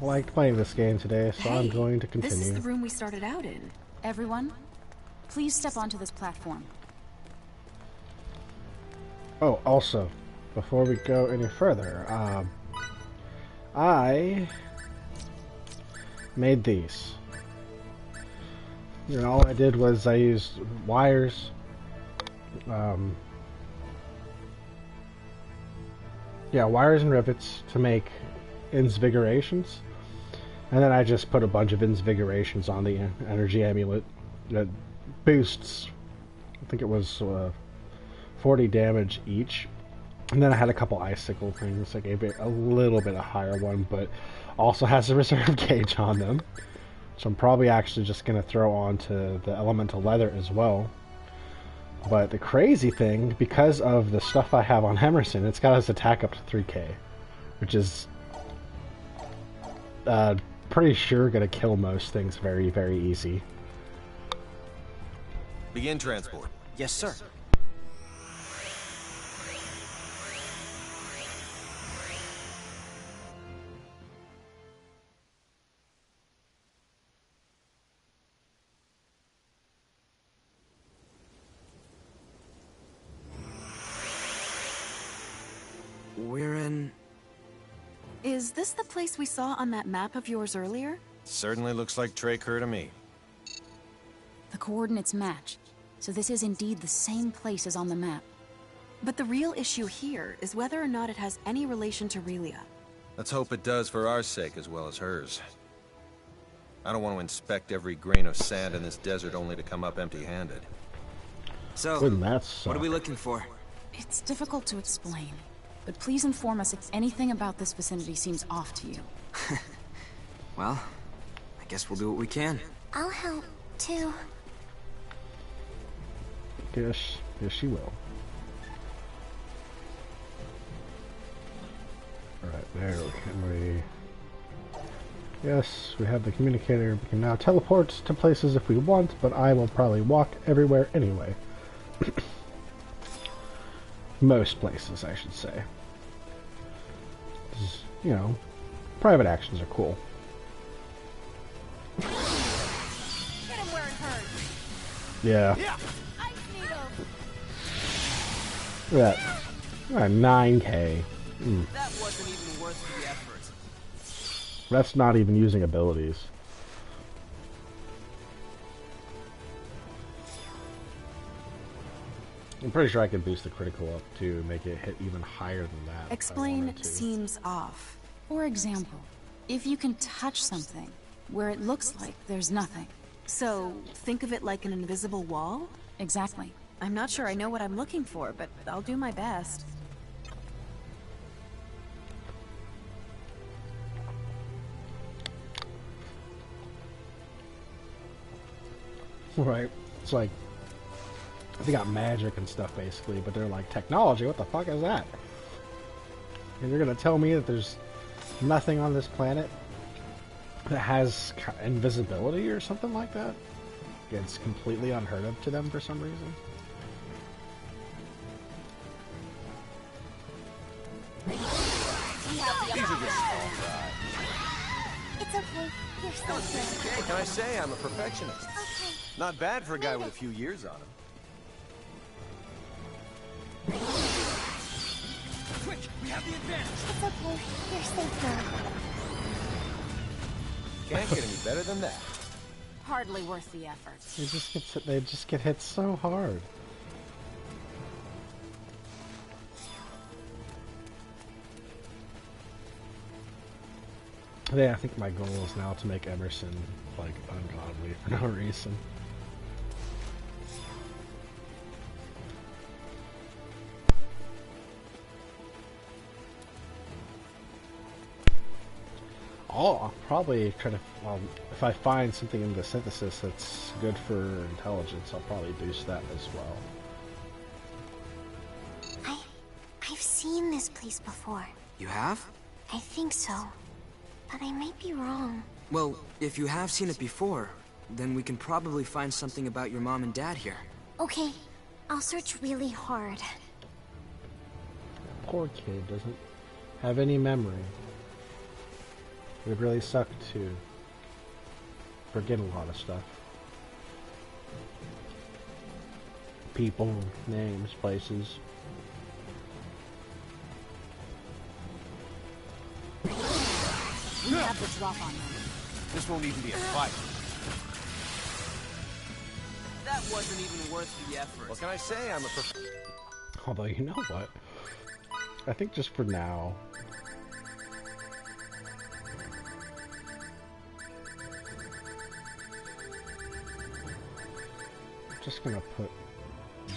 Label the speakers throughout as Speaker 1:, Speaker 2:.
Speaker 1: liked playing this game today, so I'm
Speaker 2: Hey,
Speaker 1: going to
Speaker 2: this is
Speaker 1: continue.
Speaker 2: the room we started out in.
Speaker 3: Everyone, please step onto this platform.
Speaker 1: Oh, also, before we go any further, I made these. And all I did was I used wires, wires and rivets to make invigorations, and then I just put a bunch of invigorations on the energy amulet that boosts, I think it was 40 damage each. And then I had a couple icicle things. I gave it a little bit of higher one, but also has a reserve gauge on them. So I'm probably actually just going to throw onto the elemental leather as well. But the crazy thing, because of the stuff I have on Emerson, it's got his attack up to 3k, which is pretty sure going to kill most things very, very easy.
Speaker 4: Begin transport.
Speaker 5: Yes, sir. We're in...
Speaker 2: Is this the place we saw on that map of yours earlier?
Speaker 4: Certainly looks like Tracur to me.
Speaker 3: The coordinates match, so this is indeed the same place as on the map.
Speaker 2: But the real issue here is whether or not it has any relation to Relia.
Speaker 4: Let's hope it does for our sake as well as hers. I don't want to inspect every grain of sand in this desert only to come up empty-handed.
Speaker 5: So,
Speaker 1: Wouldn't that suck?
Speaker 5: what are we looking for?
Speaker 3: It's difficult to explain, but please inform us if anything about this vicinity seems off to you.
Speaker 5: Well, I guess we'll do what we can.
Speaker 6: I'll help, too.
Speaker 1: Yes, she will. Alright, there can we... Yes, we have the communicator. We can now teleport to places if we want, but I will probably walk everywhere anyway. Most places, I should say. 'Cause, you know, private actions are cool.
Speaker 6: Hit him where it hurts.
Speaker 1: Yeah.
Speaker 6: Ice needle.
Speaker 1: Look at that. Look at 9k.
Speaker 5: That wasn't even worth the effort.
Speaker 1: That's not even using abilities. I'm pretty sure I can boost the critical up to make it hit even higher than that. if I
Speaker 2: Explain
Speaker 1: wanted to.
Speaker 2: seems off.
Speaker 3: For example, if you can touch something where it looks like there's nothing.
Speaker 2: So, think of it like an invisible wall?
Speaker 3: Exactly.
Speaker 2: I'm not sure I know what I'm looking for, but I'll do my best.
Speaker 1: Right. It's like they got magic and stuff basically, but they're like technology. What the fuck is that? And you're gonna tell me that there's nothing on this planet that has invisibility or something like that? It's completely unheard of to them for some reason.
Speaker 6: It's okay. You're so good.
Speaker 4: Hey, can I say I'm a perfectionist?
Speaker 6: Okay.
Speaker 4: Not bad for a guy with a few years on him.
Speaker 5: Quick, we have the advantage.
Speaker 6: It's okay. You're safe now.
Speaker 4: Can't get any better than that.
Speaker 3: Hardly worth the effort.
Speaker 1: They just get hit so hard. Yeah, I think my goal is now to make Emerson like ungodly for no reason. I'll probably try to, if I find something in the synthesis that's good for intelligence, I'll probably boost that as well.
Speaker 6: I've seen this place before.
Speaker 5: You have?
Speaker 6: I think so. But I might be wrong.
Speaker 5: Well, if you have seen it before, then we can probably find something about your mom and dad here.
Speaker 6: Okay, I'll search really hard.
Speaker 1: Poor kid doesn't have any memory. It really sucked to forget a lot of stuff. People, names, places.
Speaker 3: We have the drop on them.
Speaker 7: This won't even be a fight.
Speaker 5: That wasn't even worth the effort.
Speaker 4: What can I say? I'm a
Speaker 1: Although, you know what? I think just for now, I'm just gonna put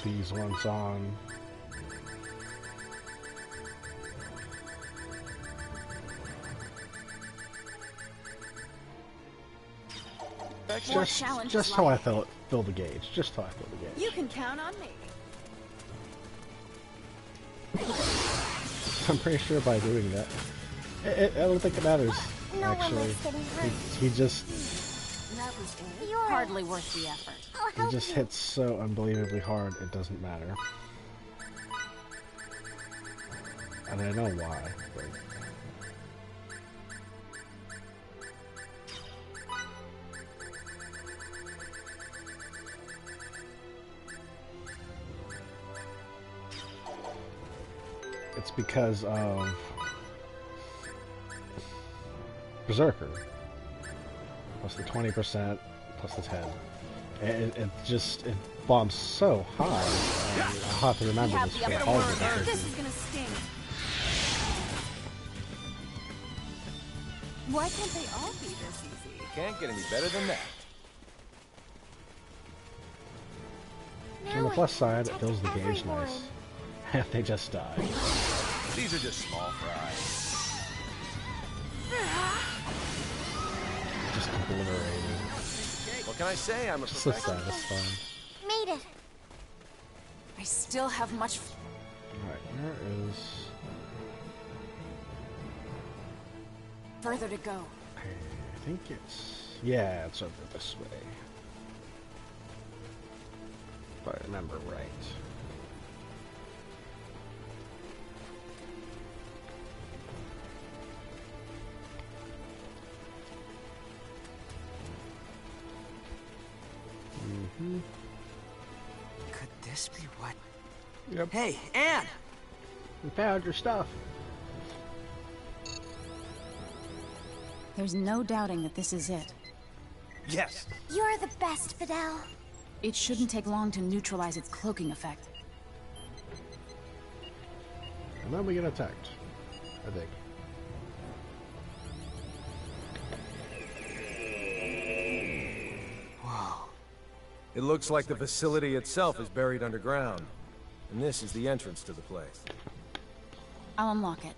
Speaker 1: these ones on. Just how I fill the gauge. Just how I fill the gauge.
Speaker 6: You can count on me.
Speaker 1: I'm pretty sure by doing that, I don't think it matters.
Speaker 8: No
Speaker 1: Actually,
Speaker 8: one was getting hurt.
Speaker 1: he just
Speaker 6: That was it.
Speaker 8: You're
Speaker 3: Hardly worth the effort.
Speaker 8: I'll
Speaker 1: he
Speaker 8: help
Speaker 1: just
Speaker 8: you.
Speaker 1: hits so unbelievably hard. It doesn't matter. And I know why. But it's because of Berserker. Plus the 20%, plus the 10. It bombs so high. I'll have to remember this for all of the
Speaker 6: This is gonna sting. Why can't they all be this easy?
Speaker 4: Can't get any better than that.
Speaker 1: On the plus side, it fills the gauge nice. And they just die.
Speaker 4: These are just small fries.
Speaker 1: Just obliterated.
Speaker 4: What can I say? I'm a
Speaker 1: Just so
Speaker 4: professional.
Speaker 1: satisfying.
Speaker 8: Made it.
Speaker 3: I still have much.
Speaker 1: Alright, where is...
Speaker 3: Further to go.
Speaker 1: I think it's... Yeah, it's over this way. If I remember right.
Speaker 5: Could this be what?
Speaker 1: Yep.
Speaker 5: Hey, Anne!
Speaker 1: We found your stuff.
Speaker 3: There's no doubting that this is it.
Speaker 7: Yes.
Speaker 8: You're the best, Fidel.
Speaker 3: It shouldn't take long to neutralize its cloaking effect.
Speaker 1: And then we get attacked. I think.
Speaker 5: Whoa.
Speaker 4: It looks like the facility itself is buried underground. And this is the entrance to the place.
Speaker 3: I'll unlock it.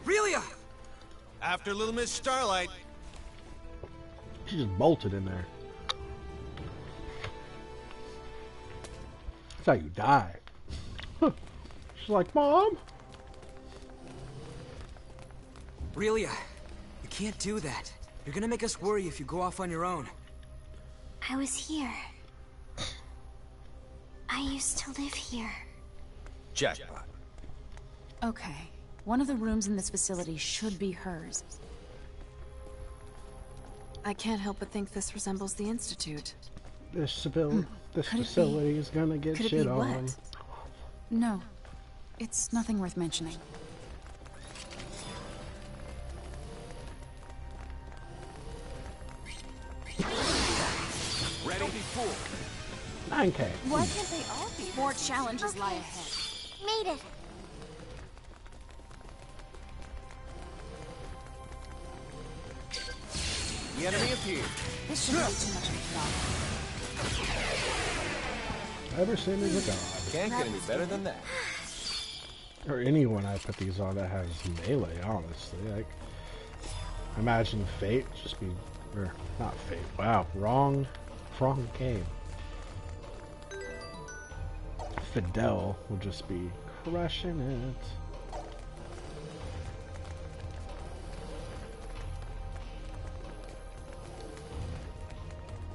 Speaker 5: Relia!
Speaker 7: After Little Miss Starlight.
Speaker 1: She just bolted in there. That's how you die. Huh. She's like, Mom?
Speaker 5: Relia, you can't do that. You're gonna make us worry if you go off on your own.
Speaker 8: I was here. I used to live here.
Speaker 4: Jackpot.
Speaker 3: Okay. One of the rooms in this facility should be hers.
Speaker 2: I can't help but think this resembles the Institute.
Speaker 1: This
Speaker 3: Could it
Speaker 1: facility is gonna get
Speaker 3: Could it
Speaker 1: shit
Speaker 3: be
Speaker 1: on.
Speaker 3: what? No. It's nothing worth mentioning.
Speaker 7: Ready? Fool.
Speaker 1: 9K.
Speaker 6: Why can't they all be this
Speaker 3: More
Speaker 6: easy?
Speaker 3: challenges lie ahead.
Speaker 8: Made it.
Speaker 7: The enemy appeared.
Speaker 3: This shouldn't be too much of a problem.
Speaker 1: Ever seen is a god.
Speaker 4: Can't get any better than that.
Speaker 1: Or anyone I put these on that has melee, honestly. Like, imagine Fate just be, or not Fate. Wow, wrong game. Fidel will just be crushing it.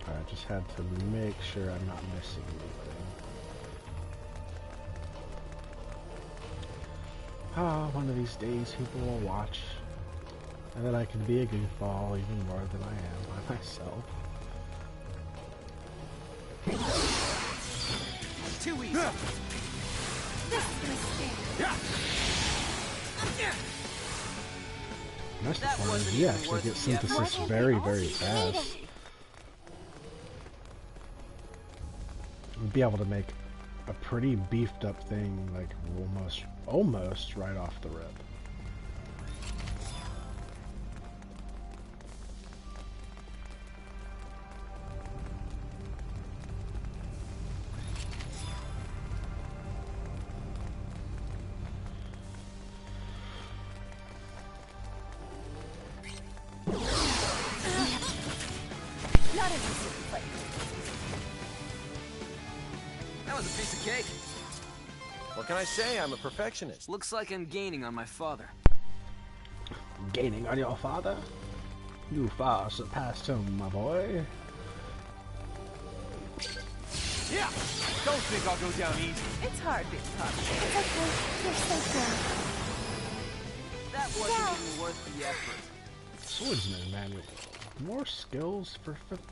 Speaker 1: Alright, just had to make sure I'm not missing anything. One of these days people will watch, and then I can be a goofball even more than I am by myself.
Speaker 5: Too easy.
Speaker 6: This is gonna sting.
Speaker 1: Nice one is you actually get synthesis very, very fast. You'd be able to make a pretty beefed up thing, like almost right off the rip.
Speaker 6: Not interested in fighting.
Speaker 5: That was a piece of cake.
Speaker 4: What can I say? I'm a perfectionist.
Speaker 5: Looks like I'm gaining on my father.
Speaker 1: Gaining on your father? You far surpassed him, my boy.
Speaker 7: Yeah! Don't think I'll go down easy.
Speaker 6: It's hard being popular.
Speaker 8: It's okay. You're so good.
Speaker 5: That wasn't even worth the effort.
Speaker 1: Swordsman manual. More skills for Fidel.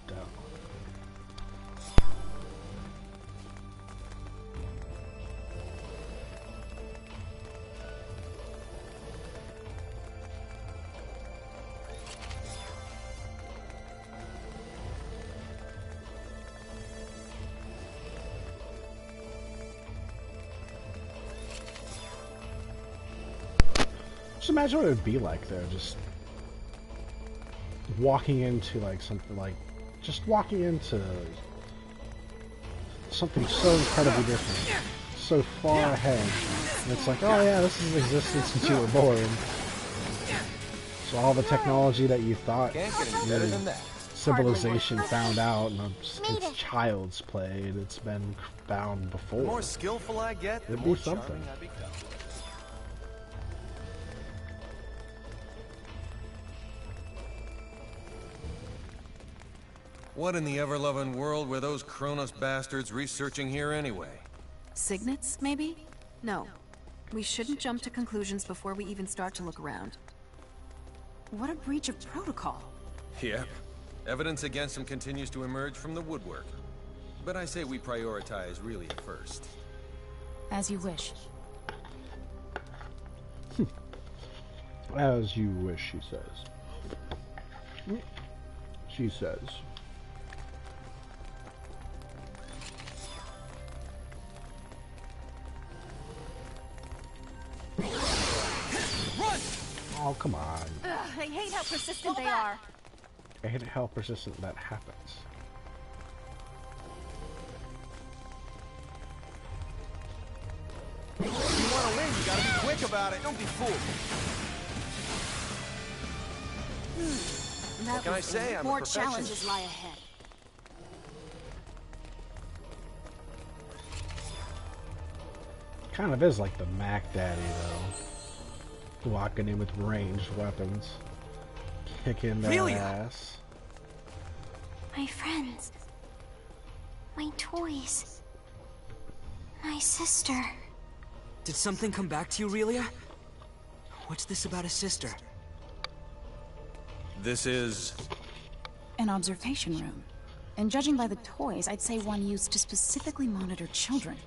Speaker 1: Just imagine what it would be like though, just walking into like something like, just walking into something so incredibly different, so far ahead, and it's like, oh yeah, this has existed since you were born. So all the technology that you thought
Speaker 4: Can't get any better than that.
Speaker 1: civilization found out, and it's child's play, it's been found before.
Speaker 7: The more skillful I get, the
Speaker 1: It'd be
Speaker 7: more
Speaker 1: something.
Speaker 7: charming I become.
Speaker 4: What in the ever-loving world were those Kronos bastards researching here anyway?
Speaker 2: Signets, maybe? No. We shouldn't jump to conclusions before we even start to look around.
Speaker 3: What a breach of protocol.
Speaker 4: Yep. Evidence against him continues to emerge from the woodwork. But I say we prioritize really first.
Speaker 3: As you wish.
Speaker 1: As you wish, she says. She says.
Speaker 7: Run!
Speaker 1: Oh, come on.
Speaker 6: Ugh, I hate how persistent they are.
Speaker 1: I hate how persistent that happens.
Speaker 7: If you want to win, you gotta be quick about it. Don't be fooled.
Speaker 2: What
Speaker 4: can I say? I'm a
Speaker 2: more
Speaker 4: perfectionist.
Speaker 2: challenges lie ahead.
Speaker 1: Kind of is like the Mac Daddy, though. Walking in with ranged weapons. Kicking their
Speaker 5: Really?
Speaker 1: ass.
Speaker 8: My friends. My toys. My sister.
Speaker 5: Did something come back to you, Aurelia? What's this about a sister?
Speaker 4: This is...
Speaker 3: An observation room. And judging by the toys, I'd say one used to specifically monitor children.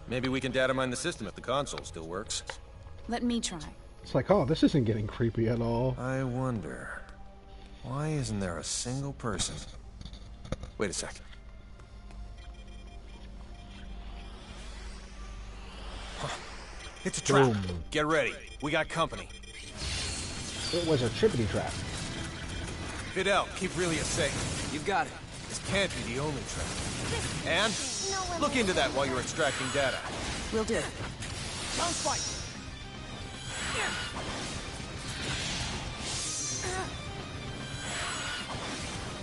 Speaker 4: Maybe we can data mine the system if the console still works.
Speaker 3: Let me try.
Speaker 1: It's like, oh, this isn't getting creepy at all.
Speaker 4: I wonder... why isn't there a single person... Wait a sec. Huh.
Speaker 7: It's a trap.
Speaker 1: Boom.
Speaker 7: Get ready. We got company.
Speaker 1: It was a trippity trap.
Speaker 7: Fidel, keep Aurelia safe.
Speaker 5: You got it.
Speaker 7: This can't be the only trap. And look into that while you're extracting data.
Speaker 3: Will do.
Speaker 7: Sounds fight.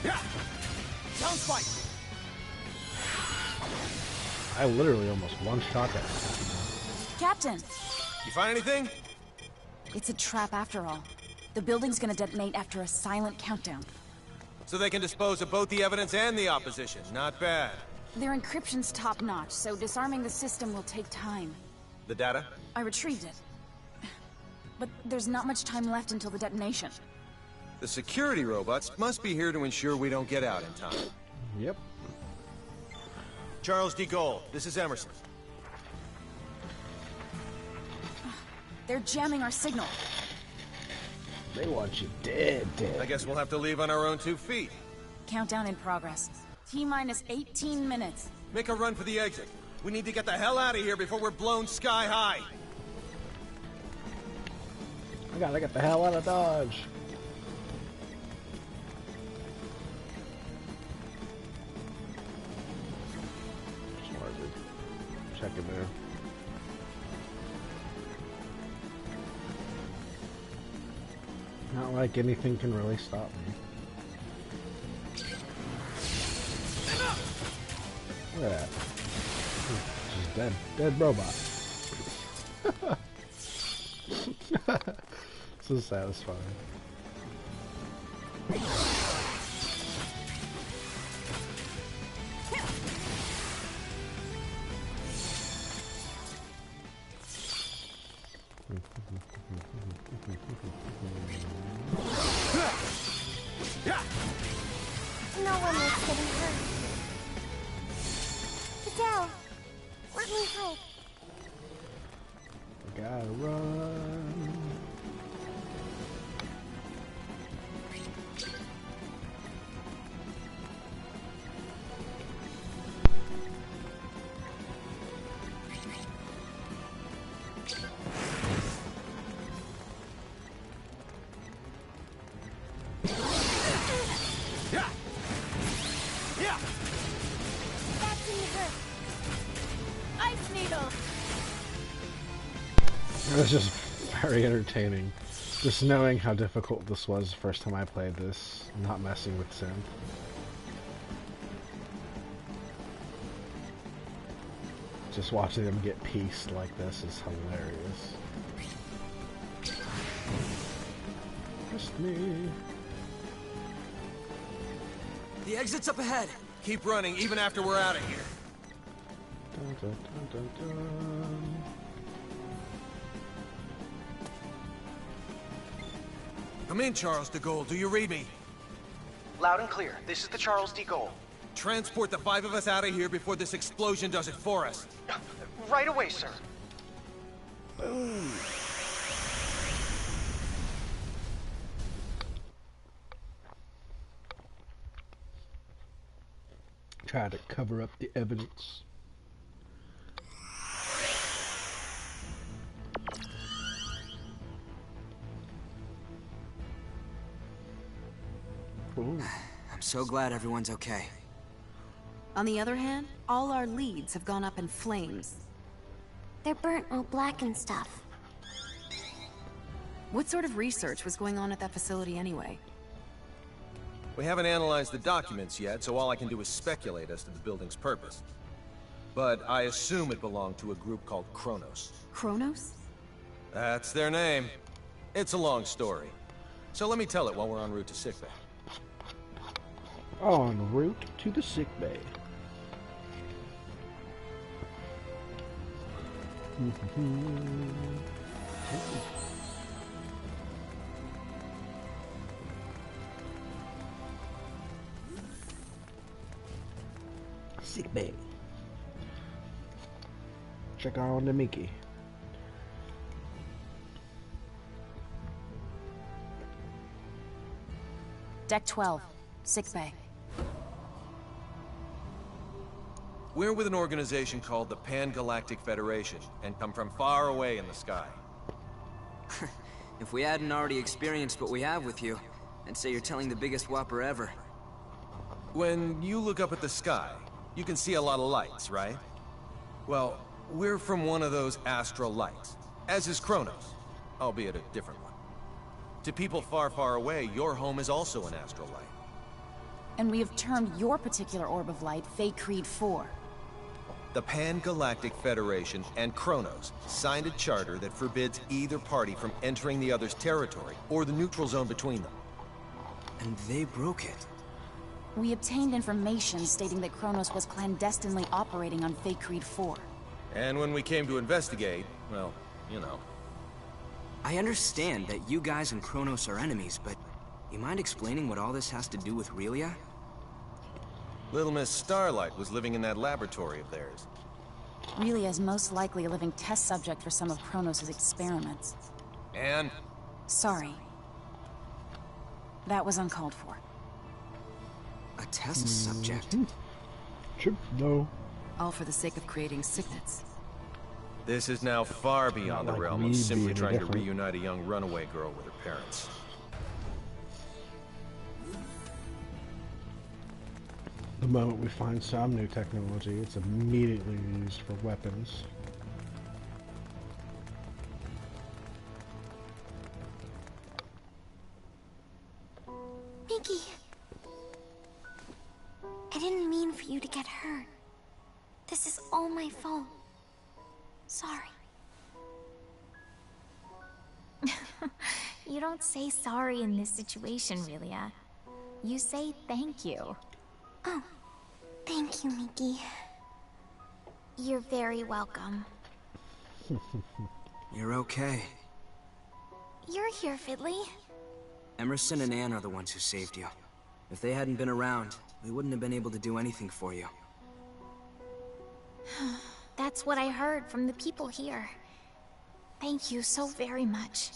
Speaker 7: Yeah. Sounds fight.
Speaker 1: I literally almost one-shot that.
Speaker 3: Captain!
Speaker 7: You find anything?
Speaker 3: It's a trap after all. The building's gonna detonate after a silent countdown.
Speaker 7: So they can dispose of both the evidence and the opposition. Not bad.
Speaker 3: Their encryption's top-notch, so disarming the system will take time.
Speaker 7: The data?
Speaker 3: I retrieved it. But there's not much time left until the detonation.
Speaker 7: The security robots must be here to ensure we don't get out in time.
Speaker 1: Yep.
Speaker 7: Charles de Gaulle, this is Emerson.
Speaker 3: They're jamming our signal.
Speaker 1: They want you dead.
Speaker 7: I guess we'll have to leave on our own 2 feet.
Speaker 3: Countdown in progress. T-minus 18 minutes.
Speaker 7: Make a run for the exit. We need to get the hell out of here before we're blown sky high.
Speaker 1: I gotta get the hell out of Dodge. Just wanted to check in there. Not like anything can really stop me. Look at that. Just dead robot. So satisfying.
Speaker 8: No one is getting hurt. Adele, let me help.
Speaker 1: Gotta run.
Speaker 8: That didn't hurt. Ice needle.
Speaker 1: It was just very entertaining. Just knowing how difficult this was the first time I played this, not messing with synth. Just watching them get pieced like this is hilarious. Just me.
Speaker 5: The exit's up ahead.
Speaker 7: Keep running even after we're out of here.
Speaker 1: Dun, dun, dun, dun, dun.
Speaker 7: Come in, Charles de Gaulle. Do you read me?
Speaker 9: Loud and clear. This is the Charles de Gaulle.
Speaker 7: Transport the 5 of us out of here before this explosion does it for us.
Speaker 9: Right away, sir.
Speaker 1: Boom. Try to cover up the evidence. Ooh.
Speaker 5: I'm so glad everyone's okay.
Speaker 2: On the other hand, all our leads have gone up in flames.
Speaker 8: They're burnt all black and stuff.
Speaker 2: What sort of research was going on at that facility anyway?
Speaker 7: We haven't analyzed the documents yet, so all I can do is speculate as to the building's purpose. But I assume it belonged to a group called Kronos.
Speaker 2: Kronos?
Speaker 7: That's their name. It's a long story. So let me tell it while we're en route to sickbay.
Speaker 1: En route to the sickbay. Sickbay. Check on the Mickey.
Speaker 3: Deck 12, sickbay.
Speaker 7: We're with an organization called the Pan-Galactic Federation, and come from far away in the sky.
Speaker 5: If we hadn't already experienced what we have with you, I'd say you're telling the biggest whopper ever.
Speaker 7: When you look up at the sky, you can see a lot of lights, right? Well, we're from one of those astral lights, as is Kronos, albeit a different one. To people far, far away, your home is also an astral light.
Speaker 3: And we have termed your particular orb of light Fate Creed 4.
Speaker 7: The Pan-Galactic Federation and Kronos signed a charter that forbids either party from entering the other's territory or the neutral zone between them.
Speaker 5: And they broke it.
Speaker 3: We obtained information stating that Kronos was clandestinely operating on Faithlessness 4.
Speaker 7: And when we came to investigate, well, you know.
Speaker 5: I understand that you guys and Kronos are enemies, but you mind explaining what all this has to do with Relia?
Speaker 7: Little Miss Starlight was living in that laboratory of theirs.
Speaker 3: Relia is most likely a living test subject for some of Kronos' experiments.
Speaker 7: And?
Speaker 3: Sorry. That was uncalled for.
Speaker 5: A test subject?
Speaker 1: Should know.
Speaker 2: All for the sake of creating signets.
Speaker 7: This is now far beyond the
Speaker 1: like
Speaker 7: realm
Speaker 1: me
Speaker 7: of simply
Speaker 1: being
Speaker 7: trying to
Speaker 1: different.
Speaker 7: reunite a young runaway girl with her parents.
Speaker 1: The moment we find some new technology, it's immediately used for weapons.
Speaker 8: Mickey. I didn't mean for you to get hurt. This is all my fault. Sorry.
Speaker 10: You don't say sorry in this situation, Relia. You say thank you.
Speaker 8: Oh, thank you, Mickey.
Speaker 10: You're very welcome.
Speaker 5: You're okay.
Speaker 10: You're here, Fiddly.
Speaker 5: Emerson and Anne are the ones who saved you. If they hadn't been around, we wouldn't have been able to do anything for you.
Speaker 10: That's what I heard from the people here. Thank you so very much.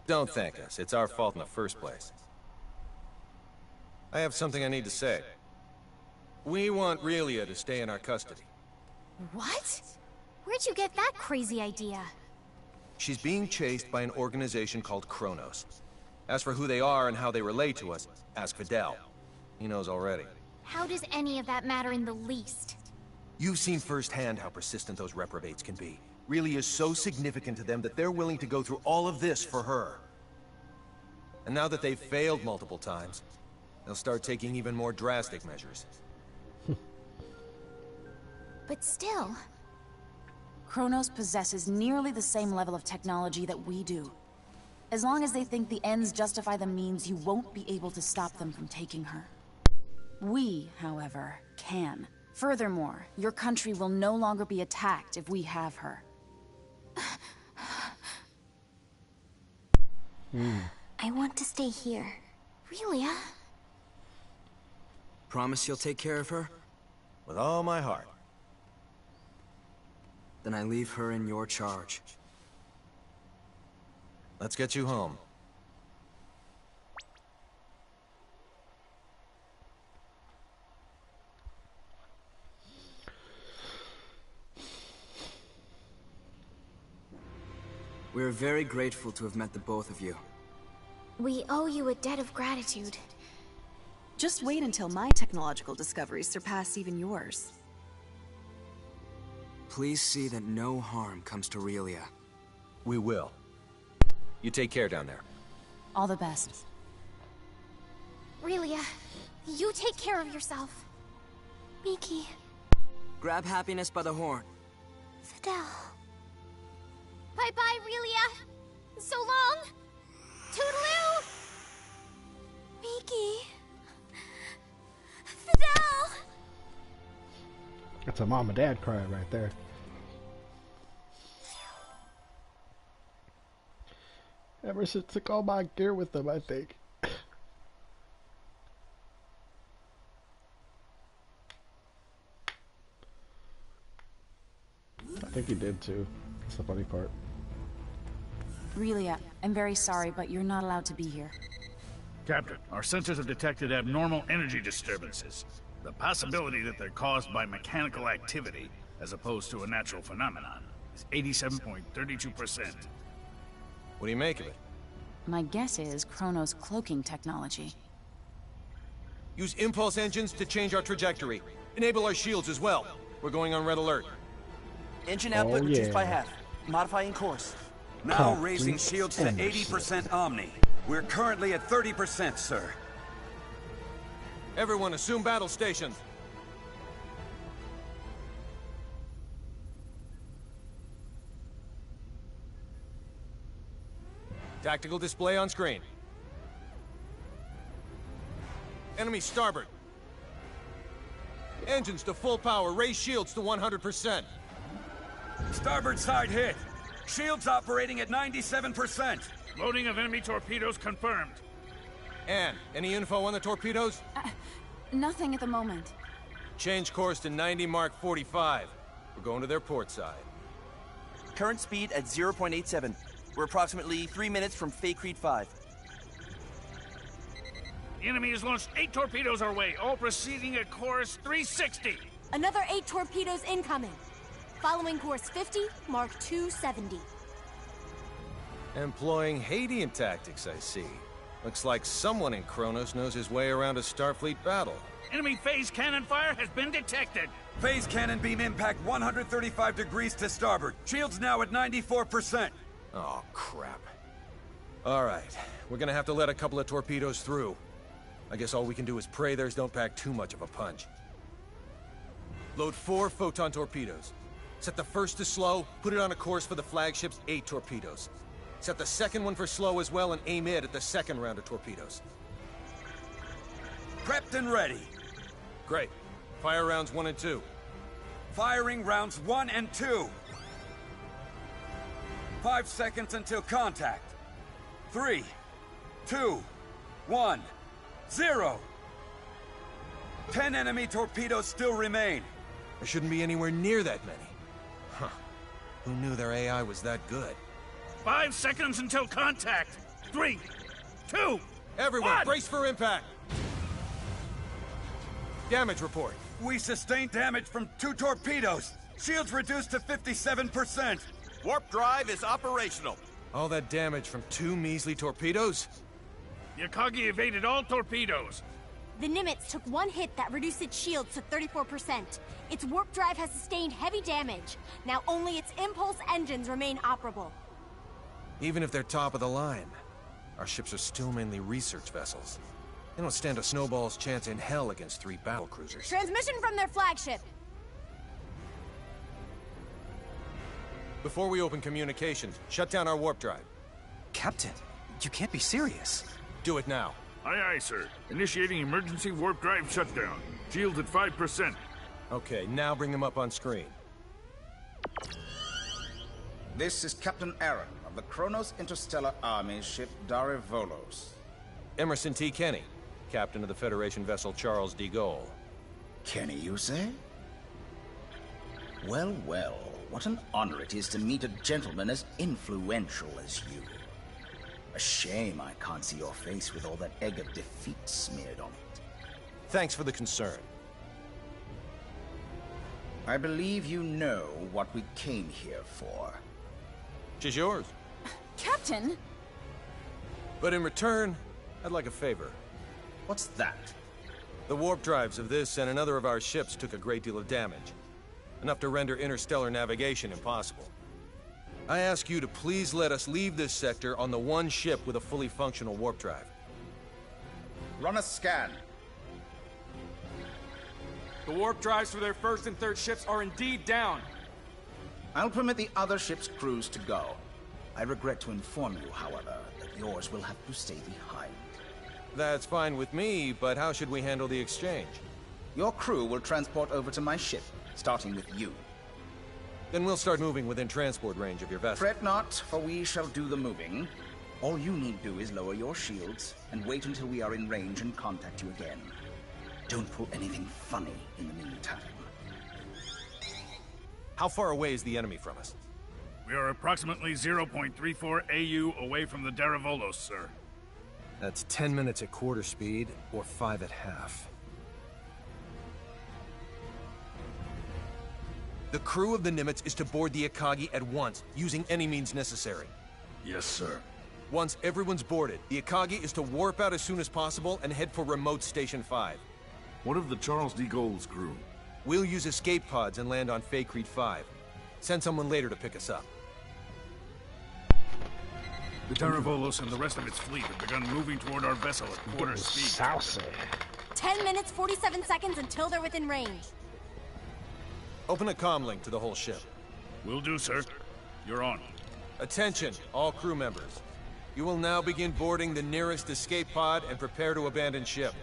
Speaker 7: Don't thank us. It's our fault in the first place. I have something I need to say. We want Relia to stay in our custody.
Speaker 10: What? Where'd you get that crazy idea?
Speaker 7: She's being chased by an organization called Kronos. As for who they are and how they relate to us, ask Fidel. He knows already.
Speaker 10: How does any of that matter in the least?
Speaker 7: You've seen firsthand how persistent those reprobates can be. Relia is so significant to them that they're willing to go through all of this for her. And now that they've failed multiple times, they'll start taking even more drastic measures.
Speaker 10: But still...
Speaker 3: Kronos possesses nearly the same level of technology that we do. As long as they think the ends justify the means, you won't be able to stop them from taking her. We, however, can. Furthermore, your country will no longer be attacked if we have her.
Speaker 8: I want to stay here.
Speaker 10: Relia?
Speaker 5: Promise you'll take care of her?
Speaker 7: With all my heart.
Speaker 5: Then I leave her in your charge.
Speaker 7: Let's get you home.
Speaker 5: We're very grateful to have met the both of you.
Speaker 10: We owe you a debt of gratitude.
Speaker 2: Just wait until my technological discoveries surpass even yours.
Speaker 5: Please see that no harm comes to Relia.
Speaker 7: We will. You take care down there.
Speaker 3: All the best.
Speaker 10: Relia, you take care of yourself.
Speaker 8: Mickey.
Speaker 5: Grab happiness by the horn.
Speaker 8: Fidel.
Speaker 10: Bye-bye, Relia. So long. Toodaloo.
Speaker 8: Mickey. Fidel.
Speaker 1: That's a mom and dad cry right there. Emerson took all my gear with them, I think. I think he did too. That's the funny part.
Speaker 3: Relia, I'm very sorry, but you're not allowed to be here.
Speaker 11: Captain, our sensors have detected abnormal energy disturbances. The possibility that they're caused by mechanical activity, as opposed to a natural phenomenon, is 87.32%.
Speaker 7: What do you make of it?
Speaker 3: My guess is Kronos' cloaking technology.
Speaker 7: Use impulse engines to change our trajectory. Enable our shields as well. We're going on red alert.
Speaker 12: Engine output reduced
Speaker 1: yeah.
Speaker 12: by half. Modifying course.
Speaker 13: Now
Speaker 1: Captain
Speaker 13: raising shields to
Speaker 1: Emerson.
Speaker 13: 80% Omni. We're currently at 30%, sir.
Speaker 7: Everyone assume battle stations. Tactical display on screen. Enemy starboard. Engines to full power. Raise shields to 100%.
Speaker 13: Starboard side hit. Shields operating at 97%.
Speaker 11: Loading of enemy torpedoes confirmed.
Speaker 7: Anne, any info on the torpedoes?
Speaker 3: Nothing at the moment.
Speaker 7: Change course to 90 Mark 45. We're going to their port side.
Speaker 12: Current speed at 0.87. We're approximately 3 minutes from Faithlessness 5.
Speaker 11: The enemy has launched 8 torpedoes our way, all proceeding at course 360.
Speaker 6: Another 8 torpedoes incoming. Following course 50, Mark 270.
Speaker 7: Employing Hadean tactics, I see. Looks like someone in Kronos knows his way around a Starfleet battle.
Speaker 11: Enemy phase cannon fire has been detected.
Speaker 13: Phase cannon beam impact 135 degrees to starboard. Shields now at 94%.
Speaker 7: Oh, crap. All right, we're gonna have to let a couple of torpedoes through. I guess all we can do is pray theirs don't pack too much of a punch. Load 4 photon torpedoes. Set the first to slow, put it on a course for the flagship's 8 torpedoes. Set the second one for slow as well and aim it at the second round of torpedoes.
Speaker 13: Prepped and ready.
Speaker 7: Great. Fire rounds 1 and 2.
Speaker 13: Firing rounds 1 and 2. 5 seconds until contact. 3, 2, 1, 0. 10 enemy torpedoes still remain.
Speaker 7: There shouldn't be anywhere near that many. Huh. Who knew their AI was that good?
Speaker 11: 5 seconds until contact. 3, 2,
Speaker 7: Everyone,
Speaker 11: 1.
Speaker 7: brace for impact. Damage report.
Speaker 13: We sustained damage from 2 torpedoes. Shields reduced to 57%.
Speaker 14: Warp drive is operational.
Speaker 7: All that damage from 2 measly torpedoes?
Speaker 11: The Akagi evaded all torpedoes.
Speaker 6: The Nimitz took 1 hit that reduced its shields to 34%. Its warp drive has sustained heavy damage. Now only its impulse engines remain operable.
Speaker 7: Even if they're top of the line, our ships are still mainly research vessels. They don't stand a snowball's chance in hell against 3 battlecruisers.
Speaker 6: Transmission from their flagship.
Speaker 7: Before we open communications, shut down our warp drive.
Speaker 5: Captain, you can't be serious.
Speaker 7: Do it now.
Speaker 11: Aye, aye, sir. Initiating emergency warp drive shutdown. Shields at 5%.
Speaker 7: Okay, now bring them up on screen.
Speaker 15: This is Captain Aaron of the Kronos Interstellar Army ship Darivolos.
Speaker 7: Emerson T. Kenny, captain of the Federation vessel Charles de Gaulle.
Speaker 15: Kenny, you say? Well, well, what an honor it is to meet a gentleman as influential as you. A shame I can't see your face with all that egg of defeat smeared on it.
Speaker 7: Thanks for the concern.
Speaker 15: I believe you know what we came here for.
Speaker 7: She's yours.
Speaker 3: Captain!
Speaker 7: But in return, I'd like a favor.
Speaker 15: What's that?
Speaker 7: The warp drives of this and another of our ships took a great deal of damage. Enough to render interstellar navigation impossible. I ask you to please let us leave this sector on the one ship with a fully functional warp drive.
Speaker 15: Run a scan.
Speaker 16: The warp drives for their first and third ships are indeed down.
Speaker 15: I'll permit the other ship's crews to go. I regret to inform you, however, that yours will have to stay behind.
Speaker 7: That's fine with me, but how should we handle the exchange?
Speaker 15: Your crew will transport over to my ship, starting with you.
Speaker 7: Then we'll start moving within transport range of your vessel.
Speaker 15: Fret not, for we shall do the moving. All you need do is lower your shields and wait until we are in range and contact you again. Don't pull anything funny in the meantime.
Speaker 7: How far away is the enemy from us?
Speaker 11: We are approximately 0.34 AU away from the Darivolos, sir.
Speaker 7: That's 10 minutes at quarter speed, or 5 at half. The crew of the Nimitz is to board the Akagi at once, using any means necessary.
Speaker 11: Yes, sir.
Speaker 7: Once everyone's boarded, the Akagi is to warp out as soon as possible and head for remote Station 5.
Speaker 11: What of the Charles de Gaulle's crew?
Speaker 7: We'll use escape pods and land on Faithlessness 5. Send someone later to pick us up.
Speaker 11: The Darivolos and the rest of its fleet have begun moving toward our vessel at quarter speed.
Speaker 1: Saucy.
Speaker 6: 10 minutes, 47 seconds until they're within range.
Speaker 7: Open a comm link to the whole ship.
Speaker 11: Will do, sir. You're on.
Speaker 7: Attention, all crew members. You will now begin boarding the nearest escape pod and prepare to abandon ship.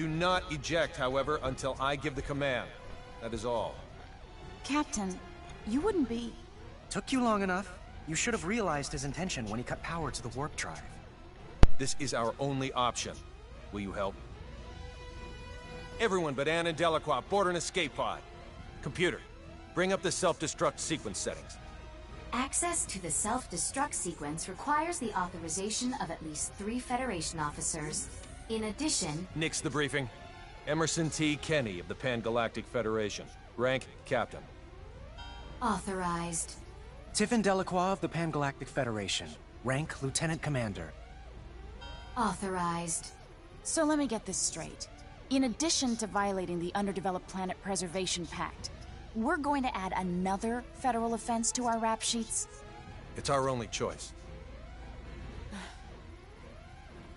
Speaker 7: Do not eject, however, until I give the command. That is all.
Speaker 3: Captain, you wouldn't be...
Speaker 17: Took you long enough. You should have realized his intention when he cut power to the warp drive.
Speaker 7: This is our only option. Will you help? Everyone but Anne and Delacroix board an escape pod. Computer, bring up the self-destruct sequence settings.
Speaker 18: Access to the self-destruct sequence requires the authorization of at least 3 Federation officers. In addition...
Speaker 7: Nix the briefing. Emerson T. Kenny of the Pan-Galactic Federation. Rank, Captain.
Speaker 18: Authorized.
Speaker 17: Tiffin Delacroix of the Pan-Galactic Federation. Rank, Lieutenant Commander.
Speaker 18: Authorized.
Speaker 3: So let me get this straight. In addition to violating the Underdeveloped Planet Preservation Pact, we're going to add another federal offense to our rap sheets?
Speaker 7: It's our only choice.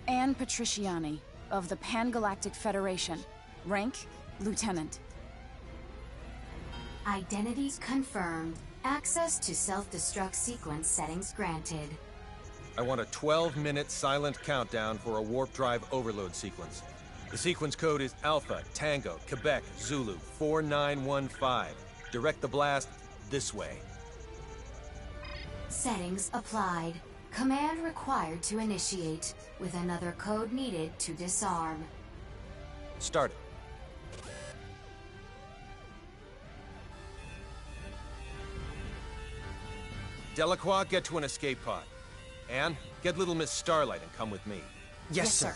Speaker 3: Anne Patriciani, of the Pan-Galactic Federation. Rank, Lieutenant.
Speaker 18: Identity confirmed. Access to self-destruct sequence settings granted.
Speaker 7: I want a 12-minute silent countdown for a warp drive overload sequence. The sequence code is Alpha, Tango, Quebec, Zulu, 4915. Direct the blast this way.
Speaker 18: Settings applied. Command required to initiate, with another code needed to disarm.
Speaker 7: Start it. Delacroix, get to an escape pod. Anne, get little Miss Starlight and come with me.
Speaker 17: Yes, sir.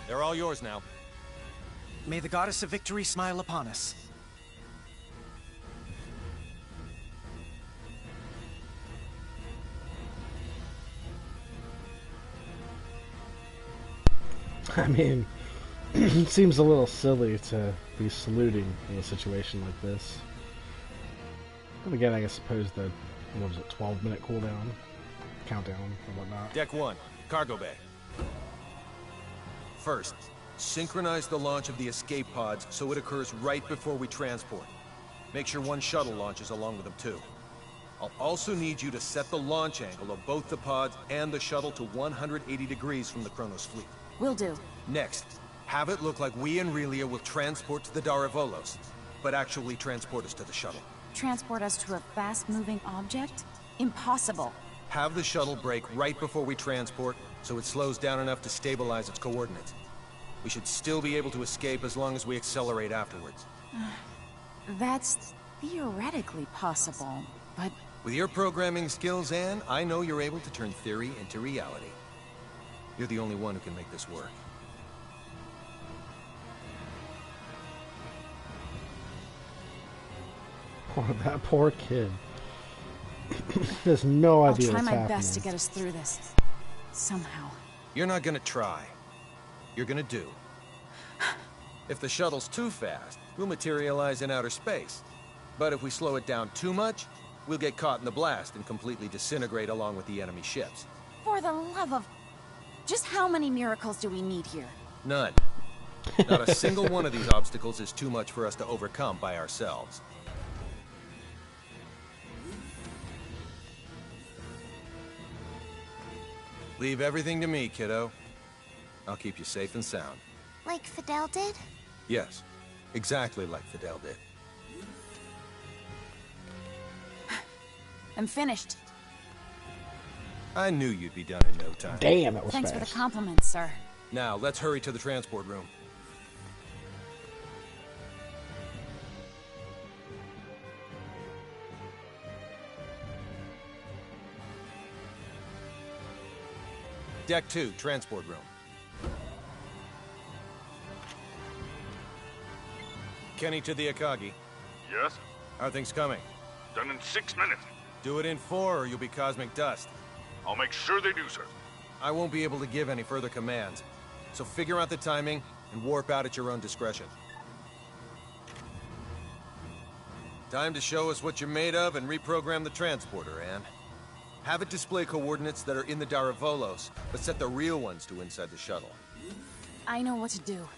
Speaker 7: They're all yours now.
Speaker 17: May the goddess of victory smile upon us.
Speaker 1: I mean, it seems a little silly to be saluting in a situation like this. And again, I suppose the, what was it, 12-minute cooldown? Countdown and whatnot.
Speaker 7: Deck 1, cargo bay. First, synchronize the launch of the escape pods so it occurs right before we transport. Make sure one shuttle launches along with them too. I'll also need you to set the launch angle of both the pods and the shuttle to 180 degrees from the Kronos fleet.
Speaker 3: Will do.
Speaker 7: Next, have it look like we and Relia will transport to the Daravolos, but actually transport us to the shuttle.
Speaker 3: Transport us to a fast-moving object? Impossible.
Speaker 7: Have the shuttle brake right before we transport, so it slows down enough to stabilize its coordinates. We should still be able to escape as long as we accelerate afterwards.
Speaker 3: That's theoretically possible, but...
Speaker 7: With your programming skills, Anne, I know you're able to turn theory into reality. You're the only one who can make this work.
Speaker 1: Oh, that poor kid. There's no idea
Speaker 3: I'll
Speaker 1: what's
Speaker 3: try my
Speaker 1: happening.
Speaker 3: best to get us through this. Somehow.
Speaker 7: You're not gonna try. You're gonna do. If the shuttle's too fast, we'll materialize in outer space. But if we slow it down too much, we'll get caught in the blast and completely disintegrate along with the enemy ships.
Speaker 3: For the love of... Just how many miracles do we need here?
Speaker 7: None. Not a single one of these obstacles is too much for us to overcome by ourselves. Leave everything to me, kiddo. I'll keep you safe and sound.
Speaker 8: Like Fidel did?
Speaker 7: Yes, exactly like Fidel did.
Speaker 3: I'm finished.
Speaker 7: I knew you'd be done in no time.
Speaker 1: Damn, that was
Speaker 3: Thanks
Speaker 1: fast.
Speaker 3: for the compliment, sir.
Speaker 7: Now, let's hurry to the transport room. Deck 2, transport room. Kenny to the Akagi.
Speaker 11: Yes?
Speaker 7: How are things coming?
Speaker 11: Done in 6 minutes.
Speaker 7: Do it in 4 or you'll be cosmic dust.
Speaker 11: I'll make sure they do, sir.
Speaker 7: I won't be able to give any further commands. So figure out the timing and warp out at your own discretion. Time to show us what you're made of and reprogram the transporter, Anne. Have it display coordinates that are in the Daravolos, but set the real ones to inside the shuttle.
Speaker 3: I know what to do.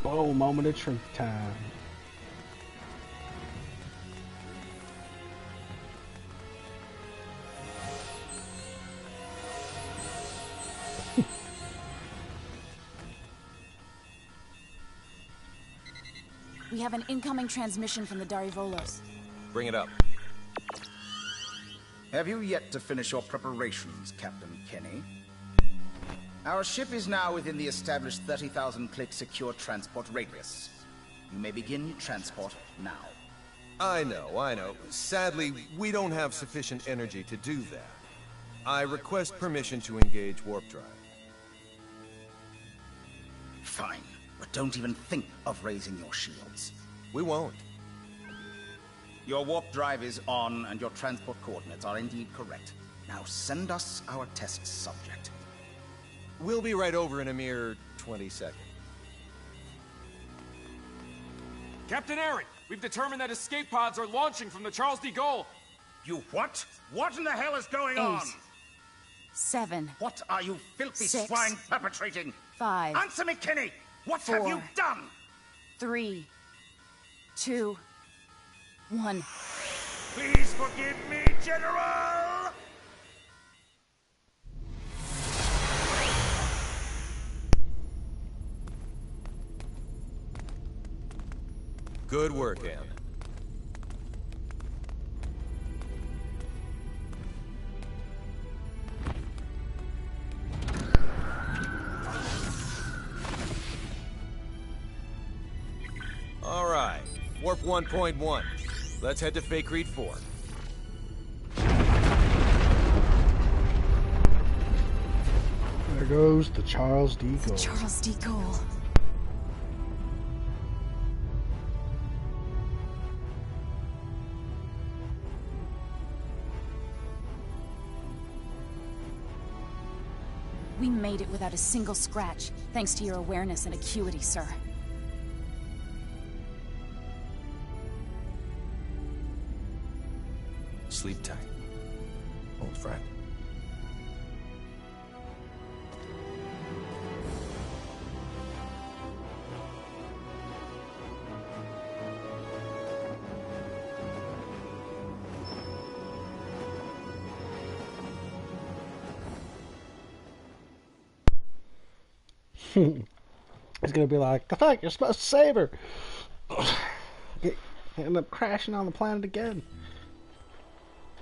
Speaker 1: Oh, moment of truth time.
Speaker 3: We have an incoming transmission from the Darivolos.
Speaker 4: Bring it up.
Speaker 15: Have you yet to finish your preparations, Captain Kenny? Our ship is now within the established 30,000-click secure transport radius. You may begin transport now.
Speaker 4: I know. Sadly, we don't have sufficient energy to do that. I request permission to engage warp drive.
Speaker 15: Fine, but don't even think of raising your shields.
Speaker 4: We won't.
Speaker 15: Your warp drive is on, and your transport coordinates are indeed correct. Now send us our test subject.
Speaker 4: We'll be right over in a mere 20 seconds.
Speaker 16: Captain Aaron, we've determined that escape pods are launching from the Charles de Gaulle.
Speaker 15: You what? What in the hell is going
Speaker 3: 8,
Speaker 15: on?
Speaker 3: 7.
Speaker 15: What are you filthy
Speaker 3: 6,
Speaker 15: swine perpetrating?
Speaker 3: 5.
Speaker 15: Answer me, Kenny! What
Speaker 3: 4,
Speaker 15: have you done?
Speaker 3: 3, 2, 1.
Speaker 13: Please forgive me, General!
Speaker 4: Good work, Anne. All right, Warp 1.1. Let's head to Faithlessness 4.
Speaker 1: There goes the Charles de Gaulle.
Speaker 3: Charles de Gaulle. We made it without a single scratch, thanks to your awareness and acuity, sir.
Speaker 4: Sleep tight, old friend.
Speaker 1: He's gonna be like, the fuck, you're supposed to save her. End up crashing on the planet again.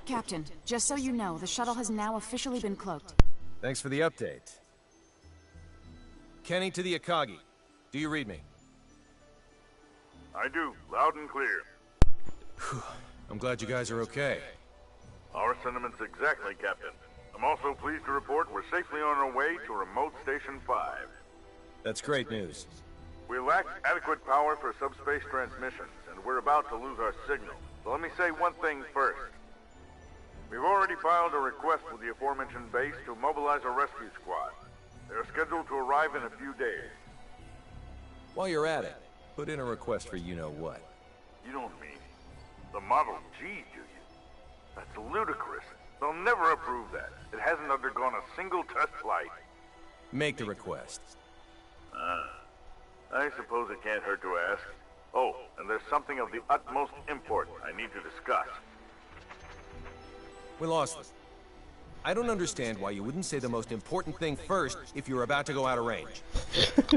Speaker 3: Captain, just so you know, the shuttle has now officially been cloaked.
Speaker 4: Thanks for the update. Kenny to the Akagi. Do you read me?
Speaker 19: I do, loud and clear.
Speaker 4: I'm glad you guys are okay.
Speaker 19: Our sentiments exactly, Captain. I'm also pleased to report we're safely on our way to Remote Station 5.
Speaker 4: That's great news.
Speaker 19: We lack adequate power for subspace transmissions, and we're about to lose our signal. So let me say one thing first. We've already filed a request with the aforementioned base to mobilize a rescue squad. They're scheduled to arrive in a few days.
Speaker 4: While you're at it, put in a request for you-know-what.
Speaker 19: You don't mean the Model G, do you? That's ludicrous. They'll never approve that. It hasn't undergone a single test flight.
Speaker 4: Make the request.
Speaker 19: I suppose it can't hurt to ask. Oh, and there's something of the utmost import I need to discuss.
Speaker 4: We lost them. I don't understand why you wouldn't say the most important thing first if you were about to go out of range.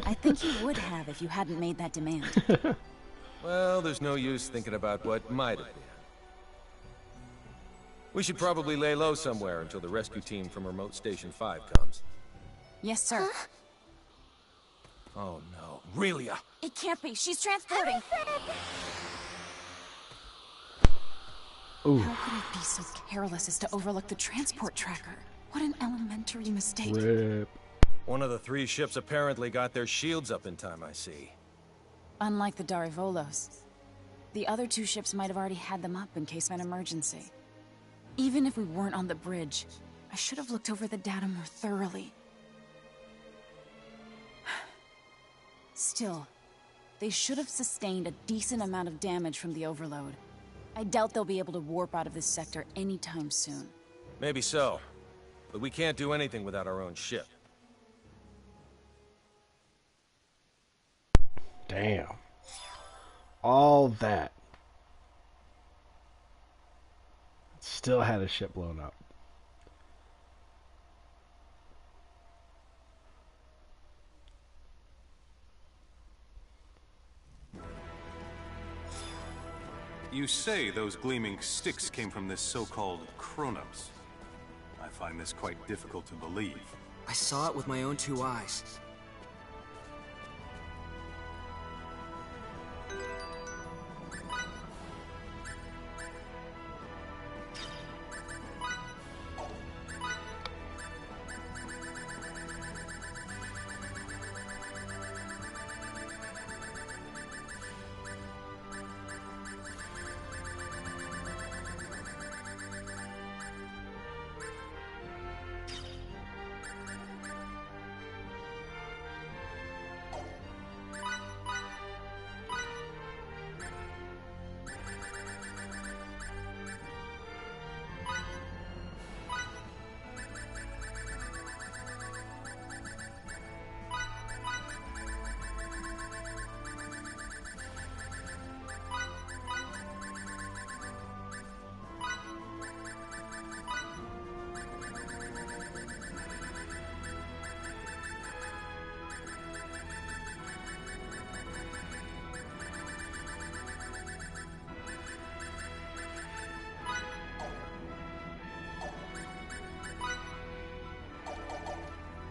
Speaker 3: I think you would have if you hadn't made that demand.
Speaker 4: Well, there's no use thinking about what might have been. We should probably lay low somewhere until the rescue team from Remote Station 5 comes.
Speaker 3: Yes, sir.
Speaker 4: Oh no, Relia!
Speaker 3: It can't be. She's transporting.
Speaker 1: Ooh.
Speaker 3: How could I be so careless as to overlook the transport tracker? What an elementary mistake.
Speaker 1: Rip.
Speaker 4: One of the 3 ships apparently got their shields up in time, I see.
Speaker 3: Unlike the Darivolos, the other 2 ships might have already had them up in case of an emergency. Even if we weren't on the bridge, I should have looked over the data more thoroughly. Still, they should have sustained a decent amount of damage from the overload. I doubt they'll be able to warp out of this sector anytime soon.
Speaker 4: Maybe so, but we can't do anything without our own ship.
Speaker 1: Damn. All that. Still had a ship blown up.
Speaker 20: You say those gleaming sticks came from this so-called Kronos. I find this quite difficult to believe.
Speaker 5: I saw it with my own 2 eyes.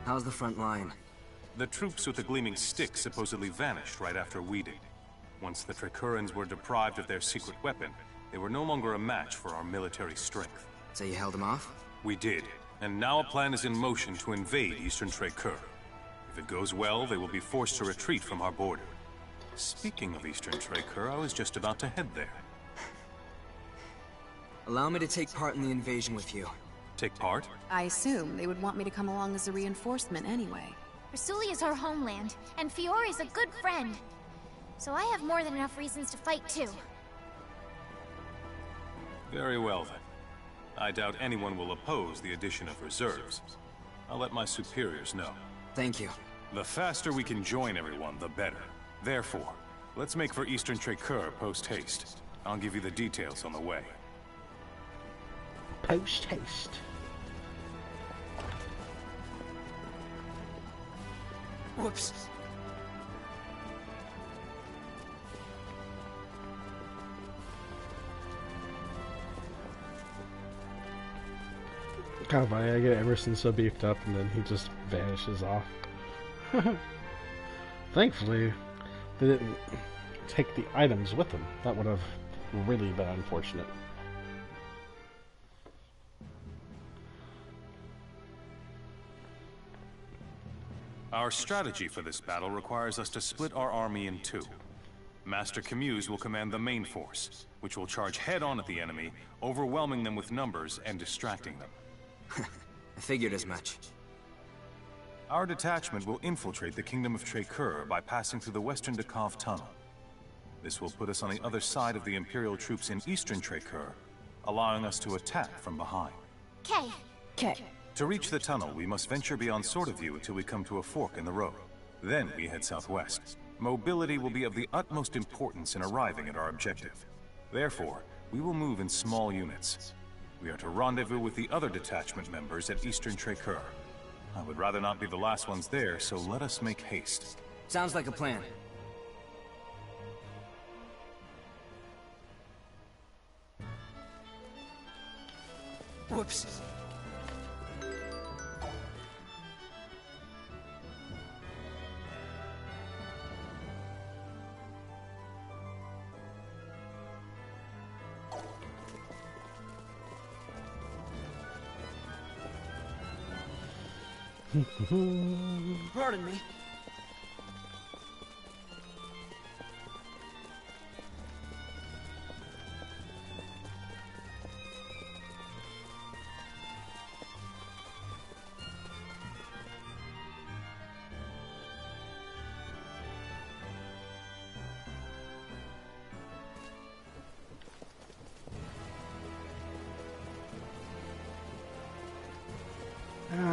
Speaker 5: How's the front line?
Speaker 20: The troops with the gleaming sticks supposedly vanished right after we did. Once the Tricurans were deprived of their secret weapon, they were no longer a match for our military strength.
Speaker 5: So you held them off?
Speaker 20: We did, and now a plan is in motion to invade Eastern Tricur. If it goes well, they will be forced to retreat from our border. Speaking of Eastern Tricur, I was just about to head there.
Speaker 5: Allow me to take part in the invasion with you.
Speaker 20: Take part?
Speaker 2: I assume they would want me to come along as a reinforcement anyway.
Speaker 10: Rasuli is our homeland, and Fiori's a good friend. So I have more than enough reasons to fight too.
Speaker 20: Very well then. I doubt anyone will oppose the addition of reserves. I'll let my superiors know.
Speaker 5: Thank you.
Speaker 20: The faster we can join everyone, the better. Therefore, let's make for Eastern Tricur post-haste. I'll give you the details on the way.
Speaker 1: Post-haste.
Speaker 5: Whoops.
Speaker 1: Kind of funny, I get Emerson so beefed up and then he just vanishes off. Thankfully, they didn't take the items with them. That would have really been unfortunate.
Speaker 20: Our strategy for this battle requires us to split our army in two. Master Camuse will command the main force, which will charge head-on at the enemy, overwhelming them with numbers and distracting them.
Speaker 5: I figured as much.
Speaker 20: Our detachment will infiltrate the Kingdom of Tricur by passing through the Western Dekov Tunnel. This will put us on the other side of the Imperial troops in Eastern Tricur, allowing us to attack from behind.
Speaker 10: Okay.
Speaker 20: To reach the tunnel, we must venture beyond Sword of View until we come to a fork in the road. Then we head southwest. Mobility will be of the utmost importance in arriving at our objective. Therefore, we will move in small units. We are to rendezvous with the other detachment members at Eastern Tricur. I would rather not be the last ones there, so let us make haste.
Speaker 5: Sounds like a plan. Whoops. Pardon me.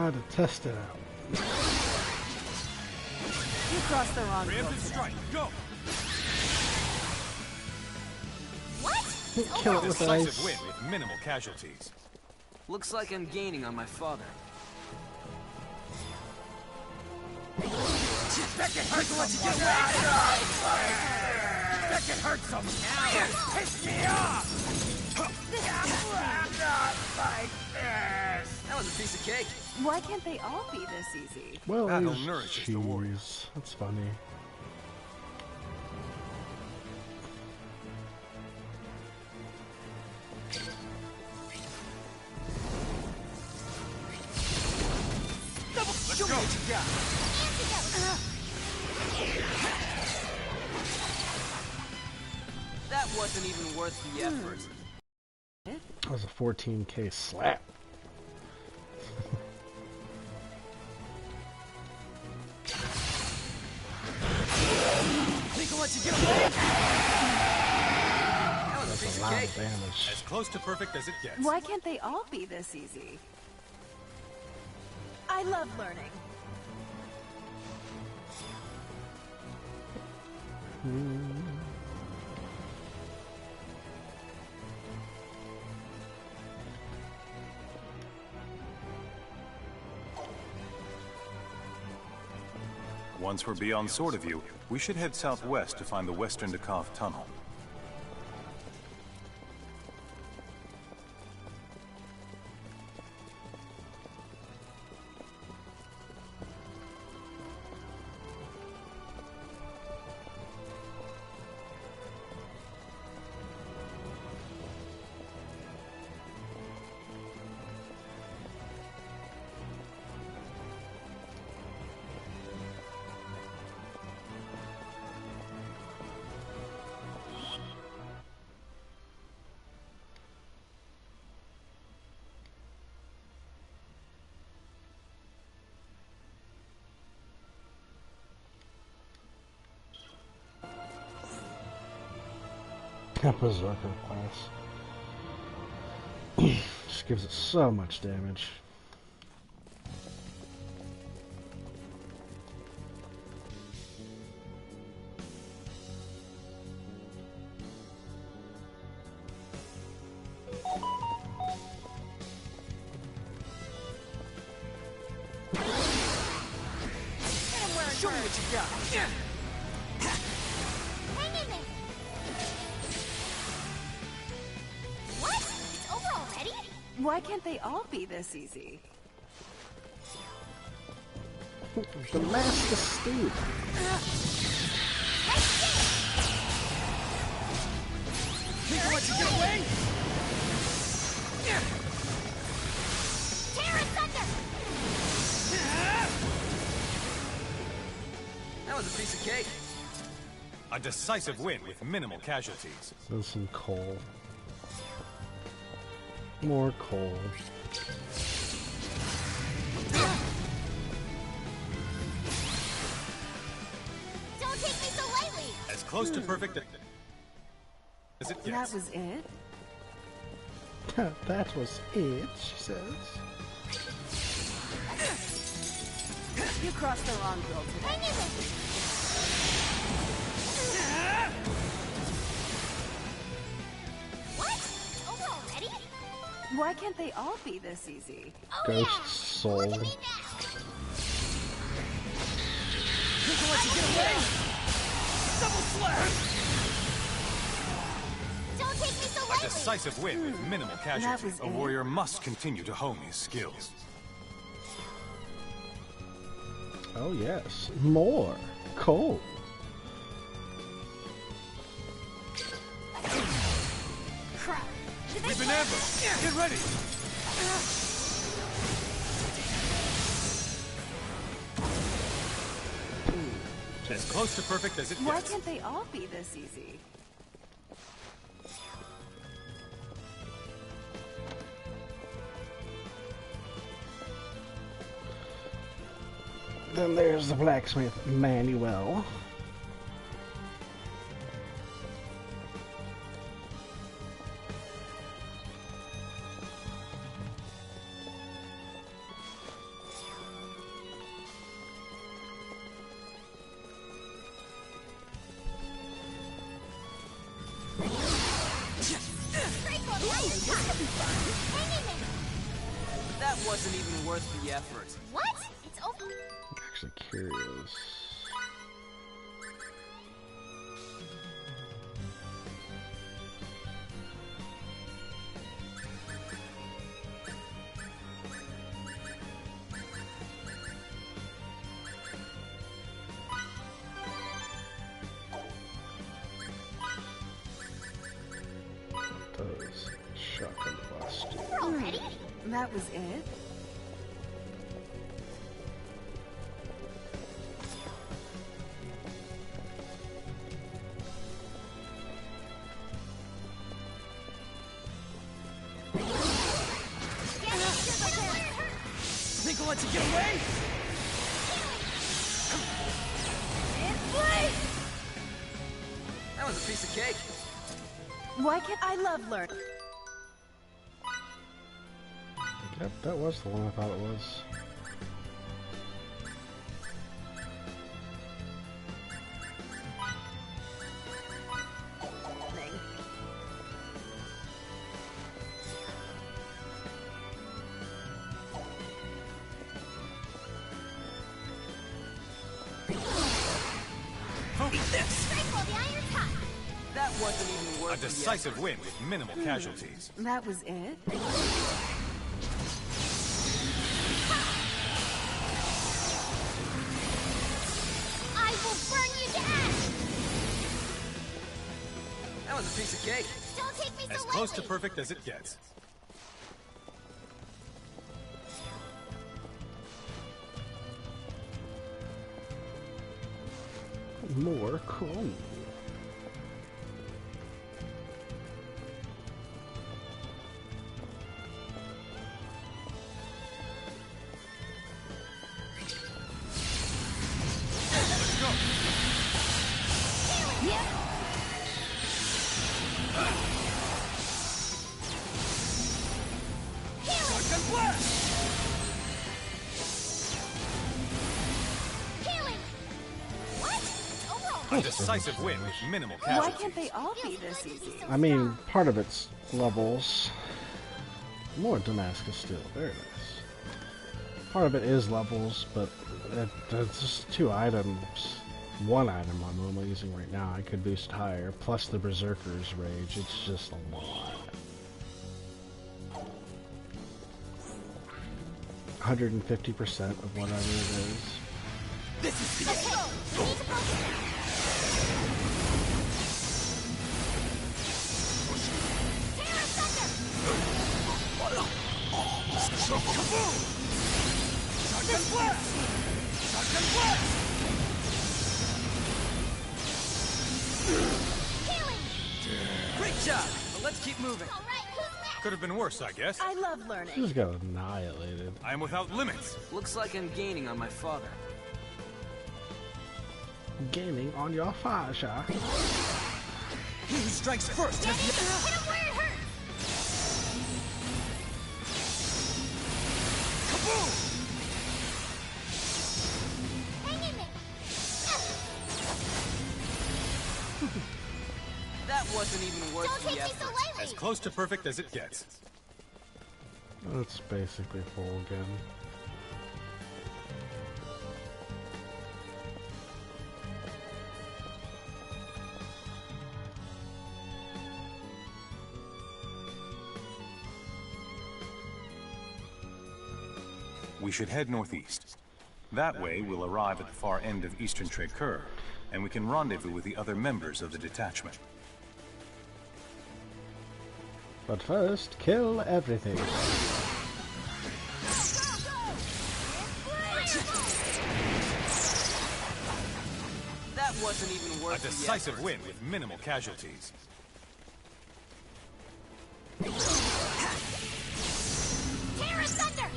Speaker 1: To test it out.
Speaker 2: You crossed the wrong
Speaker 14: Preemptive strike, go!
Speaker 1: Kill it with ice.
Speaker 20: Decisive win with minimal casualties.
Speaker 5: Looks like I'm gaining on my father.
Speaker 13: Beckett, here's what you get! It hurts so much. Piss me off. I'm not like this.
Speaker 5: That was a piece of cake.
Speaker 2: Why can't they all be this easy?
Speaker 1: Well,
Speaker 20: Battle
Speaker 1: he's
Speaker 20: nourishes the warriors.
Speaker 1: cheese. That's funny.
Speaker 13: Let's go.
Speaker 5: That wasn't even worth the effort.
Speaker 1: That was a 14k slap.
Speaker 5: Think I'll let you get away. That was a
Speaker 1: That's
Speaker 5: piece
Speaker 1: a
Speaker 5: of
Speaker 1: lot
Speaker 5: cake.
Speaker 1: of damage.
Speaker 20: As close to perfect as it gets.
Speaker 2: Why can't they all be this easy? I love learning.
Speaker 20: Once we're beyond Sword of View, we should head southwest to find the Western Dakov Tunnel.
Speaker 1: Berserker class. Just gives it so much damage.
Speaker 13: Show me what you got.
Speaker 10: Hang in there. What? It's over already?
Speaker 2: Why can't they all be this easy?
Speaker 1: The Master Steve.
Speaker 13: Think I'll let you get away.
Speaker 10: Terra Thunder!
Speaker 5: That was a piece of cake.
Speaker 20: A decisive win with minimal casualties.
Speaker 1: There's some coal. More coal.
Speaker 10: Don't take me so lightly!
Speaker 20: As close to perfect as it gets.
Speaker 2: That was it?
Speaker 1: That was it, she says.
Speaker 2: You crossed the wrong girl today.
Speaker 10: Hang in there! What? It's over already?
Speaker 2: Why can't they all be this easy?
Speaker 10: Oh,
Speaker 1: Ghost
Speaker 10: yeah.
Speaker 1: soul.
Speaker 10: Look at me now!
Speaker 13: Think I'll let you get away. Double slap.
Speaker 10: Don't take me so
Speaker 20: A
Speaker 10: lightly!
Speaker 20: decisive win with minimal casualties.
Speaker 2: was
Speaker 20: A
Speaker 2: it.
Speaker 20: warrior must continue to hone his skills.
Speaker 1: Oh yes, more coal.
Speaker 10: Crap! Did they
Speaker 20: We've been
Speaker 10: plan
Speaker 20: ambushed.
Speaker 10: this?
Speaker 20: Get ready. As close to perfect as it
Speaker 2: Why
Speaker 20: gets.
Speaker 2: can't they all be this easy?
Speaker 1: Then there's the blacksmith Manuel.
Speaker 5: That wasn't even worth the effort.
Speaker 10: What? It's over.
Speaker 1: I'm actually curious.
Speaker 10: Already?
Speaker 2: That was it?
Speaker 13: Think I'll let you get away?
Speaker 5: That was a piece of cake.
Speaker 2: Why can't I love learn?
Speaker 1: Yep, that was the one I thought it was.
Speaker 5: That wasn't even worth
Speaker 20: A decisive win with minimal casualties.
Speaker 2: That was it?
Speaker 10: I will burn you to ash!
Speaker 5: That was a piece of cake.
Speaker 10: Don't take me so
Speaker 20: As close to perfect as it gets.
Speaker 1: More cool.
Speaker 20: A decisive win with minimal
Speaker 2: Why
Speaker 20: casualties.
Speaker 2: can't they all be this easy?
Speaker 1: I mean, part of it's levels. More Damascus steel, very nice. Part of it is levels, but it's just 2 items. 1 item I'm only using right now. I could boost higher, plus the Berserker's Rage. It's just a lot. 150% of whatever it is.
Speaker 13: This is the end. Kaboom! Shotgun blast! Shotgun blast!
Speaker 5: Great job, but let's keep moving.
Speaker 20: Could have been worse, I guess.
Speaker 2: I love learning.
Speaker 1: Just got annihilated.
Speaker 20: I am without limits.
Speaker 5: Looks like I'm gaining on my father.
Speaker 1: Gaining on your father.
Speaker 13: He who strikes first has
Speaker 10: Hit him where it hurts!
Speaker 13: Kaboom!
Speaker 10: Hang in there!
Speaker 5: That wasn't even worth
Speaker 10: Don't
Speaker 5: the
Speaker 10: take me
Speaker 5: effort.
Speaker 10: so lightly!
Speaker 20: As close to perfect as it gets.
Speaker 1: It's basically full again.
Speaker 20: We should head northeast. That way, we'll arrive at the far end of Eastern Trekkur, and we can rendezvous with the other members of the detachment.
Speaker 1: But first, kill everything.
Speaker 5: That wasn't even worth
Speaker 20: A
Speaker 5: the
Speaker 20: decisive
Speaker 5: effort.
Speaker 20: win with minimal casualties.
Speaker 10: Terra Thunder!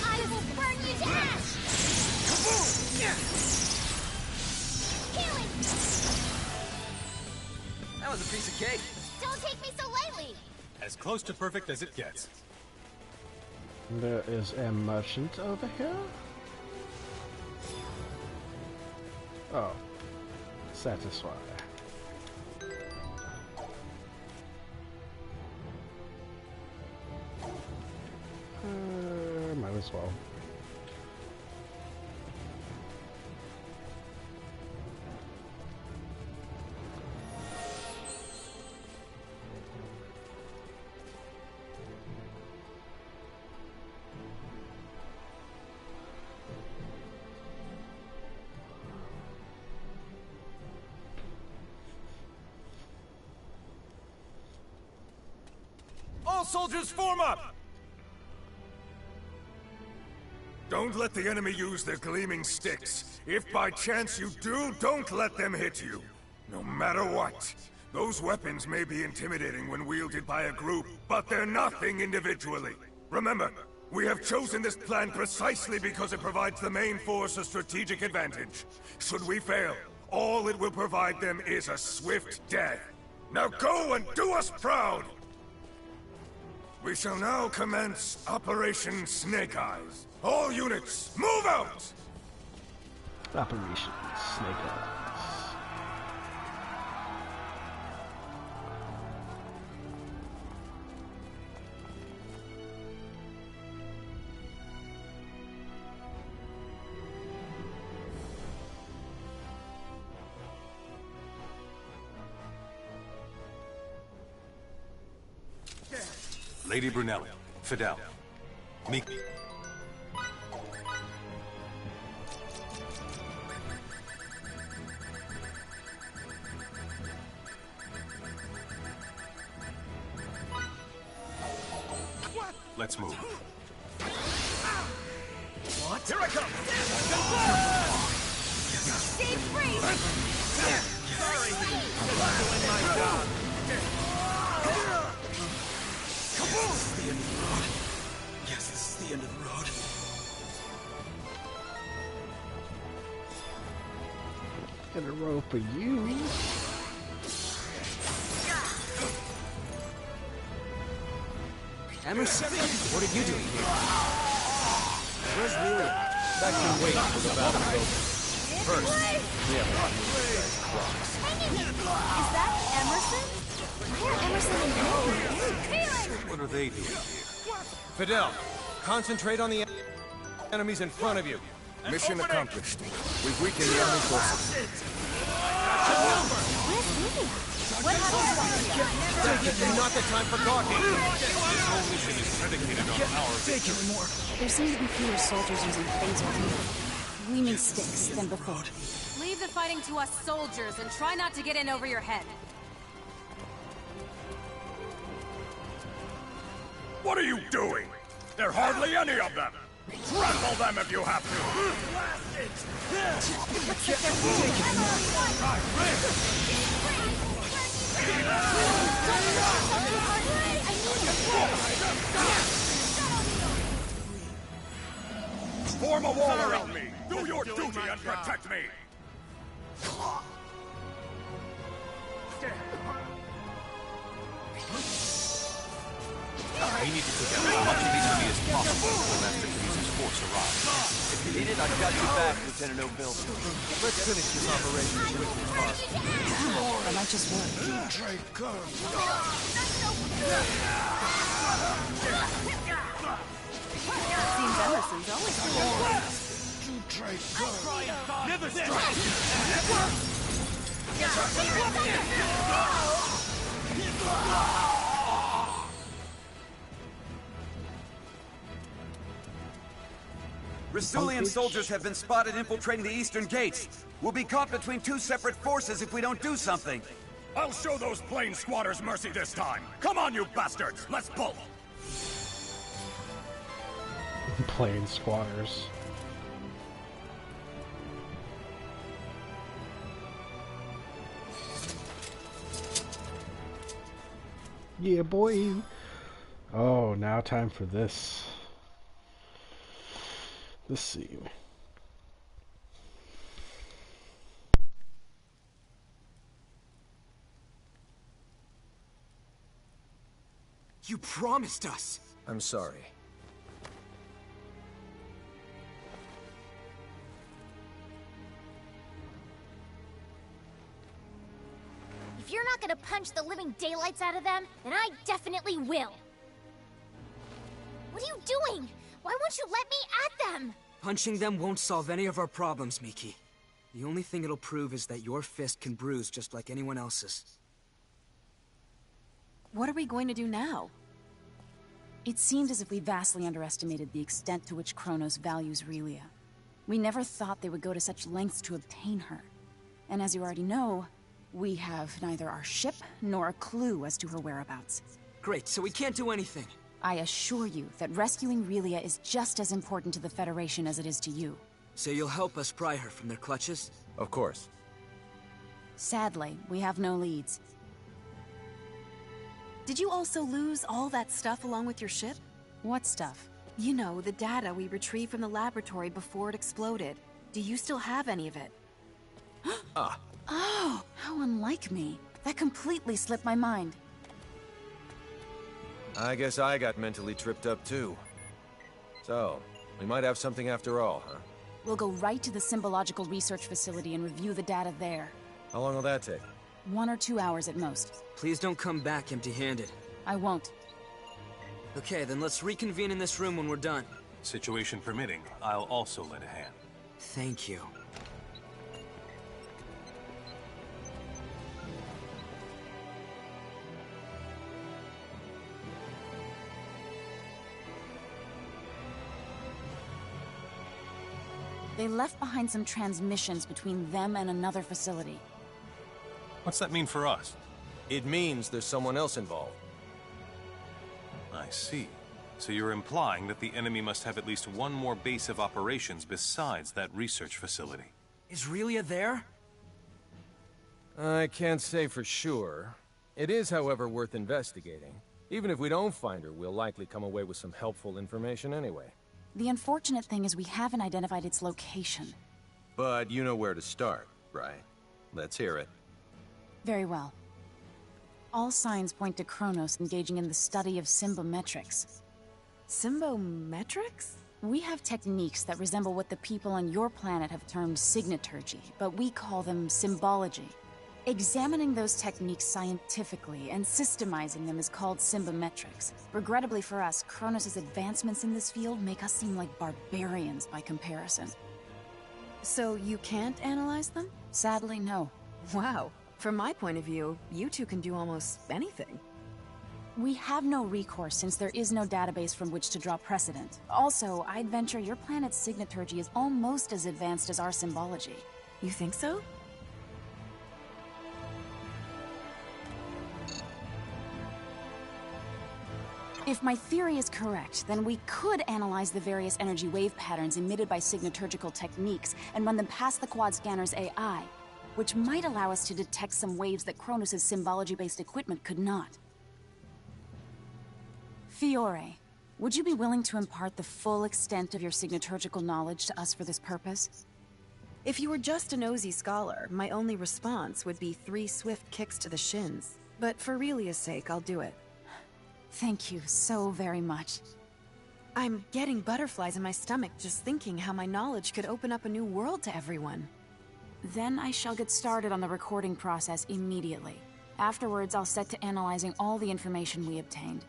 Speaker 10: I will burn you to ash! Healing!
Speaker 5: That was a piece of cake.
Speaker 10: Don't take me so lightly!
Speaker 20: As close to perfect as it gets.
Speaker 1: There is a merchant over here. Oh. Satisfy. Might as well.
Speaker 16: soldiers form up!
Speaker 21: Don't let the enemy use their gleaming sticks. If by chance you do, don't let them hit you. No matter what. Those weapons may be intimidating when wielded by a group, but they're nothing individually. Remember, we have chosen this plan precisely because it provides the main force a strategic advantage. Should we fail, all it will provide them is a swift death. Now go and do us proud! We shall now commence Operation Snake Eyes. All units, move out!
Speaker 1: Operation Snake Eyes.
Speaker 20: Lady Brunelli, Fidel, Miki. Let's move.
Speaker 13: What? Here I come!
Speaker 6: Stay free!
Speaker 13: Sorry! Doing my job. Kaboom! This is the end of the road. Yes, this is the end of the road.
Speaker 1: Gonna roll for you.
Speaker 5: Emerson, what are you doing here? Where's Lelia?
Speaker 7: That can wait for the battle to open. First, we have to move these clocks.
Speaker 2: Is that Emerson? Why are Emerson and Helen?
Speaker 20: What are they doing here?
Speaker 7: Fidel, concentrate on the enemies in front of you.
Speaker 21: Mission accomplished. We've weakened the enemy forces.
Speaker 2: Where's Lelia? What happened?
Speaker 7: Not the time for talking.
Speaker 20: This whole mission is predicated on our victory.
Speaker 3: There seem to be fewer soldiers using phaser gleaming sticks than before.
Speaker 2: Leave the fighting to us soldiers and try not to get in over your head.
Speaker 21: What are you doing? There are hardly any of them! Trample them if you have to! Form a wall around me! Do your duty and protect me!
Speaker 20: We need to take out as much of these enemy as possible before Master Teresa's force arrives.
Speaker 12: If you need it, I've got you back, Lieutenant O'Bill.
Speaker 7: Let's finish this operation as quickly as possible.
Speaker 3: That might just work.
Speaker 2: Seems Emerson's always
Speaker 13: Never strike!
Speaker 12: Rasulian soldiers have been spotted infiltrating the eastern gates. We'll be caught between two separate forces if we don't do something.
Speaker 21: I'll show those plane squatters mercy this time! Come on, you bastards! Let's pull!
Speaker 1: Plane squatters. Yeah, boy. Oh, now time for this. Let's see.
Speaker 5: You promised us!
Speaker 7: I'm sorry.
Speaker 10: If you're not gonna punch the living daylights out of them, then I definitely will. What are you doing? Why won't you let me at them?
Speaker 5: Punching them won't solve any of our problems, Miki. The only thing it'll prove is that your fist can bruise just like anyone else's.
Speaker 2: What are we going to do now?
Speaker 3: It seemed as if we vastly underestimated the extent to which Kronos values Relia. We never thought they would go to such lengths to obtain her. And as you already know, we have neither our ship nor a clue as to her whereabouts.
Speaker 5: Great, so we can't do anything.
Speaker 3: I assure you that rescuing Relia is just as important to the Federation as it is to you.
Speaker 5: So you'll help us pry her from their clutches?
Speaker 4: Of course.
Speaker 3: Sadly, we have no leads.
Speaker 2: Did you also lose all that stuff along with your ship?
Speaker 3: What stuff?
Speaker 2: You know, the data we retrieved from the laboratory before it exploded. Do you still have any of it?
Speaker 3: Oh, how unlike me. That completely slipped my mind.
Speaker 4: I guess I got mentally tripped up too. So, we might have something after all, huh?
Speaker 3: We'll go right to the Symbological Research Facility and review the data there.
Speaker 4: How long will that take?
Speaker 3: 1 or 2 hours at most.
Speaker 5: Please don't come back empty-handed.
Speaker 3: I won't.
Speaker 5: Okay, then let's reconvene in this room when we're done.
Speaker 20: Situation permitting, I'll also lend a hand.
Speaker 5: Thank you.
Speaker 3: They left behind some transmissions between them and another facility.
Speaker 20: What's that mean for us?
Speaker 4: It means there's someone else involved.
Speaker 20: I see. So you're implying that the enemy must have at least one more base of operations besides that research facility.
Speaker 5: Is Relia there?
Speaker 4: I can't say for sure. It is, however, worth investigating. Even if we don't find her, we'll likely come away with some helpful information anyway.
Speaker 3: The unfortunate thing is we haven't identified its location.
Speaker 4: But you know where to start, right? Let's hear it.
Speaker 3: Very well. All signs point to Kronos engaging in the study of symbometrics.
Speaker 2: Symbometrics?
Speaker 3: We have techniques that resemble what the people on your planet have termed signaturgy, but we call them symbology. Examining those techniques scientifically and systemizing them is called symbometrics. Regrettably for us, Kronos' advancements in this field make us seem like barbarians by comparison.
Speaker 2: So you can't analyze them?
Speaker 3: Sadly, no.
Speaker 2: Wow. From my point of view, you two can do almost anything.
Speaker 3: We have no recourse since there is no database from which to draw precedent. Also, I'd venture your planet's signaturgy is almost as advanced as our symbology.
Speaker 2: You think so?
Speaker 3: If my theory is correct, then we could analyze the various energy wave patterns emitted by signaturgical techniques and run them past the quad scanner's AI, which might allow us to detect some waves that Kronos' symbology-based equipment could not. Fiore, would you be willing to impart the full extent of your signaturgical knowledge to us for this purpose?
Speaker 2: If you were just a nosy scholar, my only response would be 3 swift kicks to the shins. But for Relia's sake, I'll do it.
Speaker 3: Thank you so very much.
Speaker 2: I'm getting butterflies in my stomach just thinking how my knowledge could open up a new world to everyone.
Speaker 3: Then I shall get started on the recording process immediately. Afterwards, I'll set to analyzing all the information we obtained.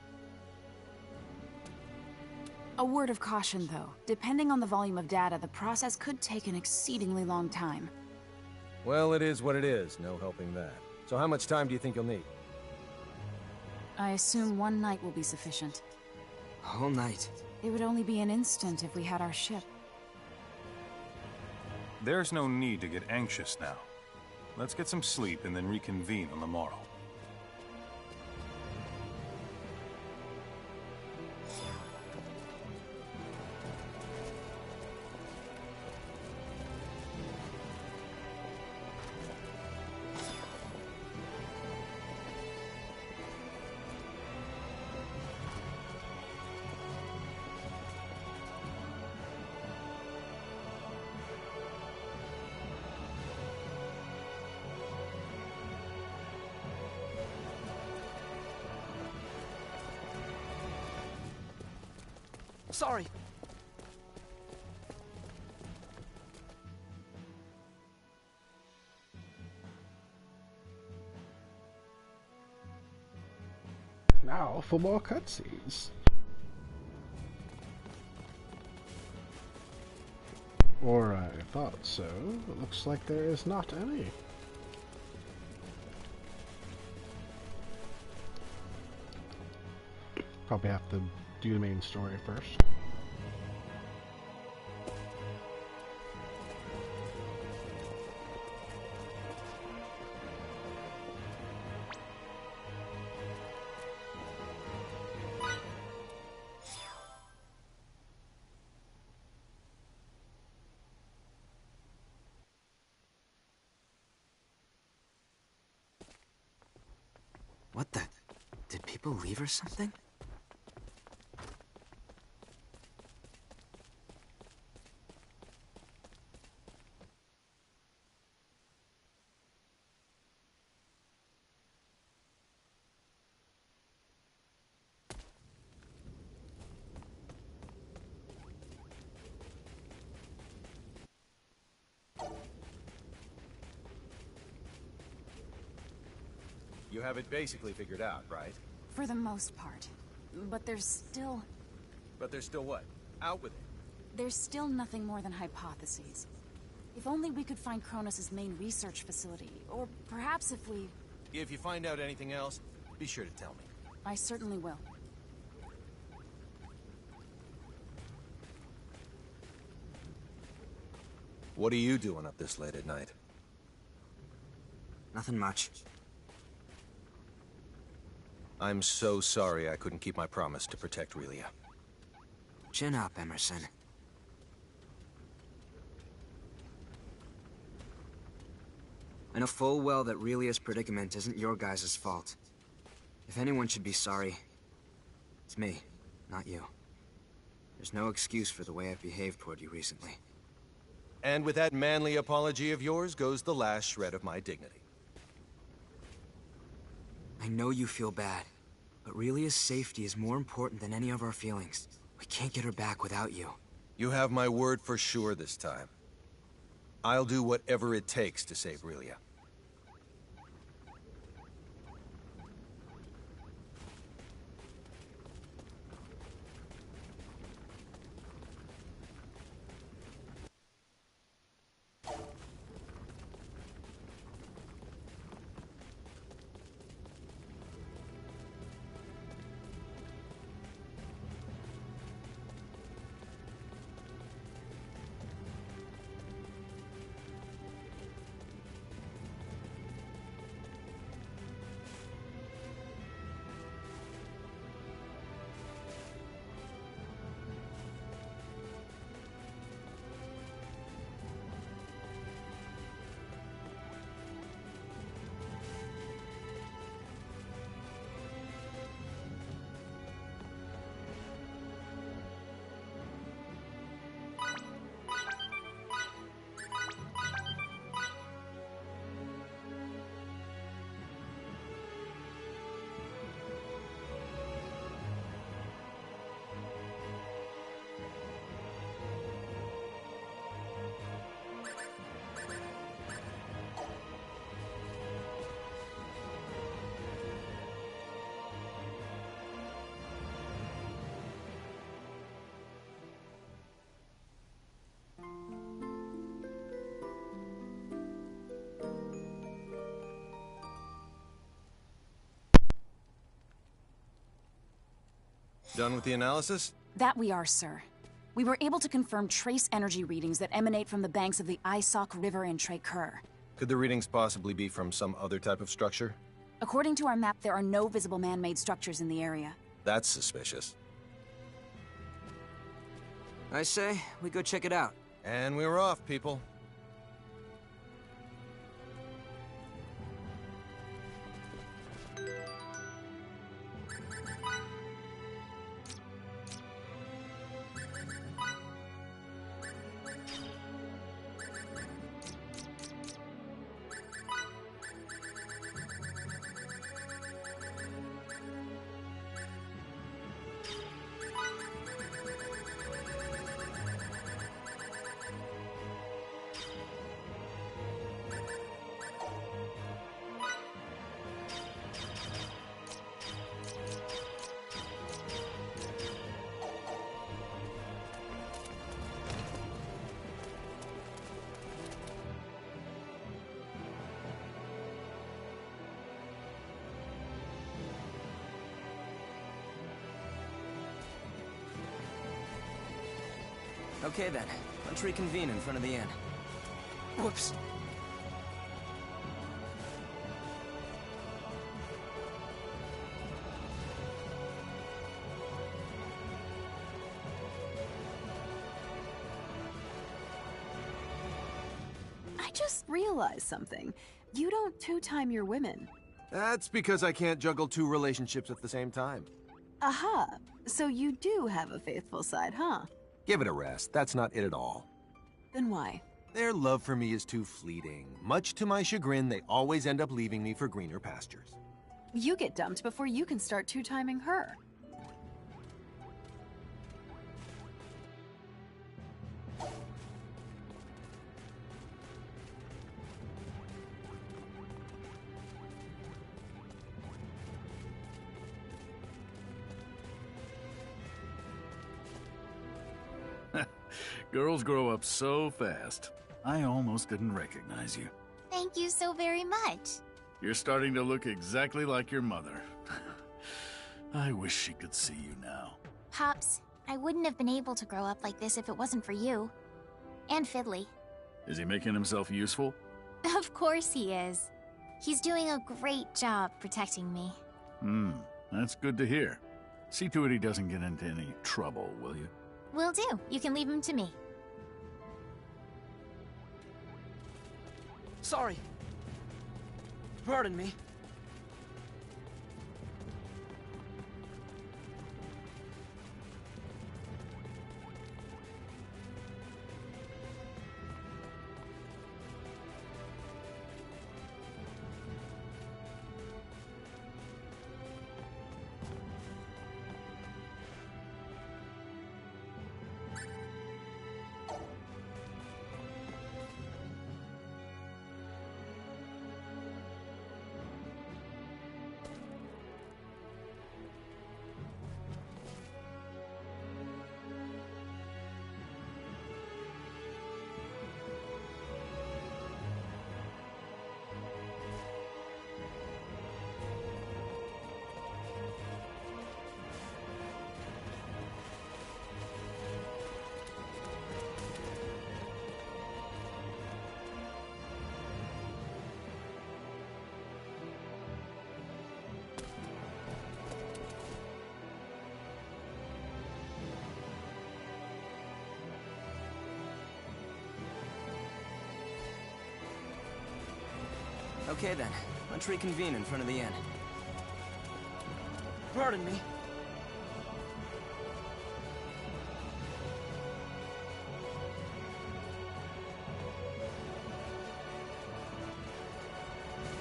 Speaker 3: A word of caution, though. Depending on the volume of data, the process could take an exceedingly long time.
Speaker 4: Well, it is what it is. No helping that. So how much time do you think you'll need?
Speaker 3: I assume 1 night will be sufficient.
Speaker 5: All night?
Speaker 3: It would only be an instant if we had our ship.
Speaker 20: There's no need to get anxious now. Let's get some sleep and then reconvene on the morrow.
Speaker 5: Sorry.
Speaker 1: Now for more cutscenes. Or I thought so. It looks like there is not any. Probably have to do the main story first.
Speaker 5: What the? Did people leave or something?
Speaker 4: You have it basically figured out, right?
Speaker 3: For the most part. But there's still...
Speaker 4: But there's still what? Out with it.
Speaker 3: There's still nothing more than hypotheses. If only we could find Kronos' main research facility, or perhaps if we...
Speaker 4: If you find out anything else, be sure to tell me.
Speaker 3: I certainly will.
Speaker 4: What are you doing up this late at night?
Speaker 5: Nothing much.
Speaker 4: I'm so sorry I couldn't keep my promise to protect Relia.
Speaker 5: Chin up, Emerson. I know full well that Relia's predicament isn't your guys' fault. If anyone should be sorry, it's me, not you. There's no excuse for the way I've behaved toward you recently.
Speaker 4: And with that manly apology of yours goes the last shred of my dignity.
Speaker 5: I know you feel bad, but Relia's safety is more important than any of our feelings. We can't get her back without you.
Speaker 4: You have my word for sure this time. I'll do whatever it takes to save Relia. Done with the analysis?
Speaker 3: That we are, sir. We were able to confirm trace energy readings that emanate from the banks of the Isok River in Tracur.
Speaker 4: Could the readings possibly be from some other type of structure?
Speaker 3: According to our map, there are no visible man-made structures in the area.
Speaker 4: That's suspicious.
Speaker 5: I say, we go check it out.
Speaker 4: And we're off, people.
Speaker 5: Okay then, let's reconvene in front of the inn. Whoops.
Speaker 2: I just realized something. You don't two-time your women.
Speaker 7: That's because I can't juggle two relationships at the same time.
Speaker 2: Aha! So you do have a faithful side, huh?
Speaker 7: Give it a rest. That's not it at all.
Speaker 2: Then why?
Speaker 7: Their love for me is too fleeting. Much to my chagrin, they always end up leaving me for greener pastures.
Speaker 2: You get dumped before you can start two-timing her.
Speaker 11: Girls grow up so fast. I almost didn't recognize you.
Speaker 10: Thank you so very much.
Speaker 11: You're starting to look exactly like your mother. I wish she could see you now.
Speaker 10: Pops, I wouldn't have been able to grow up like this if it wasn't for you. And Fiddly.
Speaker 11: Is he making himself useful?
Speaker 10: Of course he is. He's doing a great job protecting me.
Speaker 11: That's good to hear. See to it he doesn't get into any trouble, will you?
Speaker 10: Will do. You can leave him to me.
Speaker 12: Sorry. Pardon me. Okay then, let's reconvene in front of the inn. Pardon me.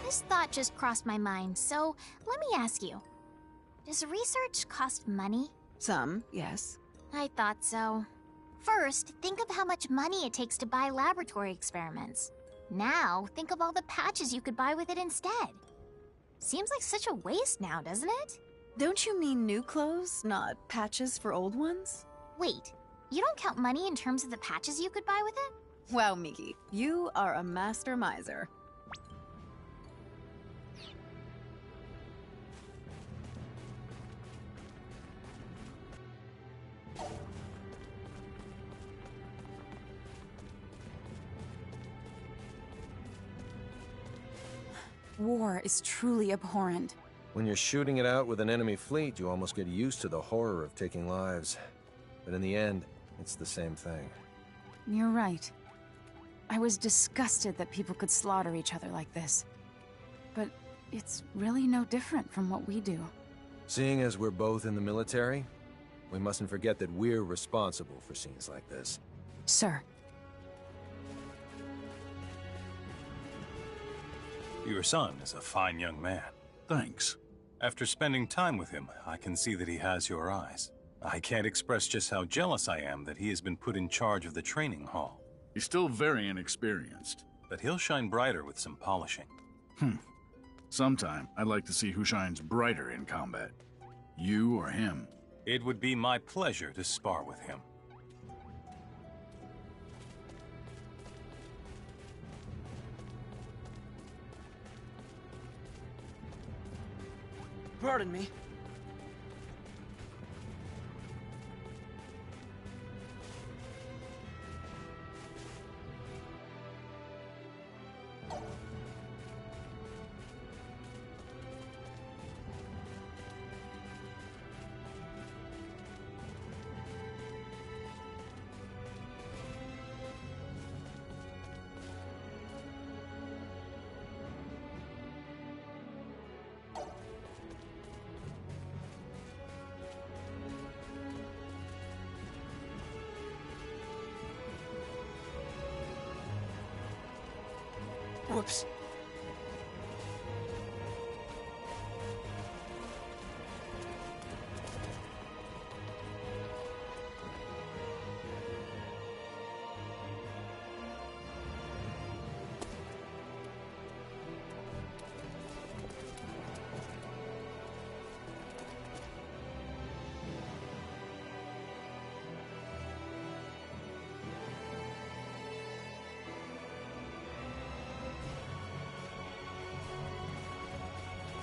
Speaker 10: This thought just crossed my mind, so let me ask you. Does research cost money?
Speaker 2: Some, yes.
Speaker 10: I thought so. First, think of how much money it takes to buy laboratory experiments. Now, think of all the patches you could buy with it instead. Seems like such a waste now, doesn't it?
Speaker 2: Don't you mean new clothes, not patches for old ones?
Speaker 10: Wait, you don't count money in terms of the patches you could buy with it?
Speaker 2: Wow, Miki, you are a master miser.
Speaker 9: War is truly abhorrent.
Speaker 4: When you're shooting it out with an enemy fleet, you almost get used to the horror of taking lives. But in the end, it's the same thing.
Speaker 9: You're right. I was disgusted that people could slaughter each other like this. But it's really no different from what we do.
Speaker 4: Seeing as we're both in the military, we mustn't forget that we're responsible for scenes like this.
Speaker 9: Sir.
Speaker 20: Your son is a fine young man.
Speaker 11: Thanks.
Speaker 20: After spending time with him, I can see that he has your eyes. I can't express just how jealous I am that he has been put in charge of the training hall.
Speaker 11: He's still very inexperienced.
Speaker 20: But he'll shine brighter with some polishing.
Speaker 11: Sometime, I'd like to see who shines brighter in combat. You or him.
Speaker 20: It would be my pleasure to spar with him.
Speaker 12: Pardon me.
Speaker 5: Whoops.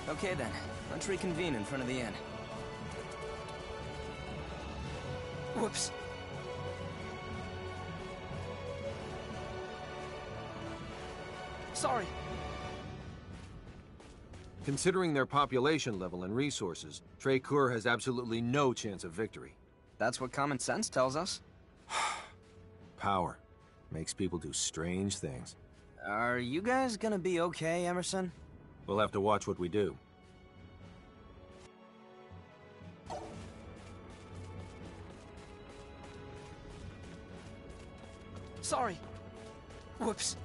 Speaker 5: Okay then, let's reconvene in front of the inn. Whoops. Sorry.
Speaker 4: Considering their population level and resources, Trey-Kur has absolutely no chance of victory.
Speaker 5: That's what common sense tells us.
Speaker 4: Power makes people do strange things.
Speaker 5: Are you guys gonna be okay, Emerson?
Speaker 4: We'll have to watch what we do.
Speaker 5: Sorry. Whoops.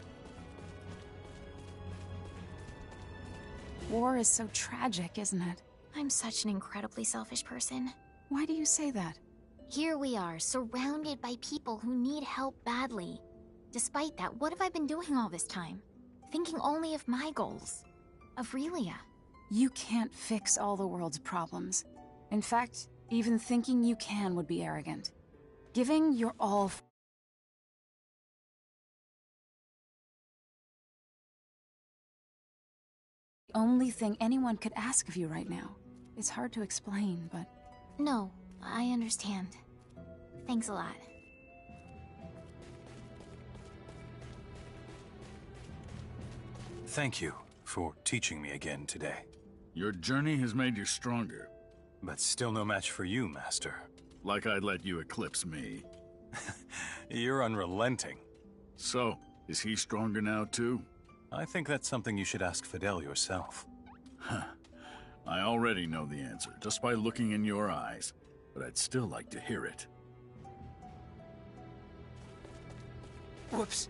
Speaker 9: War is so tragic, isn't it?
Speaker 10: I'm such an incredibly selfish person.
Speaker 9: Why do you say that?
Speaker 10: Here we are, surrounded by people who need help badly. Despite that, what have I been doing all this time? Thinking only of my goals. Of Relia.
Speaker 9: You can't fix all the world's problems. In fact, even thinking you can would be arrogant. Giving your all the only thing anyone could ask of you right now. It's hard to explain, but...
Speaker 10: No, I understand. Thanks a lot.
Speaker 20: Thank you for teaching me again today.
Speaker 11: Your journey has made you stronger.
Speaker 20: But still no match for you, Master.
Speaker 11: Like I'd let you eclipse me.
Speaker 20: You're unrelenting.
Speaker 11: So, is he stronger now too?
Speaker 20: I think that's something you should ask Fidel yourself.
Speaker 11: Huh. I already know the answer, just by looking in your eyes. But I'd still like to hear it.
Speaker 5: Whoops.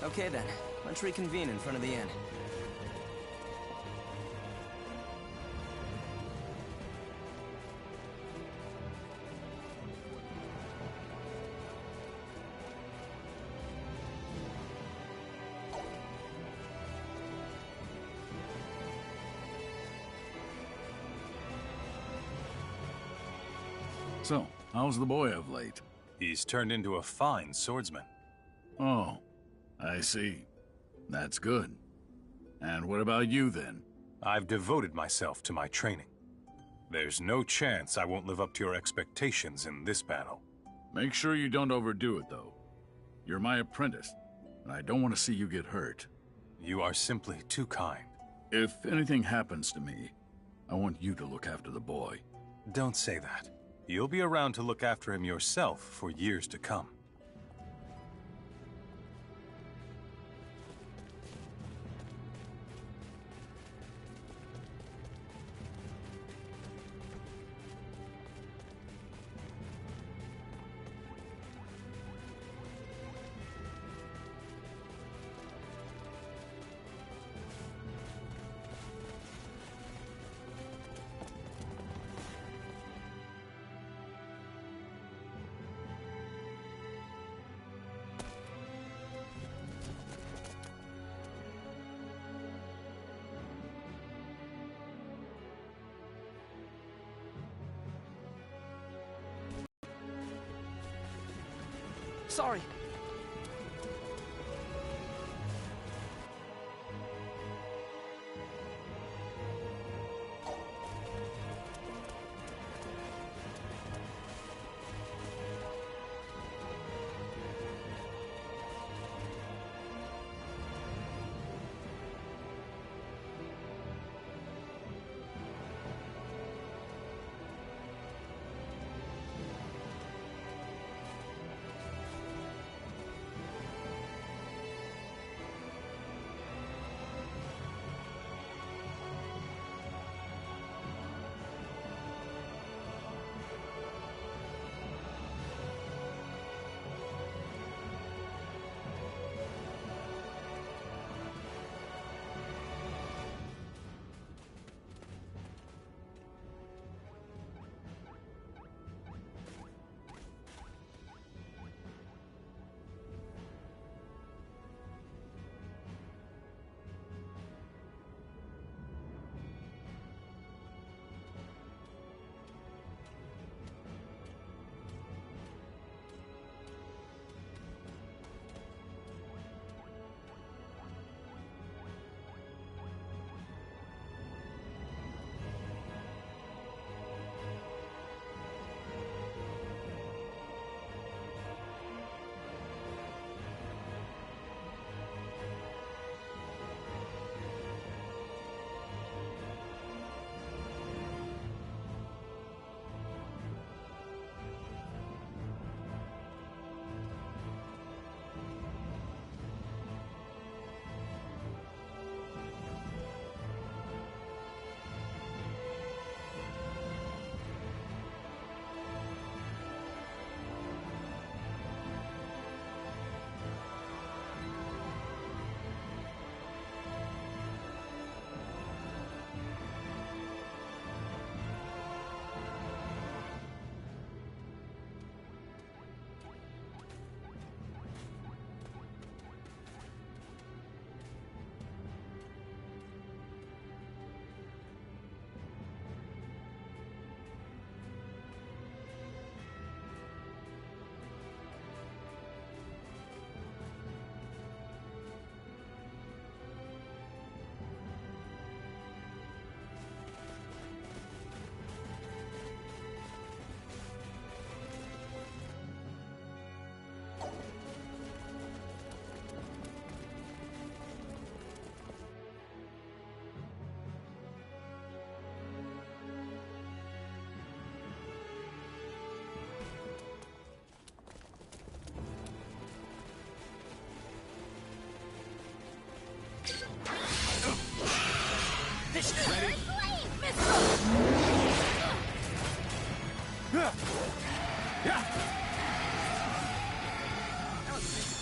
Speaker 5: Okay then, let's reconvene in front of the inn.
Speaker 11: So, how's the boy of late?
Speaker 20: He's turned into a fine swordsman.
Speaker 11: Oh, I see. That's good. And what about you, then?
Speaker 20: I've devoted myself to my training. There's no chance I won't live up to your expectations in this battle.
Speaker 11: Make sure you don't overdo it, though. You're my apprentice, and I don't want to see you get hurt.
Speaker 20: You are simply too kind.
Speaker 11: If anything happens to me, I want you to look after the boy.
Speaker 20: Don't say that. You'll be around to look after him yourself for years to come.
Speaker 17: Sorry.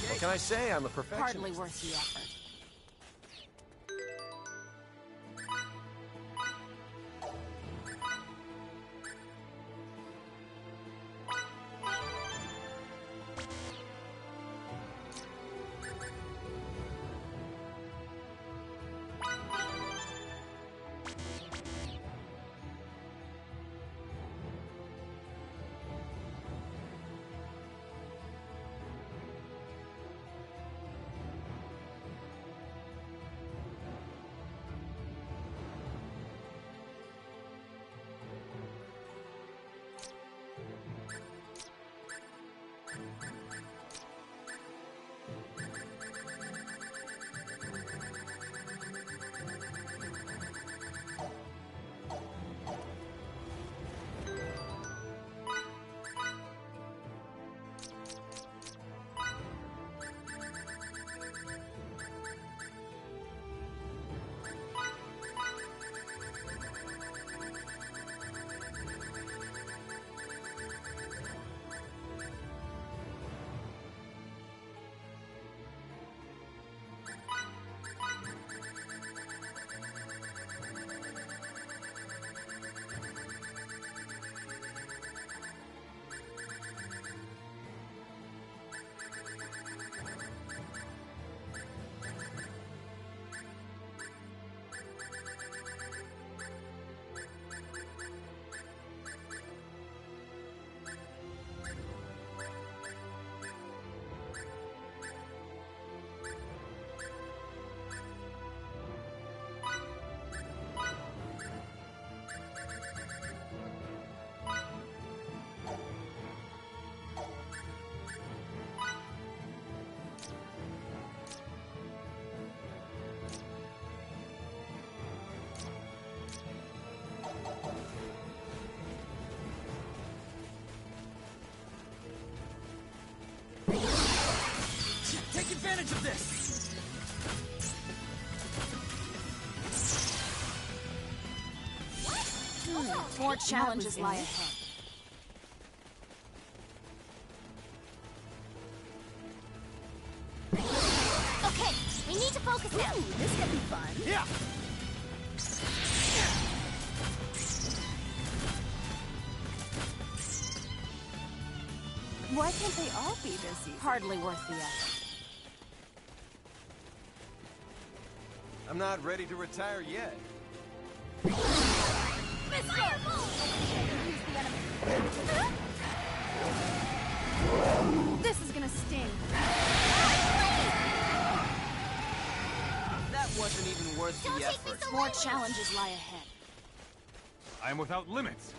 Speaker 4: What can I say? I'm a perfectionist.
Speaker 3: Hardly worth the effort.
Speaker 12: advantage of this!
Speaker 3: More challenges lie ahead.
Speaker 6: Okay, we need to focus now.
Speaker 13: Ooh, this could be fun.
Speaker 12: Yeah!
Speaker 9: Why can't they all be this easy?
Speaker 3: Hardly worth the effort.
Speaker 4: I'm not ready to retire yet.
Speaker 2: This is gonna sting.
Speaker 12: That wasn't even worth the effort.
Speaker 3: More challenges lie ahead.
Speaker 20: I am without limits.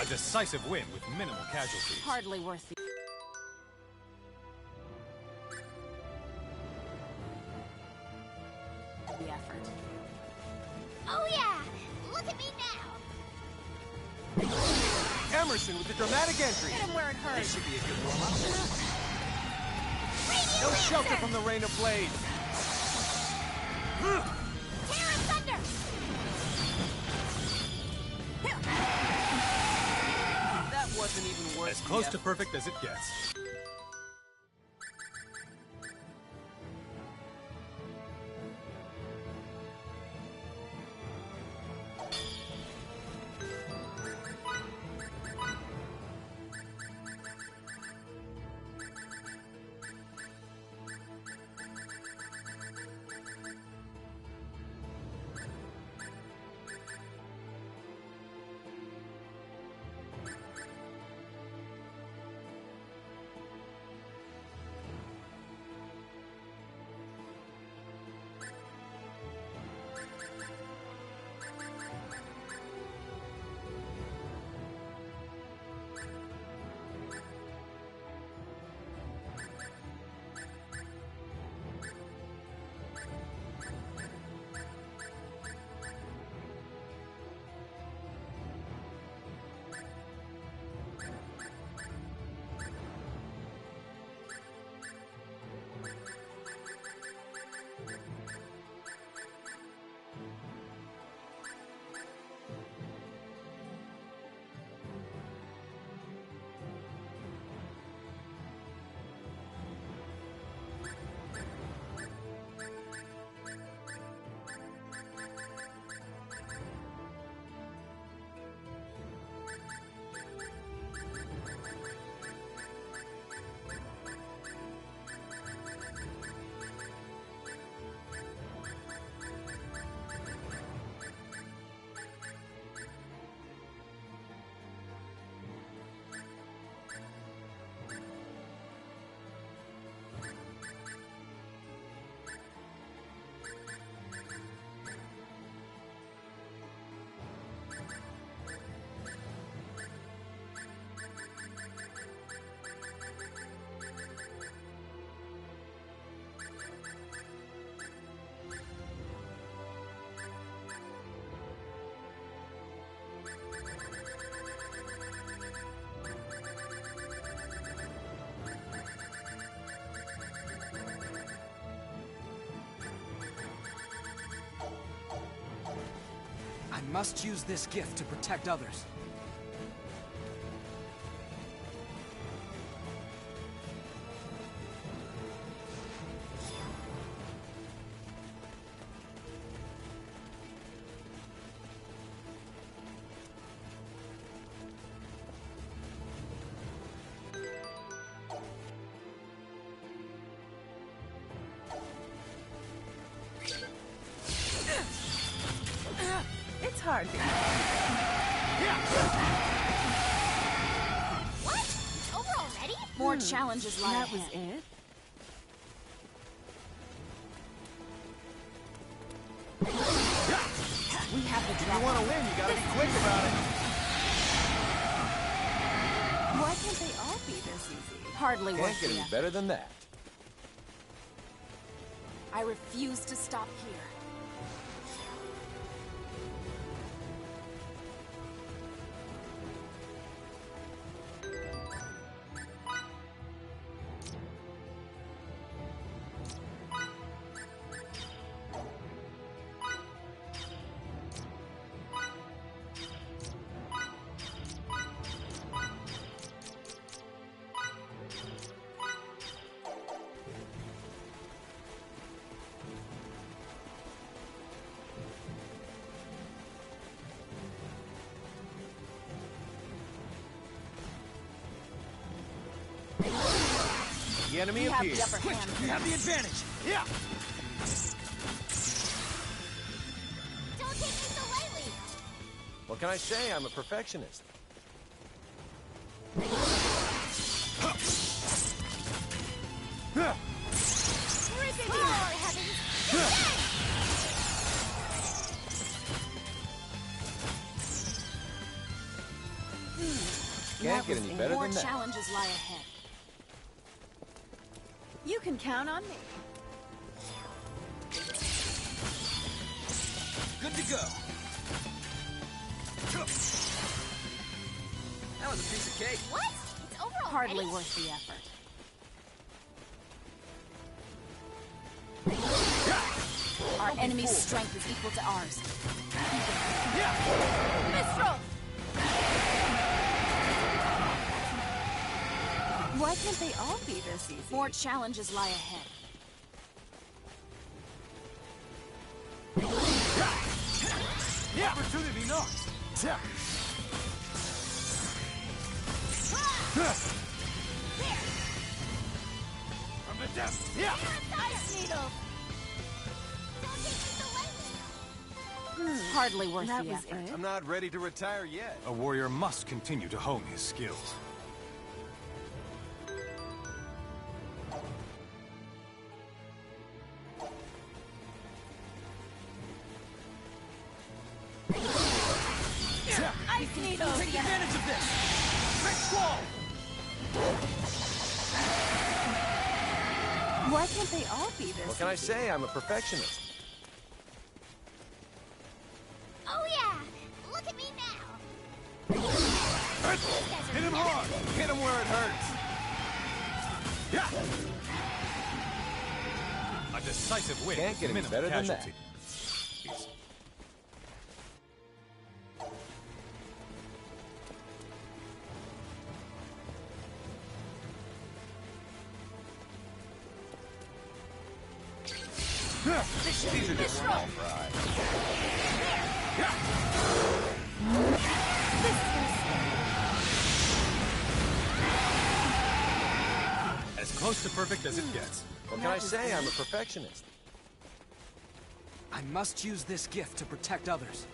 Speaker 20: A decisive win with minimal casualties.
Speaker 3: Hardly worth the... effort.
Speaker 6: Oh yeah! Look at me now!
Speaker 4: Emerson with the dramatic entry.
Speaker 6: Hit him where it hurts.
Speaker 4: This should be a good warm-up. No shelter from the rain of blades.
Speaker 6: Terra Thunder!
Speaker 12: That wasn't even worth
Speaker 20: As close to perfect as it gets.
Speaker 5: I must use this gift to protect others.
Speaker 9: It's hard.
Speaker 6: What? It's over already?
Speaker 3: More challenges lie
Speaker 9: That
Speaker 3: ahead.
Speaker 9: was it?
Speaker 3: We have the
Speaker 7: If
Speaker 3: drop.
Speaker 7: you want to win, you gotta be quick about it.
Speaker 9: Why can't they all be this easy?
Speaker 3: Hardly
Speaker 4: Can't
Speaker 3: worth
Speaker 4: get
Speaker 3: the
Speaker 4: any
Speaker 3: effort.
Speaker 4: better than that.
Speaker 3: I refuse to stop here.
Speaker 7: The enemy
Speaker 3: We have
Speaker 7: appears.
Speaker 3: the upper
Speaker 7: Quick,
Speaker 3: hand.
Speaker 7: you have the advantage. Yeah.
Speaker 6: Don't take me so lightly.
Speaker 4: What can I say? I'm a perfectionist.
Speaker 6: Ribbon power, heavens!
Speaker 4: Can't get any better
Speaker 3: More
Speaker 4: than that.
Speaker 3: challenges lie ahead.
Speaker 9: You can count on me.
Speaker 7: Good to go. That was a piece of cake.
Speaker 6: What? It's over already?
Speaker 3: Hardly worth the effort. Our enemy's strength is equal to ours.
Speaker 6: Mistral!
Speaker 9: Why can't they all be this easy?
Speaker 3: More challenges lie ahead.
Speaker 7: Opportunity knocked. From the depths. Yeah.
Speaker 6: Ice needle! Don't take me so lightly.
Speaker 3: Hardly worth
Speaker 9: That
Speaker 3: the
Speaker 9: was
Speaker 3: effort.
Speaker 9: it?
Speaker 4: I'm not ready to retire yet.
Speaker 20: A warrior must continue to hone his skills.
Speaker 6: Ice needle!
Speaker 7: Take advantage of this. Red squall.
Speaker 9: Why can't they all be this
Speaker 4: What can I
Speaker 9: easy?
Speaker 4: say? I'm a perfectionist.
Speaker 6: Oh yeah! Look at me now!
Speaker 7: Hit him hard.
Speaker 4: Hit him where it hurts.
Speaker 20: A decisive win.
Speaker 4: Can't get any
Speaker 20: minimal
Speaker 4: better than that.
Speaker 20: casualty.
Speaker 4: These are just small fry.
Speaker 20: As close to perfect as it gets.
Speaker 4: What can I say? I'm a perfectionist.
Speaker 5: I must use this gift to protect others.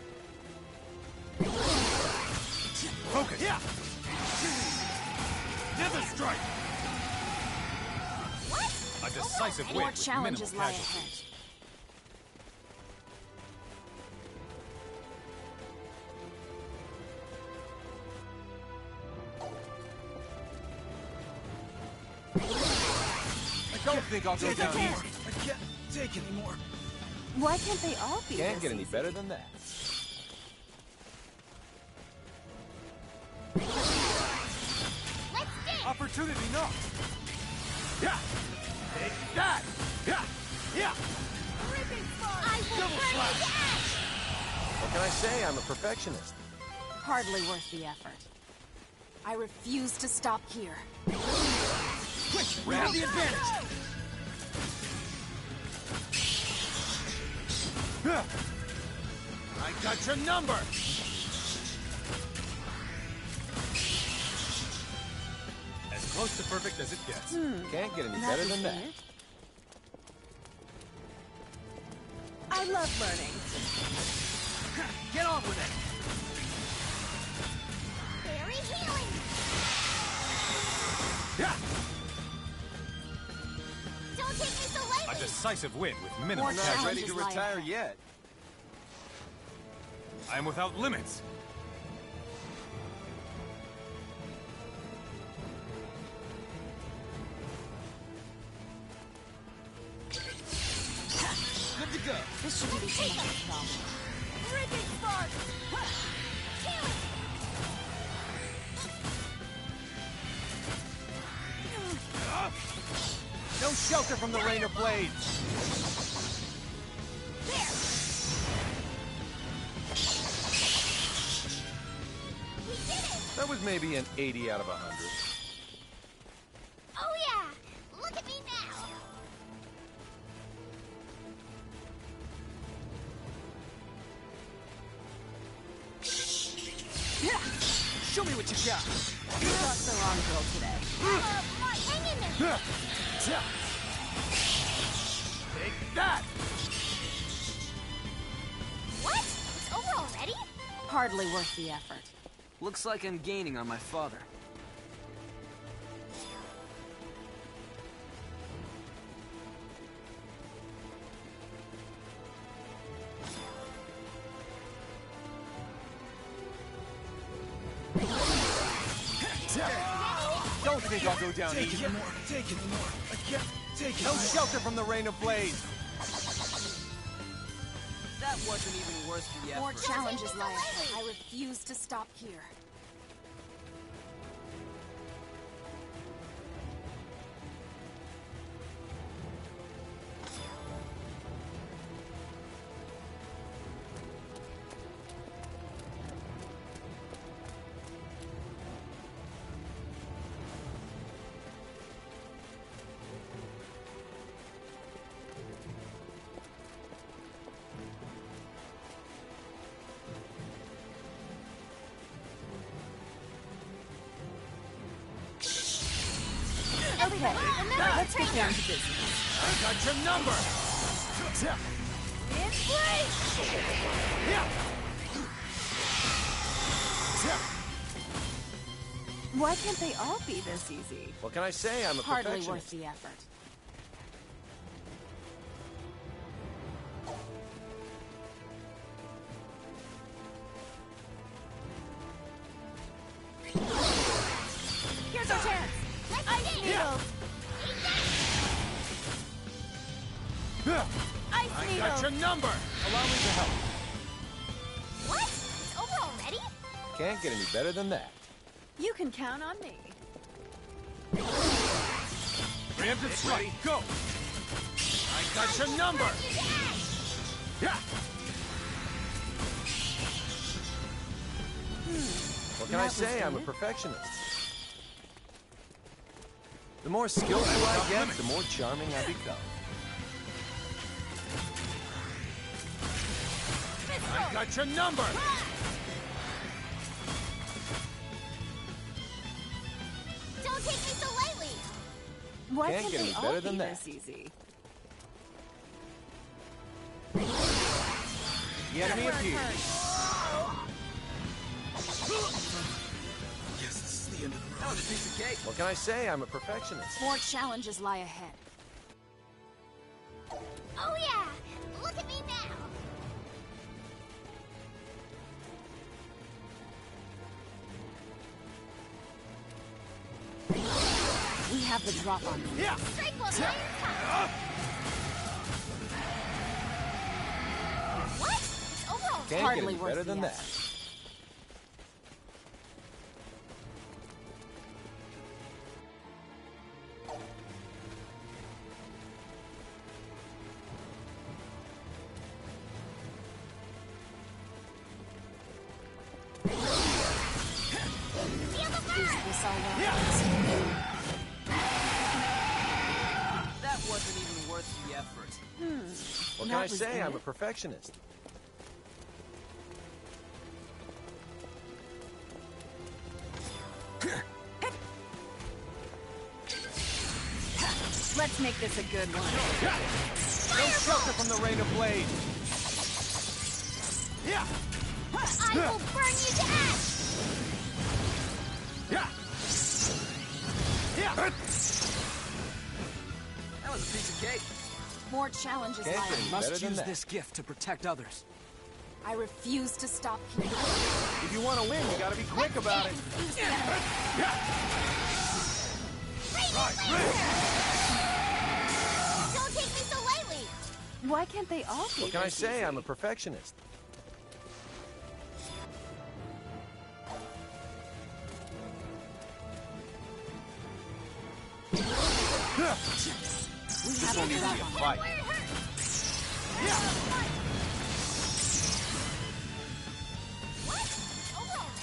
Speaker 20: Focus!
Speaker 7: Yeah. Nether strike.
Speaker 6: What?
Speaker 20: A decisive win
Speaker 3: More
Speaker 20: with
Speaker 3: challenges
Speaker 20: minimal
Speaker 3: lie
Speaker 20: casualties.
Speaker 7: I don't think I'll go down here. I can't take anymore.
Speaker 9: Why can't they all be
Speaker 4: Can't
Speaker 9: this
Speaker 4: get any
Speaker 9: easy?
Speaker 4: better than that.
Speaker 6: Let's dig!
Speaker 7: Opportunity knocked. Yeah. Take that. Yeah. Yeah.
Speaker 6: Ribbon fire! I will burn you to ash!
Speaker 7: What can I say? I'm a perfectionist.
Speaker 3: Hardly worth the effort. I refuse to stop here.
Speaker 13: Quick, we have the advantage! I got your number! As close to perfect as it gets.
Speaker 7: Can't get any better than that.
Speaker 2: I love learning.
Speaker 13: Get on with it!
Speaker 8: Very healing! Don't take me so lightly!
Speaker 20: A decisive win with minimal
Speaker 3: More
Speaker 7: I'm not
Speaker 20: casualties.
Speaker 7: ready to retire yet.
Speaker 20: I am without limits.
Speaker 13: Good to go.
Speaker 3: This shouldn't be too much of a problem.
Speaker 13: Ripping spark!
Speaker 7: No shelter from the rain of blades. That was maybe an 80 out of 100.
Speaker 8: Oh yeah! Look at me now!
Speaker 13: Show me what you got!
Speaker 2: You got the wrong girl today.
Speaker 8: Hang in there!
Speaker 13: Take that!
Speaker 8: What? It's over already?
Speaker 3: Hardly worth the effort.
Speaker 5: Looks like I'm gaining on my father.
Speaker 7: Don't think I'll go down easy.
Speaker 13: Take it more. I can't take it.
Speaker 7: No shelter from the rain of blades.
Speaker 5: That wasn't even worth the effort.
Speaker 3: More challenges lie ahead. I refuse to stop here.
Speaker 2: Okay, let's get down to business.
Speaker 13: I got your number!
Speaker 2: Why can't they all be this easy?
Speaker 7: What can I say? I'm a
Speaker 3: Hardly
Speaker 7: perfectionist.
Speaker 3: worth the effort.
Speaker 2: Here's our chance! Ice needles! Ice
Speaker 13: I
Speaker 2: needles!
Speaker 13: got your number!
Speaker 7: Allow me to help.
Speaker 8: What? It's over already?
Speaker 7: Can't get any better than that.
Speaker 2: You can count on me.
Speaker 13: Preemptive strike, go! I got your number!
Speaker 7: What can I say? I'm a perfectionist. The more skillful I get, the more charming I become.
Speaker 13: I got your number!
Speaker 8: Don't take me so lightly!
Speaker 2: Why
Speaker 7: Can't
Speaker 2: can't
Speaker 7: get
Speaker 2: they
Speaker 7: any
Speaker 2: all
Speaker 7: better
Speaker 2: be
Speaker 7: than that.
Speaker 2: this easy?
Speaker 7: The enemy appears.
Speaker 13: Yes, this is the end of the road.
Speaker 5: That was a piece of cake.
Speaker 7: What can I say? I'm a perfectionist.
Speaker 3: More challenges lie ahead.
Speaker 8: Oh yeah! Look at me now!
Speaker 3: We have the drop on them.
Speaker 13: Yeah!
Speaker 8: Strike while iron's hot! What? It's over already?
Speaker 7: Can't
Speaker 3: Hardly
Speaker 7: get any
Speaker 3: worth
Speaker 7: better
Speaker 3: the
Speaker 7: than that.
Speaker 3: effort. guess I'll walk.
Speaker 12: That wasn't even worth the effort.
Speaker 4: What can I say? I'm a perfectionist.
Speaker 2: Let's make this a good one.
Speaker 7: No shelter from the rain of blades.
Speaker 13: Yeah.
Speaker 6: I will burn you to ash!
Speaker 13: Yeah. Yeah.
Speaker 12: That was a piece of cake.
Speaker 3: More challenges lie ahead.
Speaker 12: Must use this gift to protect others.
Speaker 3: I refuse to stop people.
Speaker 7: If you want to win, you gotta be quick about it.
Speaker 6: Don't take me so lightly!
Speaker 2: Why can't they all be?
Speaker 4: What can I say? I'm a perfectionist.
Speaker 7: This won't even be a fight.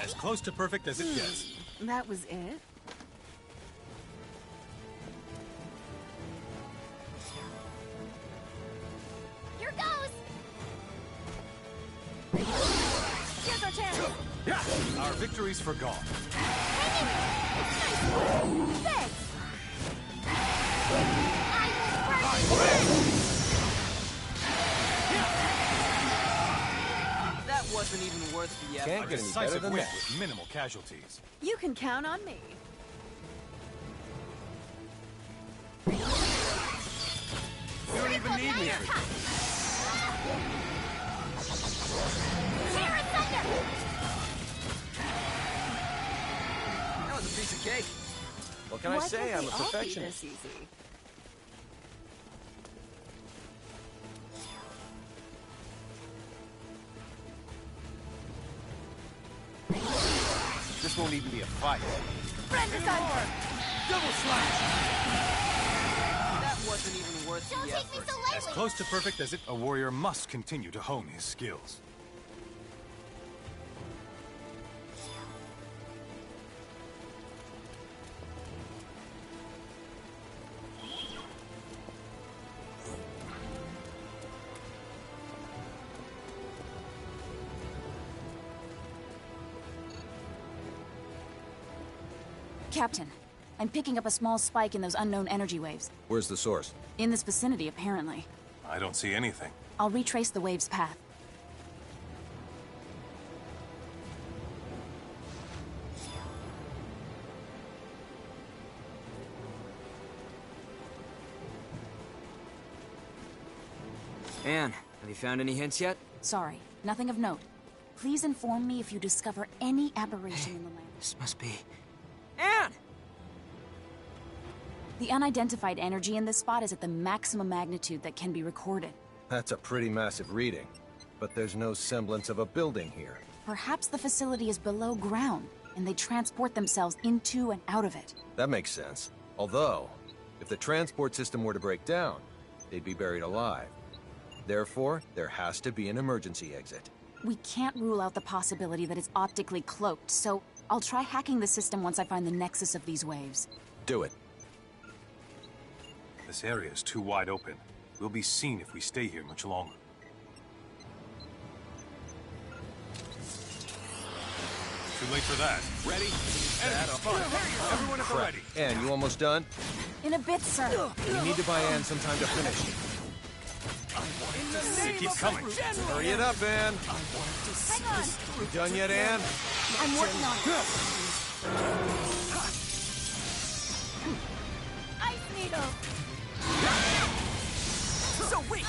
Speaker 20: As close to perfect as it gets.
Speaker 2: That was it?
Speaker 6: Here goes! Here's our chance!
Speaker 20: Our victory's forgone.
Speaker 6: Thanks! I will burn you!
Speaker 12: That wasn't even worth the effort.
Speaker 4: Can't get any better than
Speaker 20: win
Speaker 4: that.
Speaker 20: with minimal casualties.
Speaker 2: You can count on me.
Speaker 7: You don't even need me.
Speaker 12: That was a piece of cake.
Speaker 4: What can I say? I'm a perfectionist.
Speaker 2: This easy?
Speaker 7: This won't even be a fight.
Speaker 12: Double slash! That wasn't even worth
Speaker 6: Don't
Speaker 12: the
Speaker 6: take me
Speaker 12: effort.
Speaker 6: so lightly!
Speaker 20: As close to perfect as it, a warrior must continue to hone his skills.
Speaker 3: Captain, I'm picking up a small spike in those unknown energy waves.
Speaker 4: Where's the source?
Speaker 3: In this vicinity, apparently.
Speaker 20: I don't see anything.
Speaker 3: I'll retrace the wave's path.
Speaker 5: Anne, have you found any hints yet?
Speaker 3: Sorry, nothing of note. Please inform me if you discover any aberration in the land.
Speaker 5: This must be... Anne!
Speaker 3: The unidentified energy in this spot is at the maximum magnitude that can be recorded.
Speaker 4: That's a pretty massive reading. But there's no semblance of a building here.
Speaker 3: Perhaps the facility is below ground, and they transport themselves into and out of it.
Speaker 4: That makes sense. Although, if the transport system were to break down, they'd be buried alive. Therefore, there has to be an emergency exit.
Speaker 3: We can't rule out the possibility that it's optically cloaked, so I'll try hacking the system once I find the nexus of these waves.
Speaker 4: Do it.
Speaker 20: This area is too wide open. We'll be seen if we stay here much longer. Too late for that.
Speaker 7: Ready? Enemy spotted. Everyone at the ready.
Speaker 4: Anne, you almost done?
Speaker 3: In a bit, sir.
Speaker 4: We need to buy Anne some time to finish.
Speaker 20: They keep coming.
Speaker 4: Hurry it up, Anne.
Speaker 6: Hang on!
Speaker 4: You done yet, Anne?
Speaker 3: I'm working on it.
Speaker 6: Ice needle!
Speaker 12: So weak!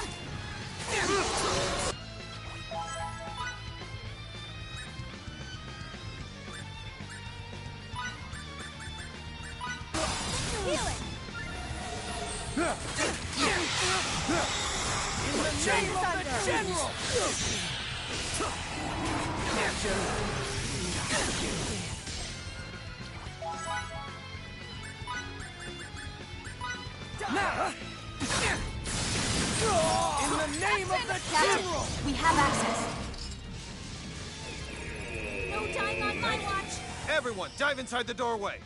Speaker 6: Healing!
Speaker 7: In the name of the General!
Speaker 12: Now! In the name of the
Speaker 3: Captain,
Speaker 12: General!
Speaker 3: we have access.
Speaker 6: No dying on my watch!
Speaker 4: Everyone, dive inside the doorway.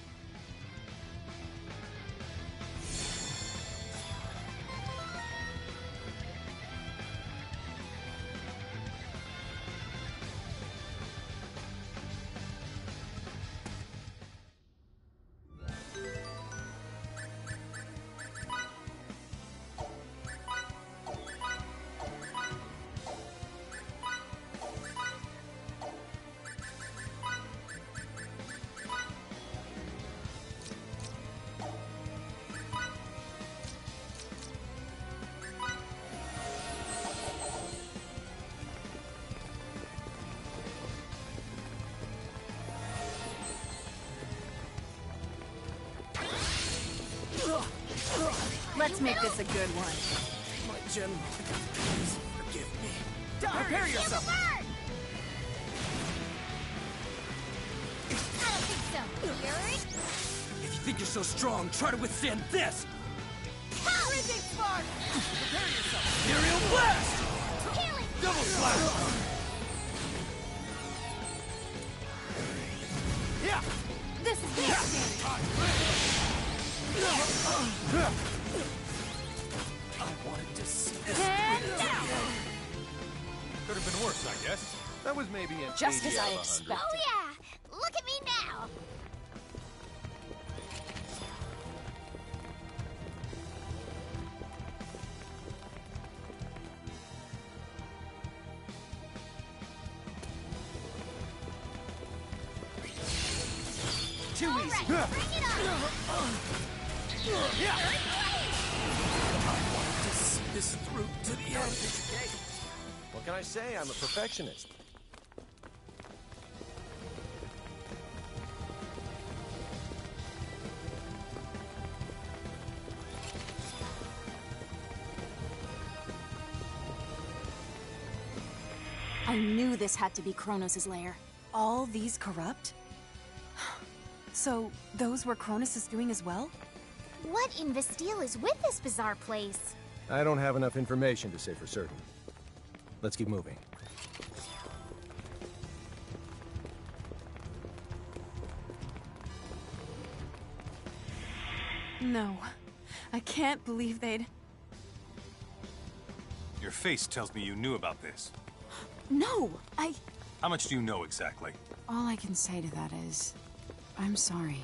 Speaker 2: Let's make this a good one.
Speaker 13: My general, please forgive me.
Speaker 12: Prepare yourself!
Speaker 6: I don't think so. Fury?
Speaker 13: If you think you're so strong, try to withstand this!
Speaker 6: Freezing spark!
Speaker 13: Prepare yourself! Aerial blast!
Speaker 6: Healing!
Speaker 13: Double slash! Yeah!
Speaker 6: This is the
Speaker 13: I wanted to see this.
Speaker 6: And now!
Speaker 7: Could have been worse, I guess. That was maybe an
Speaker 3: Just
Speaker 7: 80
Speaker 3: as
Speaker 7: out
Speaker 3: I
Speaker 7: of 100.
Speaker 3: expected.
Speaker 6: Oh yeah! Look at me now!
Speaker 12: Too easy.
Speaker 6: Bring it on!
Speaker 13: To see this through to the end.
Speaker 4: What can I say? I'm a perfectionist.
Speaker 3: I knew this had to be Kronos' lair.
Speaker 2: All these corrupt? So, those were Kronos' doing as well?
Speaker 10: What in Vestille is with this bizarre place?
Speaker 4: I don't have enough information to say for certain. Let's keep moving.
Speaker 2: No. I can't believe they'd...
Speaker 20: Your face tells me you knew about this.
Speaker 3: No,
Speaker 20: How much do you know exactly?
Speaker 9: All I can say to that is, I'm sorry.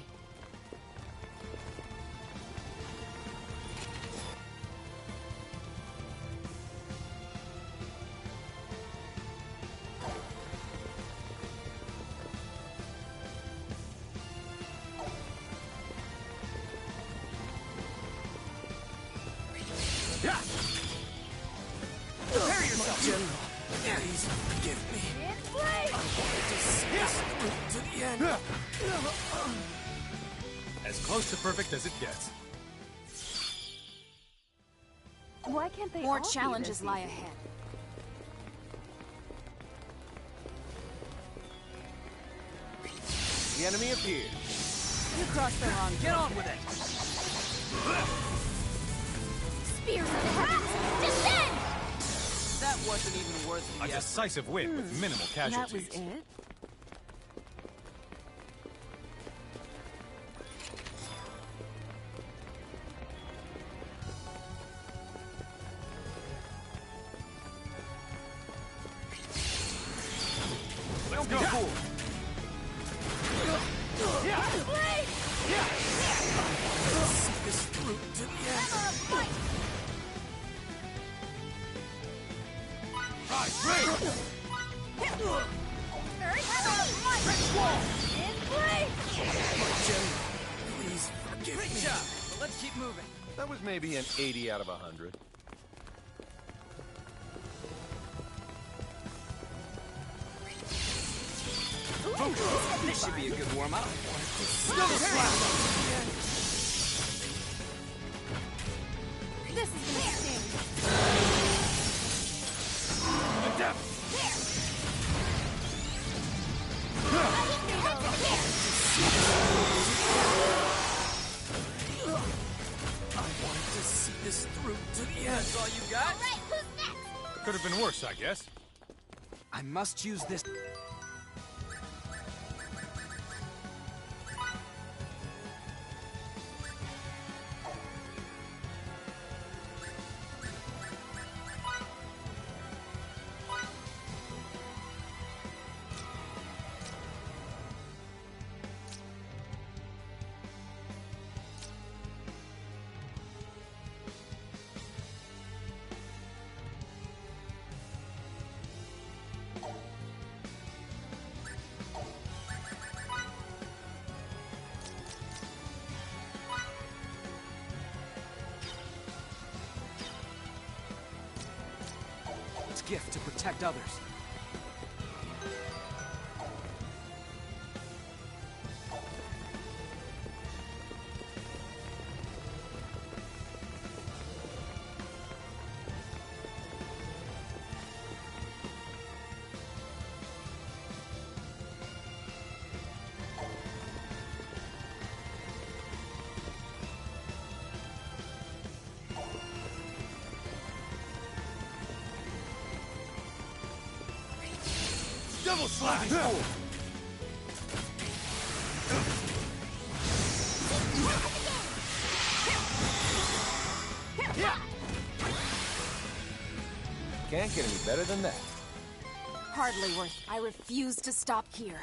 Speaker 13: Prepare yourself! General, please forgive me. I wanted to see this through to the end.
Speaker 7: As close to perfect as it gets.
Speaker 2: Why can't they
Speaker 3: more
Speaker 2: all be
Speaker 3: challenges
Speaker 2: this
Speaker 3: lie
Speaker 2: easy?
Speaker 3: ahead.
Speaker 4: The enemy appeared.
Speaker 12: You crossed the line. Get on with it!
Speaker 6: Spears of the heavens! Descend!
Speaker 12: That wasn't even worth the
Speaker 20: A decisive win with minimal casualties.
Speaker 2: That was it?
Speaker 12: Let's go! Cool.
Speaker 13: See this through to the end. My general, please forgive
Speaker 12: Great
Speaker 13: me.
Speaker 12: job, but let's keep moving.
Speaker 7: That was maybe an 80 out of 100.
Speaker 12: This should be a good warm-up.
Speaker 6: This is gonna sting.
Speaker 13: I wanted to see this through to the end.
Speaker 12: That's all you got?
Speaker 6: Alright, who's next?
Speaker 20: Could have been worse, I guess.
Speaker 12: I must use this. Gift to protect others.
Speaker 13: Level slash!
Speaker 4: Can't get any better than that.
Speaker 3: Hardly worth. I refuse to stop here.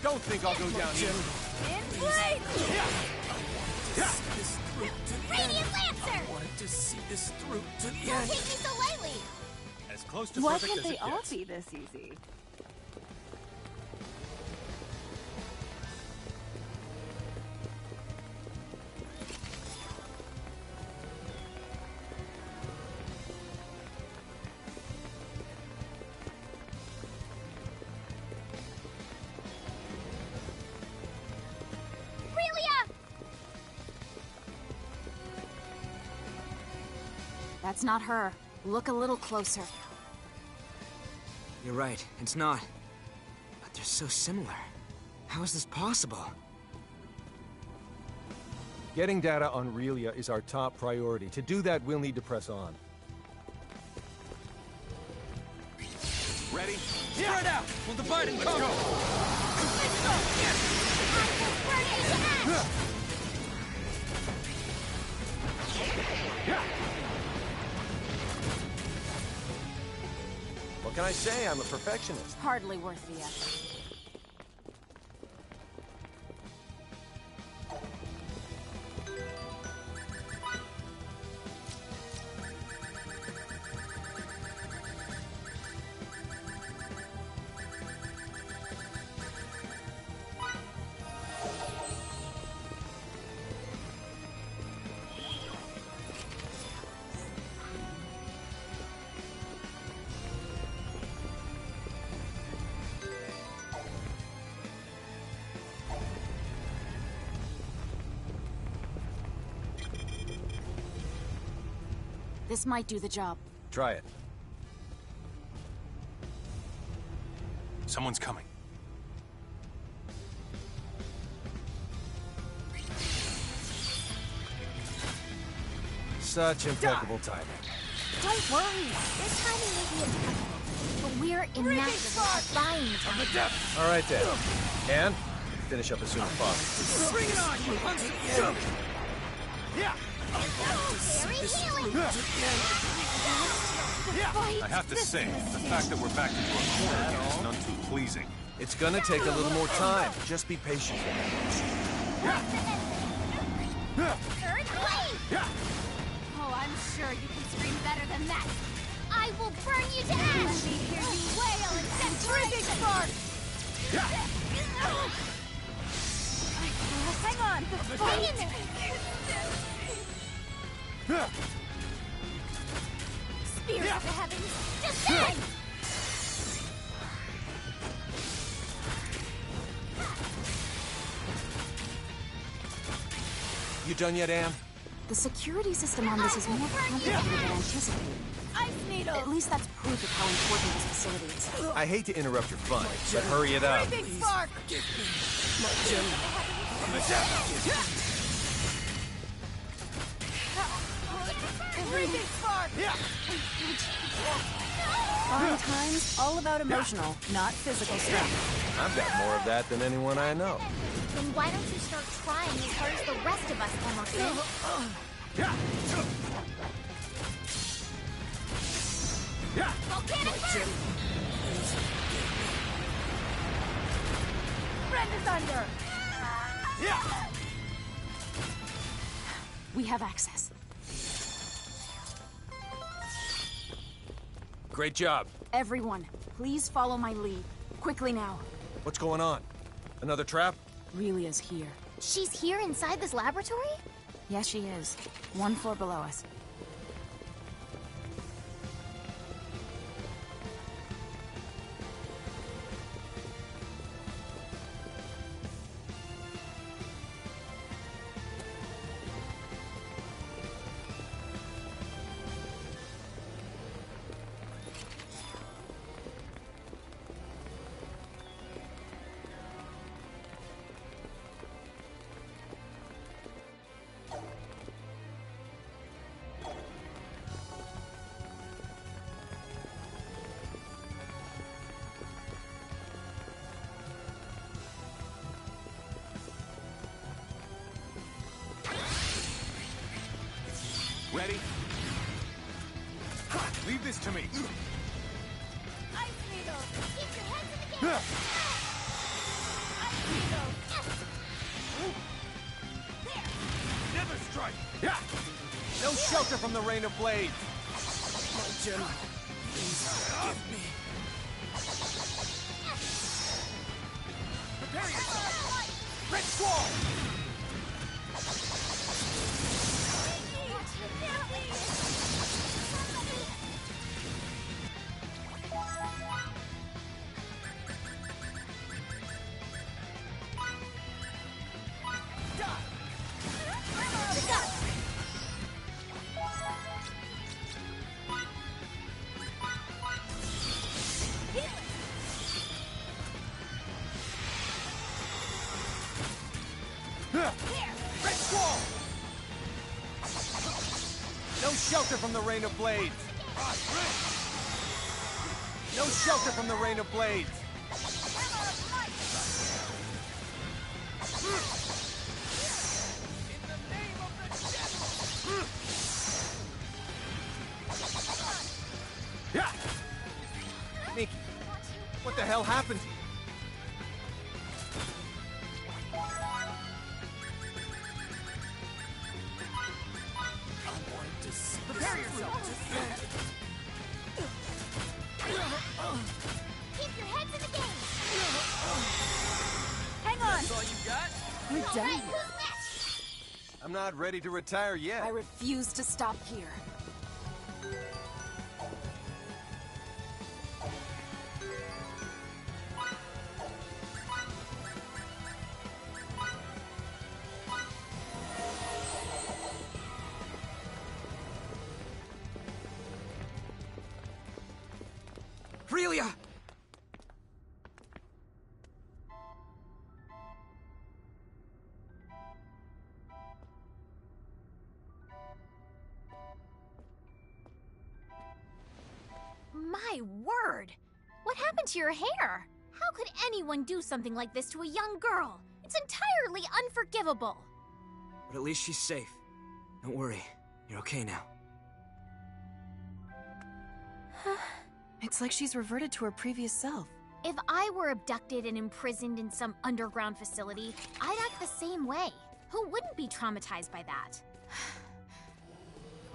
Speaker 7: Don't think I'll go down easy.
Speaker 6: In place! Radiant Lancer!
Speaker 13: I wanted to see this through to the
Speaker 6: Don't
Speaker 13: end.
Speaker 6: take me so lightly!
Speaker 13: As close to
Speaker 18: Why
Speaker 13: perfect
Speaker 18: can't
Speaker 13: as
Speaker 18: they
Speaker 13: it
Speaker 18: all
Speaker 13: gets.
Speaker 18: be this easy?
Speaker 3: That's not her. Look a little closer.
Speaker 5: You're right, it's not. But they're so similar. How is this possible?
Speaker 4: Getting data on Relia is our top priority. To do that, we'll need to press on.
Speaker 13: Ready? Spread out! We'll divide and conquer!
Speaker 4: What can I say? I'm a perfectionist.
Speaker 3: Hardly worth the effort. This might do the job.
Speaker 4: Try it.
Speaker 20: Someone's coming.
Speaker 4: Such impeccable timing.
Speaker 10: Don't worry. This timing may be impeccable, but we're in massive buying time.
Speaker 4: All right, then. And finish up as soon as possible.
Speaker 13: Bring it on, you hunks of jump! Yeah!
Speaker 10: Very healing!
Speaker 20: I have to say, the fact that we're backed into a corner here is none too pleasing.
Speaker 4: It's gonna take a little more time. Just be patient.
Speaker 6: Earthquake! Oh, I'm sure you can scream better than that. I will burn you to ash! Let me hear you wail in desperation! Spark!
Speaker 18: Hang on!
Speaker 6: Hang in there! Spirit of the heavens, descend!
Speaker 4: You done yet, Anne?
Speaker 3: The security system on this is more complicated than anticipated.
Speaker 6: Ice needle!
Speaker 3: At least that's proof of how important this facility is.
Speaker 4: I hate to interrupt your fun, but hurry it up.
Speaker 6: Big spark! Big spark!
Speaker 18: Fun times, all about emotional, not physical strength.
Speaker 4: I've got more of that than anyone I know.
Speaker 10: Then why don't you start trying as hard as the rest of us, Emerson?
Speaker 6: Volcanic burst! Brenda's under!
Speaker 3: We have access.
Speaker 4: Great job.
Speaker 3: Everyone, please follow my lead. Quickly now.
Speaker 4: What's going on? Another trap?
Speaker 3: Relia's here.
Speaker 10: She's here inside this laboratory?
Speaker 3: Yes, she is. 1 floor below us.
Speaker 7: this to me!
Speaker 6: Ice Needle! Keep your heads in the game! Ice Needle! There!
Speaker 7: Nether Strike! Yeah! No shelter from the rain of blades!
Speaker 13: My general, please give me.
Speaker 7: Prepare yourself! Red Squall! Red Squall! No shelter from the rain of blades! No shelter from the rain of blades! Yeah! Nikki, what the hell happened to you? Prepare yourself!
Speaker 6: Keep your heads in the game!
Speaker 18: Hang on!
Speaker 7: That's all you got?
Speaker 18: We're done.
Speaker 6: Right, who's next?
Speaker 7: I'm not ready to retire yet.
Speaker 18: I refuse to stop here.
Speaker 5: Freelia!
Speaker 10: My word! What happened to your hair? How could anyone do something like this to a young girl? It's entirely unforgivable.
Speaker 5: But at least she's safe. Don't worry. You're okay now.
Speaker 2: It's like she's reverted to her previous self.
Speaker 10: If I were abducted and imprisoned in some underground facility, I'd act the same way. Who wouldn't be traumatized by that?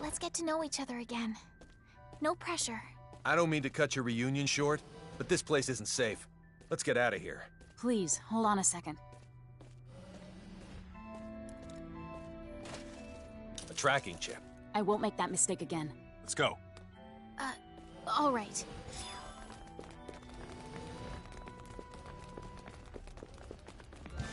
Speaker 10: Let's get to know each other again. No pressure.
Speaker 7: I don't mean to cut your reunion short, but this place isn't safe. Let's get out of here.
Speaker 9: Please, hold on a second.
Speaker 7: A tracking chip.
Speaker 9: I won't make that mistake again.
Speaker 20: Let's go.
Speaker 10: All right.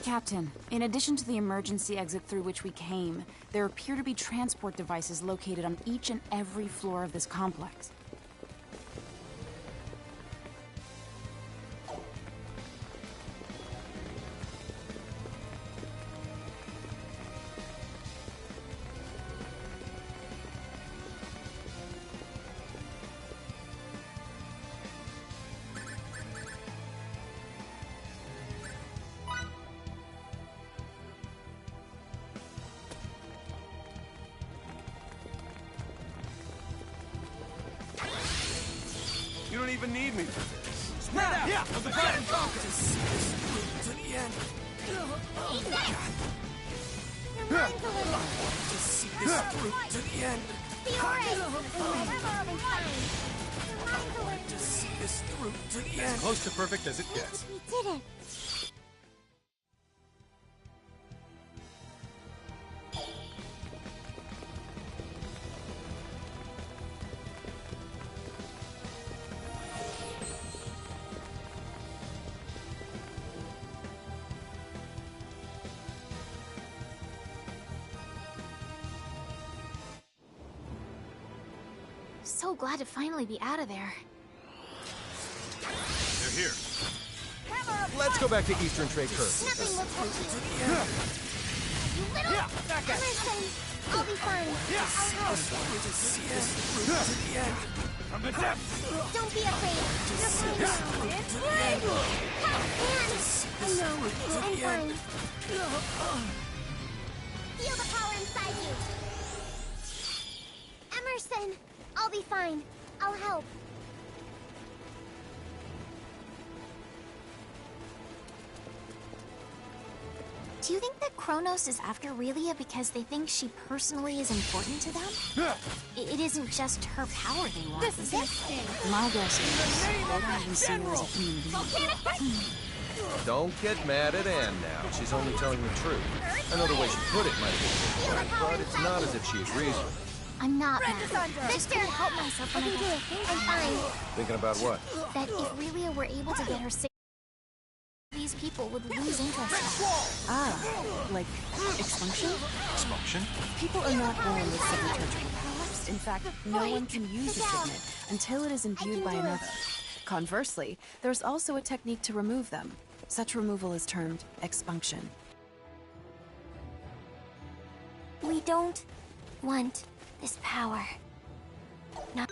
Speaker 9: Captain, in addition to the emergency exit through which we came, there appear to be transport devices located on each and every floor of this complex.
Speaker 7: You don't even need me for this.
Speaker 13: Spread out!
Speaker 7: Yeah,
Speaker 13: Of the divide and conquer! To see this through to the end.
Speaker 6: Your mind's a little...
Speaker 13: I want to see this through to the end.
Speaker 6: Be alright! I'll be fine. Your mind's a
Speaker 13: I
Speaker 6: little...
Speaker 13: want to see this through to the
Speaker 20: As
Speaker 13: end.
Speaker 20: close to perfect as it gets.
Speaker 6: We did it!
Speaker 10: So glad to finally be out of there.
Speaker 20: They're here.
Speaker 7: Let's go back to Eastern Trade Curve.
Speaker 6: Nothing will touch you. You little...
Speaker 7: Yeah, that guy.
Speaker 6: Emerson, I'll be fine.
Speaker 7: Yeah.
Speaker 6: I'll help.
Speaker 13: I want to see this through to the end.
Speaker 7: From the depths.
Speaker 6: Don't be afraid. You're fine now. It's fine. I know. I'm fine. Feel the power inside you. Emerson, I'll be fine.
Speaker 10: I'll help. Do you think that Kronos is after Relia because they think she personally is important to them? It isn't just her power they want, is it?
Speaker 9: My guess is they don't even see her as a human being.
Speaker 4: Don't get mad at Anne now. She's only telling the truth. I know the way she put it might have been but it's not as if she agrees with it.
Speaker 10: I'm not mad. I just can't help myself when I get I'm fine.
Speaker 4: Thinking about what?
Speaker 10: That if Relia were able to get her sick, these people would lose interest.
Speaker 2: Ah, like expunction?
Speaker 20: Expunction?
Speaker 2: People are not born with signature powers. In fact, no one can use a signet until it is imbued by another. Conversely, there's also a technique to remove them. Such removal is termed expunction.
Speaker 10: We don't want this power. Not.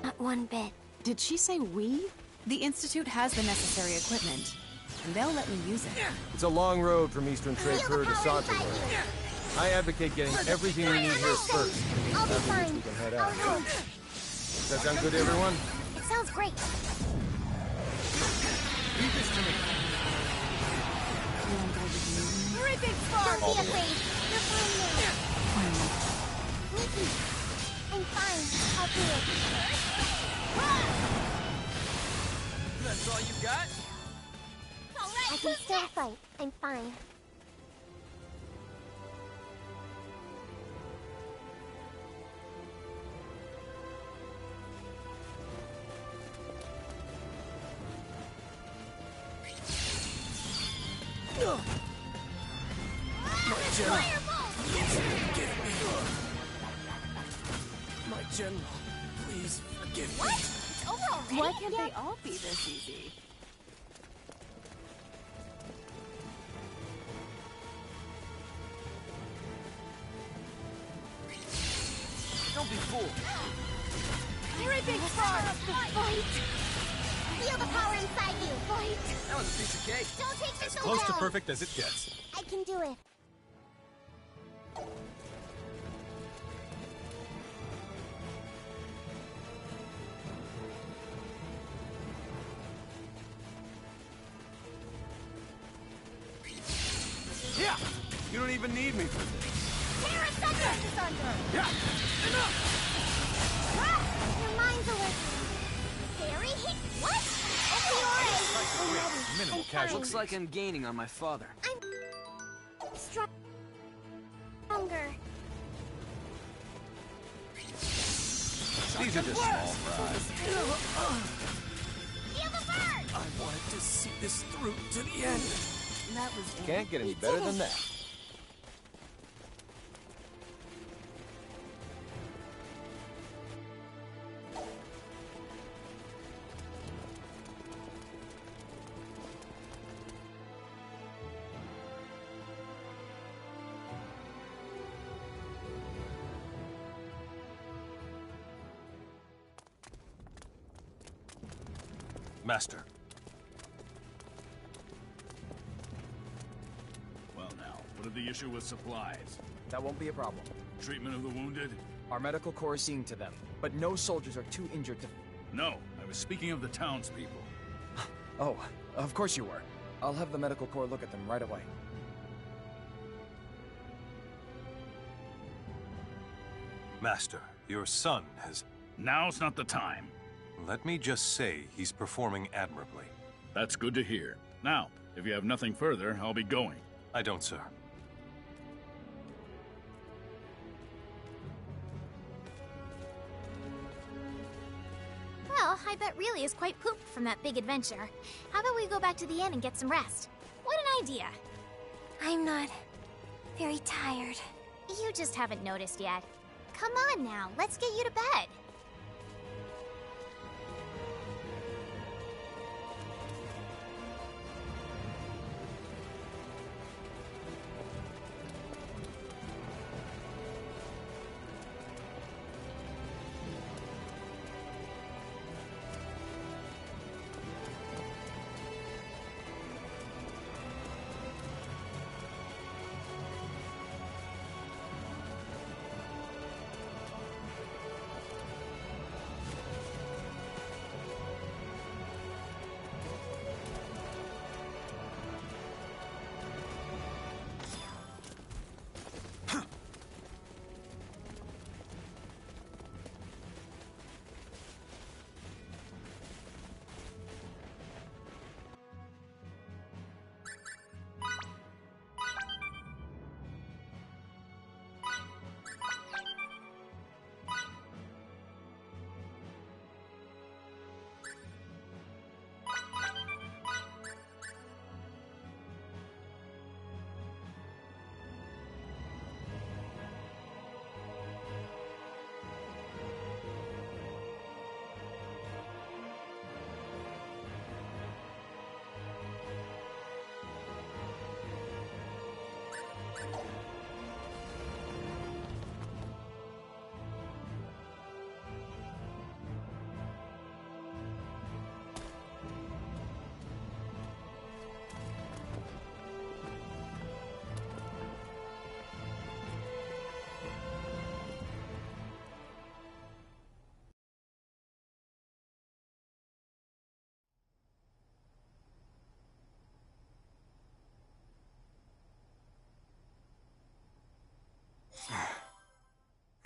Speaker 8: Not one bit.
Speaker 2: Did she say we? The Institute has the necessary equipment, and they'll let me use it.
Speaker 4: It's a long road from Eastern Trade Pur to Sanctuary. I advocate getting everything we need here first.
Speaker 8: I'll be
Speaker 4: Afterwards,
Speaker 8: fine.
Speaker 4: we can head
Speaker 8: I'll
Speaker 4: out.
Speaker 8: help.
Speaker 4: Does that sound good to everyone?
Speaker 8: It sounds great.
Speaker 16: Leave this to me.
Speaker 6: Terrific spark!
Speaker 8: Don't be afraid. You're fine now. Nikki, I'm fine. I'll do it.
Speaker 12: That's all you got?
Speaker 8: I can still fight. I'm fine.
Speaker 13: My general, please forgive me. My general, please forgive me.
Speaker 6: What? It's over already?
Speaker 2: Why can't they all be this easy?
Speaker 12: Don't be fooled.
Speaker 6: Terrific spark!
Speaker 8: Fight! Feel the power inside you. Fight!
Speaker 12: That was a piece of cake.
Speaker 8: Don't take this
Speaker 20: As
Speaker 8: so
Speaker 20: close to
Speaker 8: well.
Speaker 20: perfect as it gets.
Speaker 8: I can do it.
Speaker 16: Yeah! You don't even need me for this.
Speaker 8: Tear asunder!
Speaker 16: Yeah! Enough!
Speaker 8: Ah, your minds are working. Fairy hit? What? Okay,
Speaker 20: Minimal
Speaker 8: I'm
Speaker 20: casualties.
Speaker 12: Looks like I'm gaining on my father.
Speaker 8: I'm stronger.
Speaker 20: These are just small fries.
Speaker 8: Feel the burn!
Speaker 13: I wanted to see this through to the end.
Speaker 2: That was it.
Speaker 4: Can't get any better than that.
Speaker 20: Master.
Speaker 11: Well now, what are the issue with supplies?
Speaker 15: That won't be a problem.
Speaker 11: Treatment of the wounded?
Speaker 15: Our medical corps is seeing to them, but no soldiers are too injured to...
Speaker 11: No, I was speaking of the townspeople.
Speaker 15: Oh, of course you were. I'll have the medical corps look at them right away.
Speaker 20: Master, your son has...
Speaker 11: Now's not the time.
Speaker 20: Let me just say he's performing admirably.
Speaker 11: That's good to hear. Now, if you have nothing further, I'll be going.
Speaker 20: I don't, sir.
Speaker 8: Well, I bet really is quite pooped from that big adventure. How about we go back to the inn and get some rest? What an idea! I'm not very tired. You just haven't noticed yet. Come on now, let's get you to bed.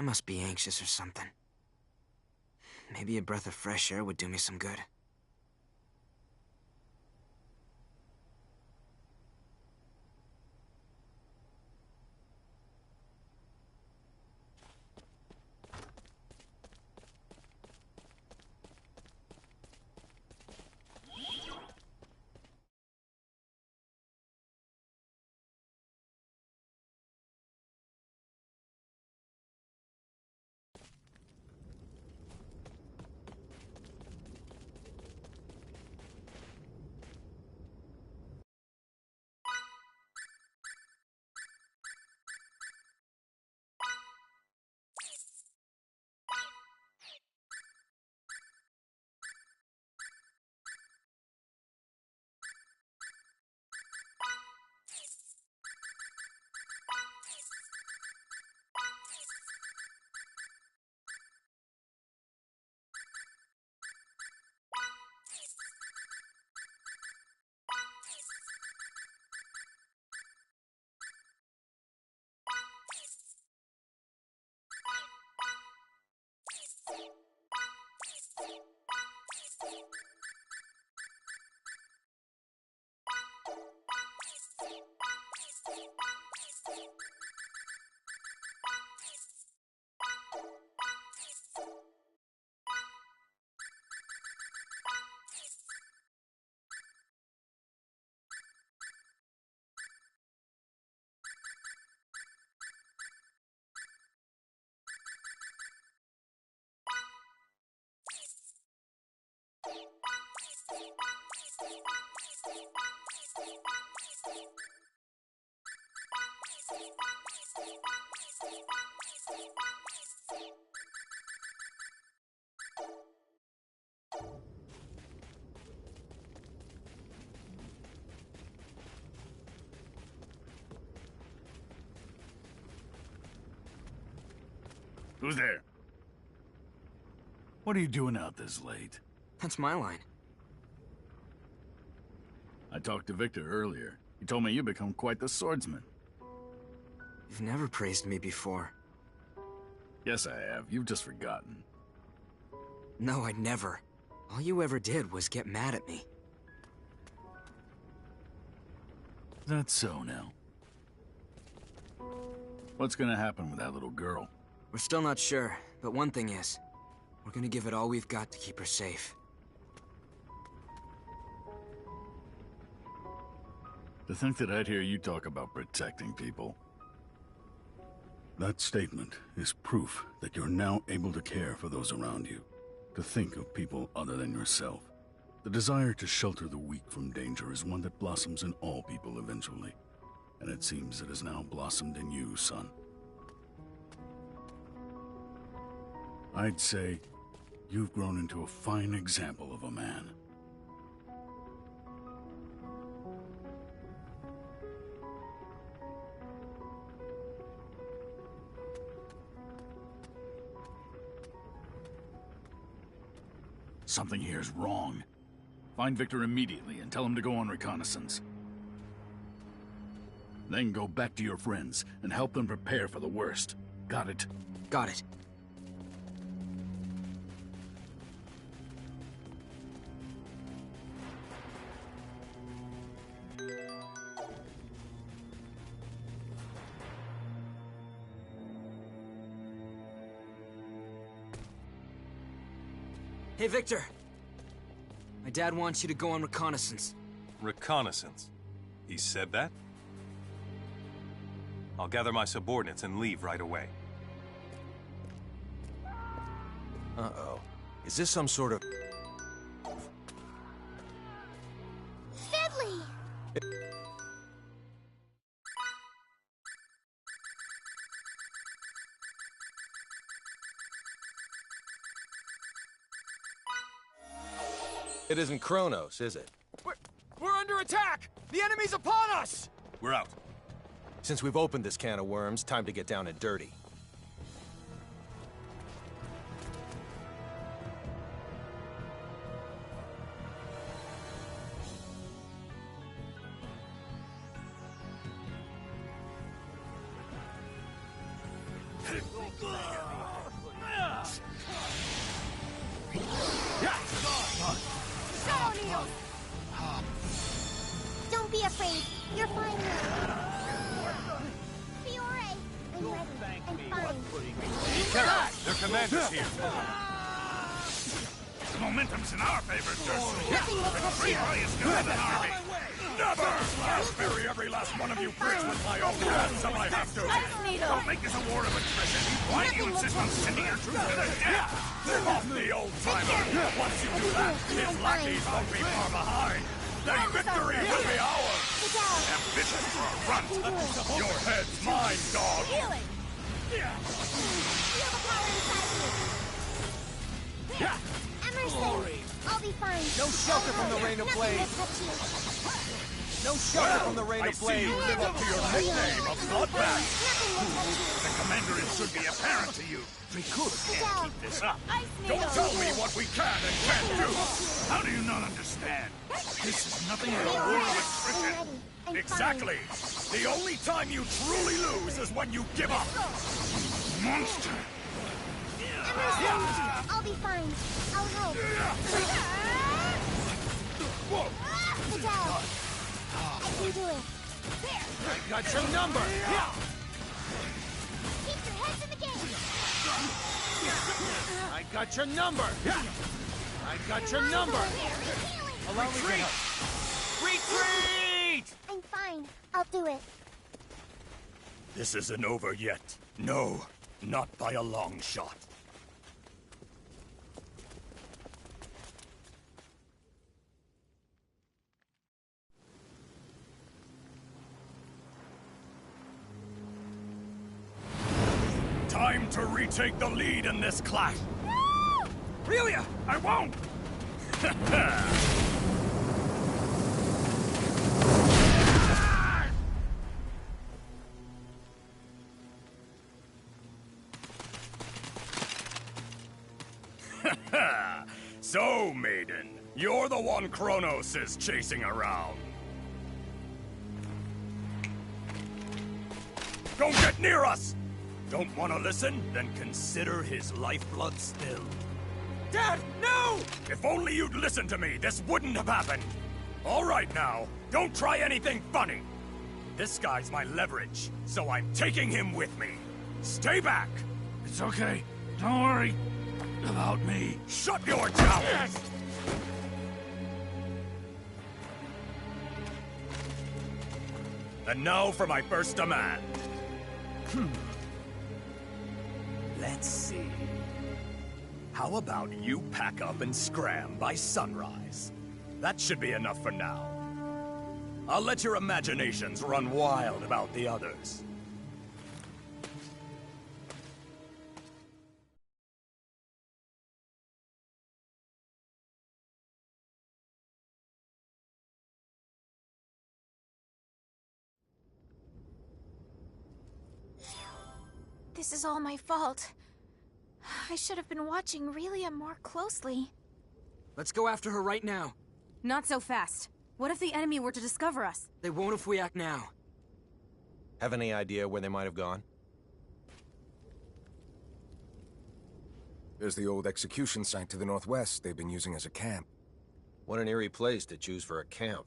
Speaker 5: I must be anxious or something. Maybe a breath of fresh air would do me some good.
Speaker 11: Who's there? What are you doing out this late?
Speaker 5: That's my line.
Speaker 11: I talked to Victor earlier. He told me you become quite the swordsman.
Speaker 5: You've never praised me before.
Speaker 11: Yes, I have. You've just forgotten.
Speaker 5: No, I'd never. All you ever did was get mad at me.
Speaker 11: That's so now. What's gonna happen with that little girl?
Speaker 5: We're still not sure, but one thing is, we're gonna give it all we've got to keep her safe.
Speaker 11: To think that I'd hear you talk about protecting people.
Speaker 19: That statement is proof that you're now able to care for those around you, to think of people other than yourself. The desire to shelter the weak from danger is one that blossoms in all people eventually, and it seems it has now blossomed in you, son. I'd say you've grown into a fine example of a man.
Speaker 11: Something here is wrong. Find Victor immediately and tell him to go on reconnaissance. Then go back to your friends and help them prepare for the worst. Got it?
Speaker 5: Got it. Hey, Victor! My dad wants you to go on reconnaissance.
Speaker 20: Reconnaissance? He said that? I'll gather my subordinates and leave right away.
Speaker 4: Uh-oh. Is this some sort of...
Speaker 8: Fiddly!
Speaker 4: It isn't Kronos, is it?
Speaker 16: We're under attack! The enemy's upon us!
Speaker 20: We're out.
Speaker 4: Since we've opened this can of worms, time to get down and dirty.
Speaker 11: commander's here. Momentum's in our favor, Dursley. The three highest guns in the army.
Speaker 21: Never! I'll bury every last one of you bricks with my own hands if I have to.
Speaker 11: Don't make this a war of attrition. Why do you insist on sending your troops to their death?
Speaker 21: Give off the old timer. Once you do that, his lackeys won't be far behind. The victory will be ours.
Speaker 11: Ambitious for a runt.
Speaker 21: Your head's mine, dog.
Speaker 6: Healing! Feel the power inside you! Emerson! I'll be fine.
Speaker 7: No shelter from the rain of blades. No shelter from the rain of blades.
Speaker 21: I see you live up to your nickname of Bloodbath.
Speaker 11: The commander should be apparent to you. We can't keep this up.
Speaker 21: Don't tell me what we can and can't do.
Speaker 11: How do you not understand? This is nothing but a war of attrition.
Speaker 21: Exactly. The only time you truly lose is when you give up.
Speaker 11: Monster.
Speaker 6: Emerson! I'll be fine. I'll help.
Speaker 21: Whoa!
Speaker 6: Good job. I can do it.
Speaker 7: I got your number.
Speaker 6: Keep your heads in the game.
Speaker 7: I got your number. I got your number. Allow me to help. Retreat!
Speaker 6: I'm fine. I'll do it.
Speaker 21: This isn't over yet. No, not by a long shot. Time to retake the lead in this clash.
Speaker 11: Relia, I won't.
Speaker 21: So, maiden, you're the one Kronos is chasing around. Don't get near us! Don't want to listen? Then consider his lifeblood still.
Speaker 7: Dad, no!
Speaker 21: If only you'd listened to me, this wouldn't have happened. All right now, don't try anything funny. This guy's my leverage, so I'm taking him with me. Stay back!
Speaker 11: It's okay. Don't worry about me.
Speaker 21: Shut your mouth! And now for my first demand. Let's see. How about you pack up and scram by sunrise? That should be enough for now. I'll let your imaginations run wild about the others.
Speaker 10: This is all my fault. I should have been watching Relia more closely.
Speaker 5: Let's go after her right now.
Speaker 18: Not so fast. What if the enemy were to discover us?
Speaker 5: They won't if we act now.
Speaker 4: Have any idea where they might have gone?
Speaker 14: There's the old execution site to the northwest they've been using as a camp.
Speaker 4: What an eerie place to choose for a camp.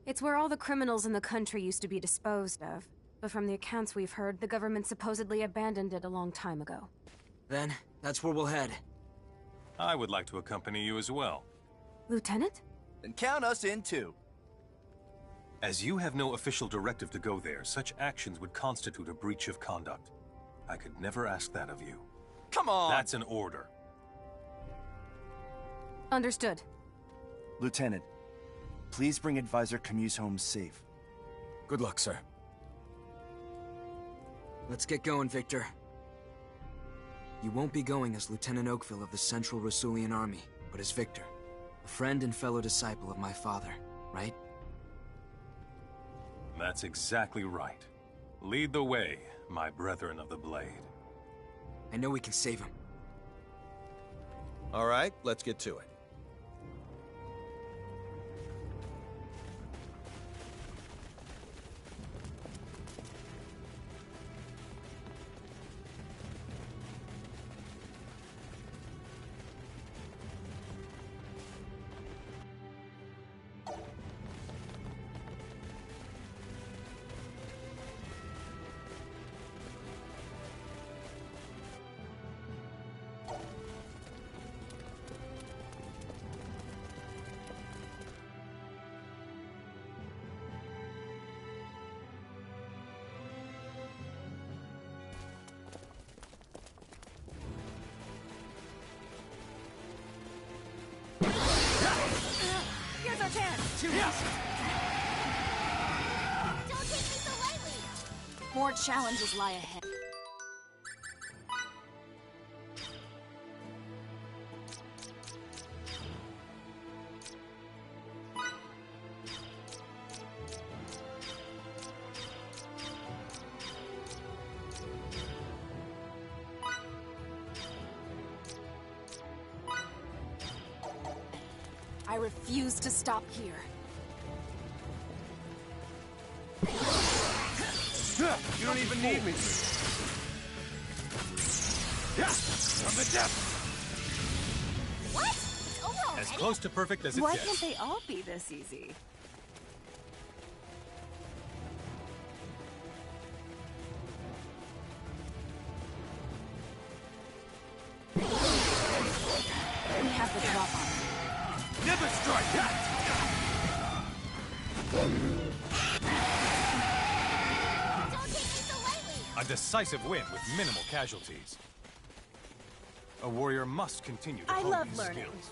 Speaker 18: It's where all the criminals in the country used to be disposed of. But from the accounts we've heard, the government supposedly abandoned it a long time ago.
Speaker 5: Then, that's where we'll head.
Speaker 20: I would like to accompany you as well.
Speaker 18: Lieutenant?
Speaker 12: Then count us in too.
Speaker 20: As you have no official directive to go there, such actions would constitute a breach of conduct. I could never ask that of you.
Speaker 12: Come on!
Speaker 20: That's an order.
Speaker 18: Understood.
Speaker 22: Lieutenant, please bring Advisor Camus home safe.
Speaker 14: Good luck, sir.
Speaker 5: Let's get going, Victor. You won't be going as Lieutenant Oakville of the Central Rasulian Army, but as Victor, a friend and fellow disciple of my father, right?
Speaker 20: That's exactly right. Lead the way, my brethren of the Blade.
Speaker 5: I know we can save him.
Speaker 4: All right, let's get to it.
Speaker 13: Another chance!
Speaker 3: Too easy.
Speaker 10: Don't take me so lightly!
Speaker 3: More challenges lie ahead.
Speaker 18: I refuse to stop here.
Speaker 7: You don't even need me.
Speaker 13: From the depths!
Speaker 10: What? It's over already?
Speaker 20: As close to perfect as it
Speaker 2: Why
Speaker 20: gets.
Speaker 2: can't they all be this easy?
Speaker 3: We have the drop on them.
Speaker 13: Never strike!
Speaker 10: Don't take me so lightly!
Speaker 20: A decisive win with minimal casualties. A warrior must continue to
Speaker 2: I
Speaker 20: hone
Speaker 2: love
Speaker 20: these
Speaker 2: learning.
Speaker 20: skills.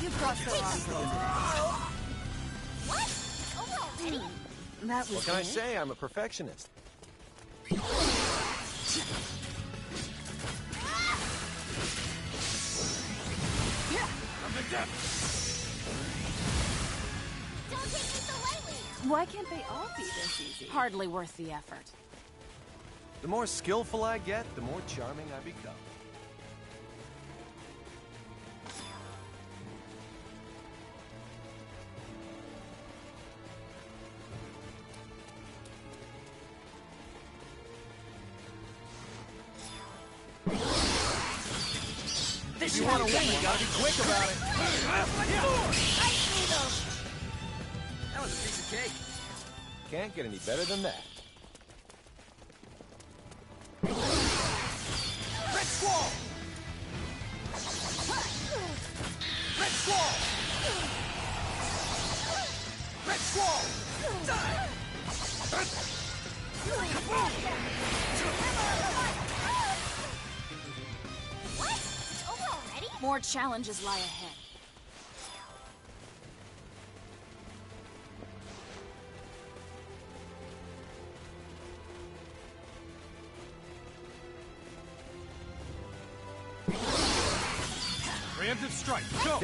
Speaker 2: You've got the wrong
Speaker 10: What? It's over already?
Speaker 2: That was
Speaker 4: What can I
Speaker 2: it?
Speaker 4: say? I'm a perfectionist.
Speaker 13: From the depths!
Speaker 10: Don't take me so lightly!
Speaker 2: Why can't they all be this easy?
Speaker 3: Hardly worth the effort.
Speaker 4: The more skillful I get, the more charming I become.
Speaker 7: If you want to win, you gotta be quick about it.
Speaker 5: That was a piece of cake.
Speaker 4: Can't get any better than that.
Speaker 13: Red Squall! Red Squall! Red Squall! Die!
Speaker 10: What? It's over already?
Speaker 3: More challenges lie ahead.
Speaker 20: Preemptive strike. Go!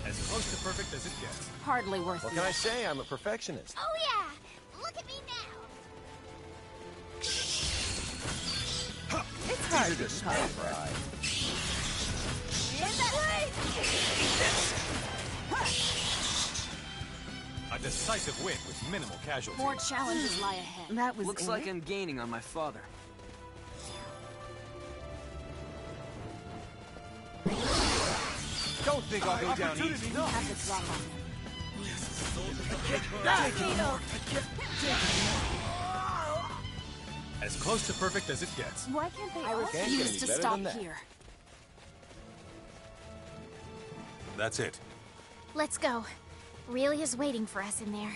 Speaker 20: As close to perfect as it gets.
Speaker 3: Hardly worth
Speaker 4: What
Speaker 3: the
Speaker 4: can I
Speaker 3: effort.
Speaker 4: say? I'm a perfectionist.
Speaker 10: Oh yeah! Look at me now!
Speaker 2: It's hard
Speaker 4: Easier
Speaker 2: to
Speaker 4: to spell, right?
Speaker 10: In that way!
Speaker 20: A decisive win with minimal casualties.
Speaker 3: More challenges lie ahead.
Speaker 2: That was
Speaker 5: Looks
Speaker 2: it?
Speaker 5: like I'm gaining on my father.
Speaker 7: Don't think I'll go down easy.
Speaker 3: We have the drop on them.
Speaker 20: As close to perfect as it gets.
Speaker 2: Why can't they
Speaker 3: I
Speaker 2: all
Speaker 4: Can't get
Speaker 3: refuse
Speaker 4: any
Speaker 3: to
Speaker 4: better
Speaker 3: stop
Speaker 4: than that.
Speaker 3: here.
Speaker 20: That's it.
Speaker 8: Let's go. Relia's waiting for us in there.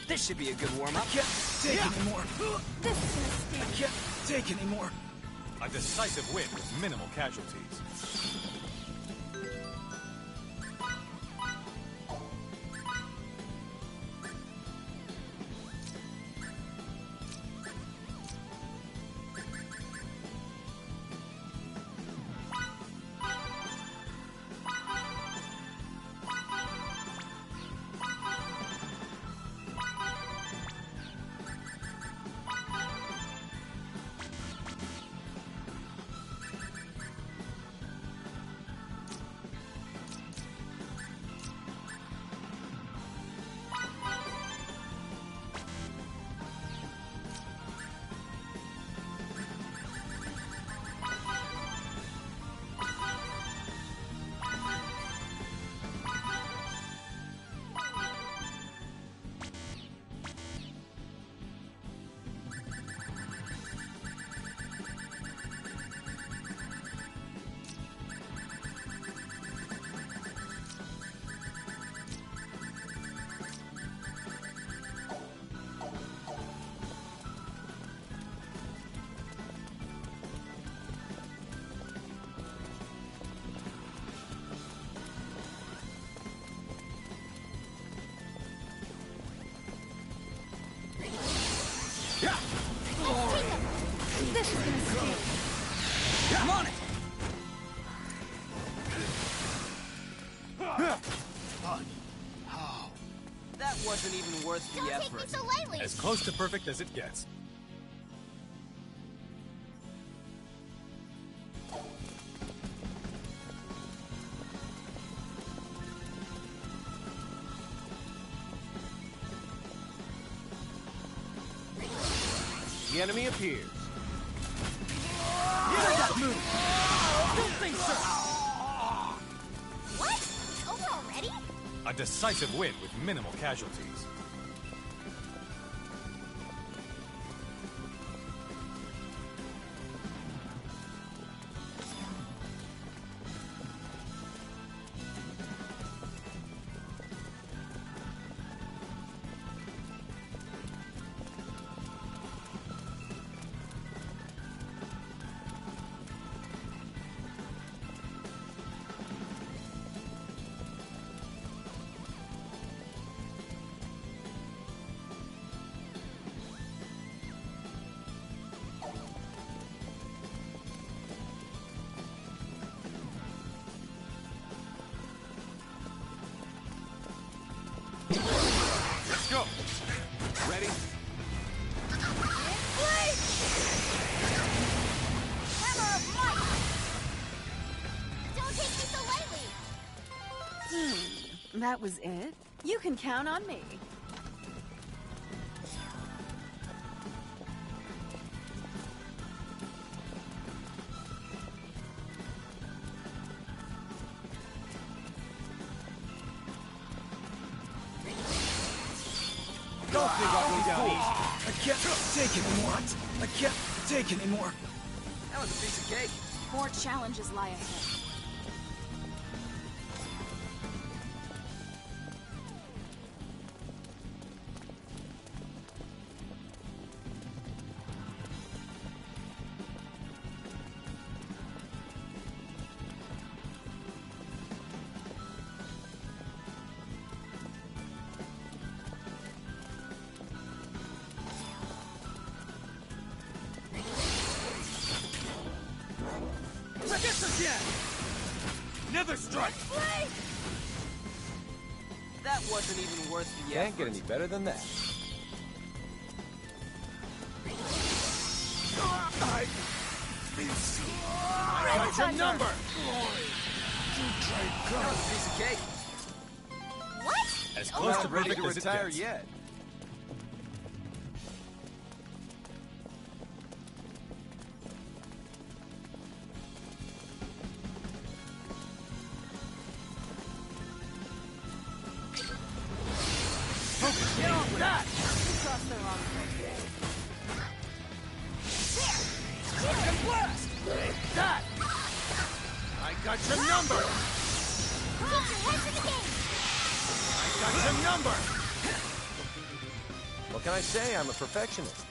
Speaker 5: This should be a good warm-up.
Speaker 15: Can't take anymore.
Speaker 10: This is gonna stink.
Speaker 15: I can't take anymore.
Speaker 20: A decisive win with minimal casualties.
Speaker 18: She's gonna escape.
Speaker 13: I'm on it!
Speaker 12: Fun. How? That wasn't even worth the
Speaker 10: Don't
Speaker 12: effort.
Speaker 10: take me so lightly!
Speaker 20: As close to perfect as it gets.
Speaker 7: The enemy appears.
Speaker 13: Move! Don't think so!
Speaker 10: What? It's over already?
Speaker 20: A decisive win with minimal casualties.
Speaker 7: Let's go. Ready?
Speaker 10: Hammer of might! Don't take me so lightly!
Speaker 2: That was it? You can count on me.
Speaker 13: Don't think I'll go down easy. I can't take it anymore. I can't take it anymore.
Speaker 12: That was a piece of cake.
Speaker 3: More challenges lie ahead.
Speaker 13: This again! Another strike!
Speaker 12: That wasn't even worth the effort.
Speaker 7: Can't get any better than that.
Speaker 13: I got your number!
Speaker 12: That was a piece of cake.
Speaker 10: What?
Speaker 20: As close to
Speaker 7: Ready
Speaker 20: perfect
Speaker 7: to
Speaker 20: as it
Speaker 7: retire
Speaker 20: gets.
Speaker 7: yet?
Speaker 13: Get on with that!
Speaker 2: Crossed the wrong way.
Speaker 13: Fucking blast! Take that! I got your number!
Speaker 10: Keep your head to the game!
Speaker 13: I got your number!
Speaker 7: What can I say? I'm a perfectionist.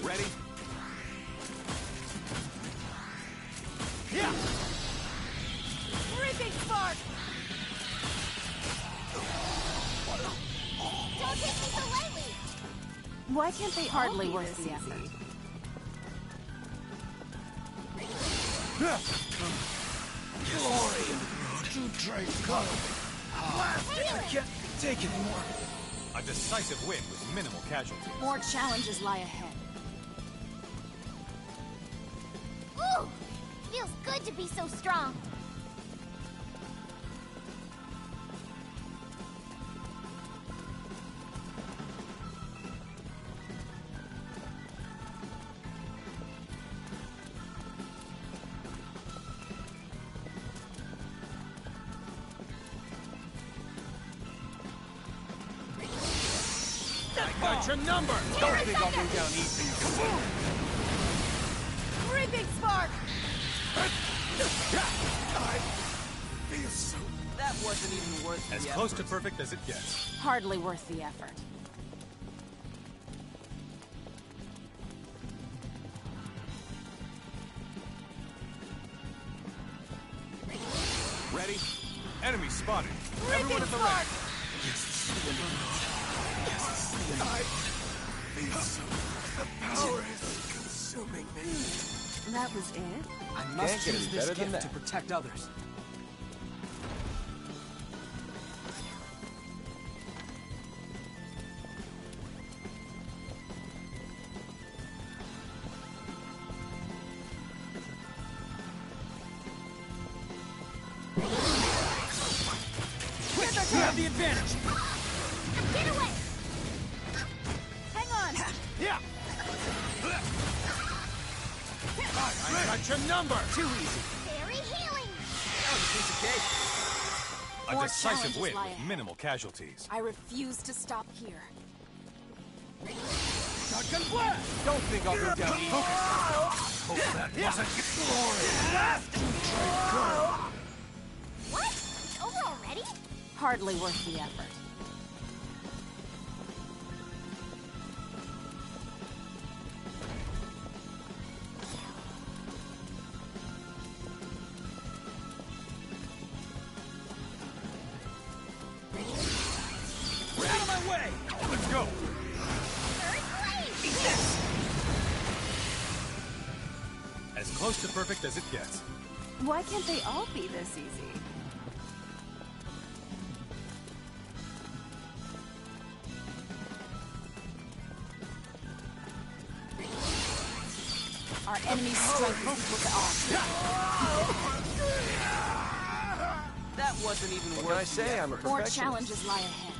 Speaker 7: Ready?
Speaker 13: Yeah!
Speaker 6: Reaping spark!
Speaker 10: Don't take me so lightly!
Speaker 2: Why can't they
Speaker 3: Hardly
Speaker 2: all be
Speaker 3: worth
Speaker 2: this
Speaker 3: the
Speaker 2: easy?
Speaker 3: effort.
Speaker 13: Glory to Draco! I can't take it anymore.
Speaker 20: A decisive win with minimal casualties.
Speaker 3: More challenges lie ahead.
Speaker 10: Ooh! Feels good to be so strong.
Speaker 13: I got your number! Don't think I'll go down easy.
Speaker 6: Reaping spark!
Speaker 13: I feel so...
Speaker 12: That wasn't even worth
Speaker 20: As
Speaker 12: the
Speaker 20: close to
Speaker 12: effort.
Speaker 20: perfect as it gets.
Speaker 3: Hardly worth the effort.
Speaker 20: Ready? Enemy spotted. Everyone at the rack.
Speaker 13: The power is consuming me.
Speaker 2: That was it?
Speaker 5: I
Speaker 4: Can't
Speaker 5: must
Speaker 4: get
Speaker 5: use
Speaker 4: any
Speaker 5: this
Speaker 4: better than
Speaker 5: gift to
Speaker 4: that.
Speaker 5: protect others.
Speaker 13: You have the advantage.
Speaker 8: Get away!
Speaker 3: Hang on!
Speaker 13: Yeah. I got your number.
Speaker 5: Too easy.
Speaker 8: Very healing!
Speaker 5: That was a piece of cake.
Speaker 20: A
Speaker 3: More
Speaker 20: decisive
Speaker 3: challenges
Speaker 20: win
Speaker 3: lie
Speaker 20: with
Speaker 3: ahead.
Speaker 20: minimal casualties.
Speaker 3: I refuse to stop here.
Speaker 13: Shotgun blast.
Speaker 7: Don't think I'll go down easy.
Speaker 13: Hope that wasn't
Speaker 8: What? It's over already?
Speaker 3: Hardly worth the effort.
Speaker 13: Out of my way.
Speaker 20: Let's go. As close to perfect as it gets.
Speaker 2: Why can't they all be this easy?
Speaker 3: Our enemy's strength is equal to ours.
Speaker 12: That wasn't even
Speaker 4: What
Speaker 12: worth
Speaker 4: can I
Speaker 12: the
Speaker 4: say? I'm a
Speaker 12: effort.
Speaker 3: More
Speaker 4: perfectionist.
Speaker 3: challenges lie ahead.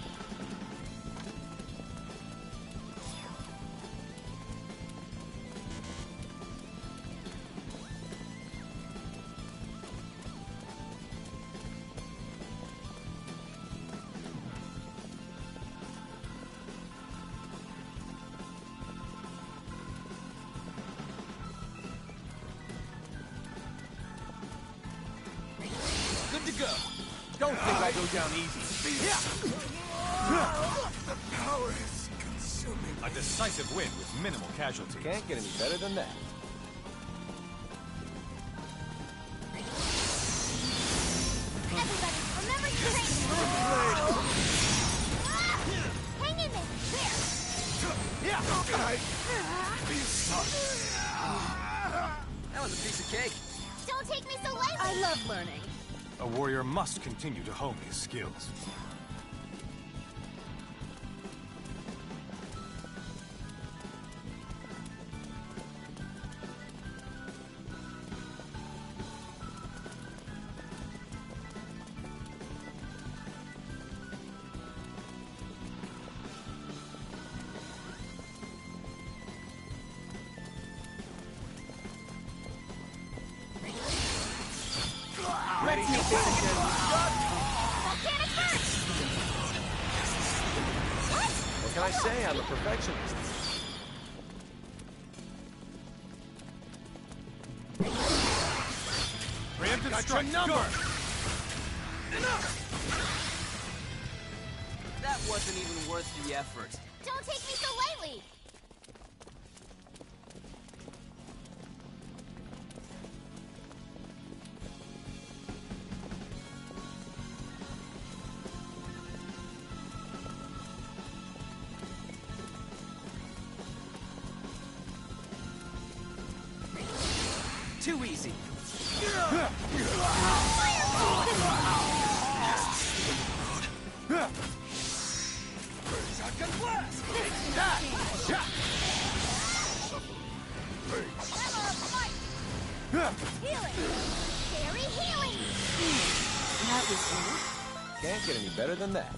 Speaker 7: Good to go. Don't think I'll go down easy.
Speaker 13: The power is consuming.
Speaker 20: A decisive win with minimal casualties.
Speaker 4: Can't get any better than that.
Speaker 8: Everybody, remember your training! Hang in there! There!
Speaker 5: That was a piece of cake.
Speaker 8: Don't take me so lightly!
Speaker 2: I love learning.
Speaker 20: A warrior must continue to hone his skills.
Speaker 7: Ready?
Speaker 8: Volcanic burst!
Speaker 4: What can I say? I'm a perfectionist.
Speaker 20: Preemptive
Speaker 13: Got
Speaker 20: strike.
Speaker 13: your number.
Speaker 20: Go.
Speaker 12: That wasn't even worth the effort.
Speaker 8: Don't take me so lightly!
Speaker 5: Too easy.
Speaker 13: Shotgun blast.
Speaker 8: Healing! Very healing!
Speaker 2: That was it?
Speaker 4: Can't get any better than that.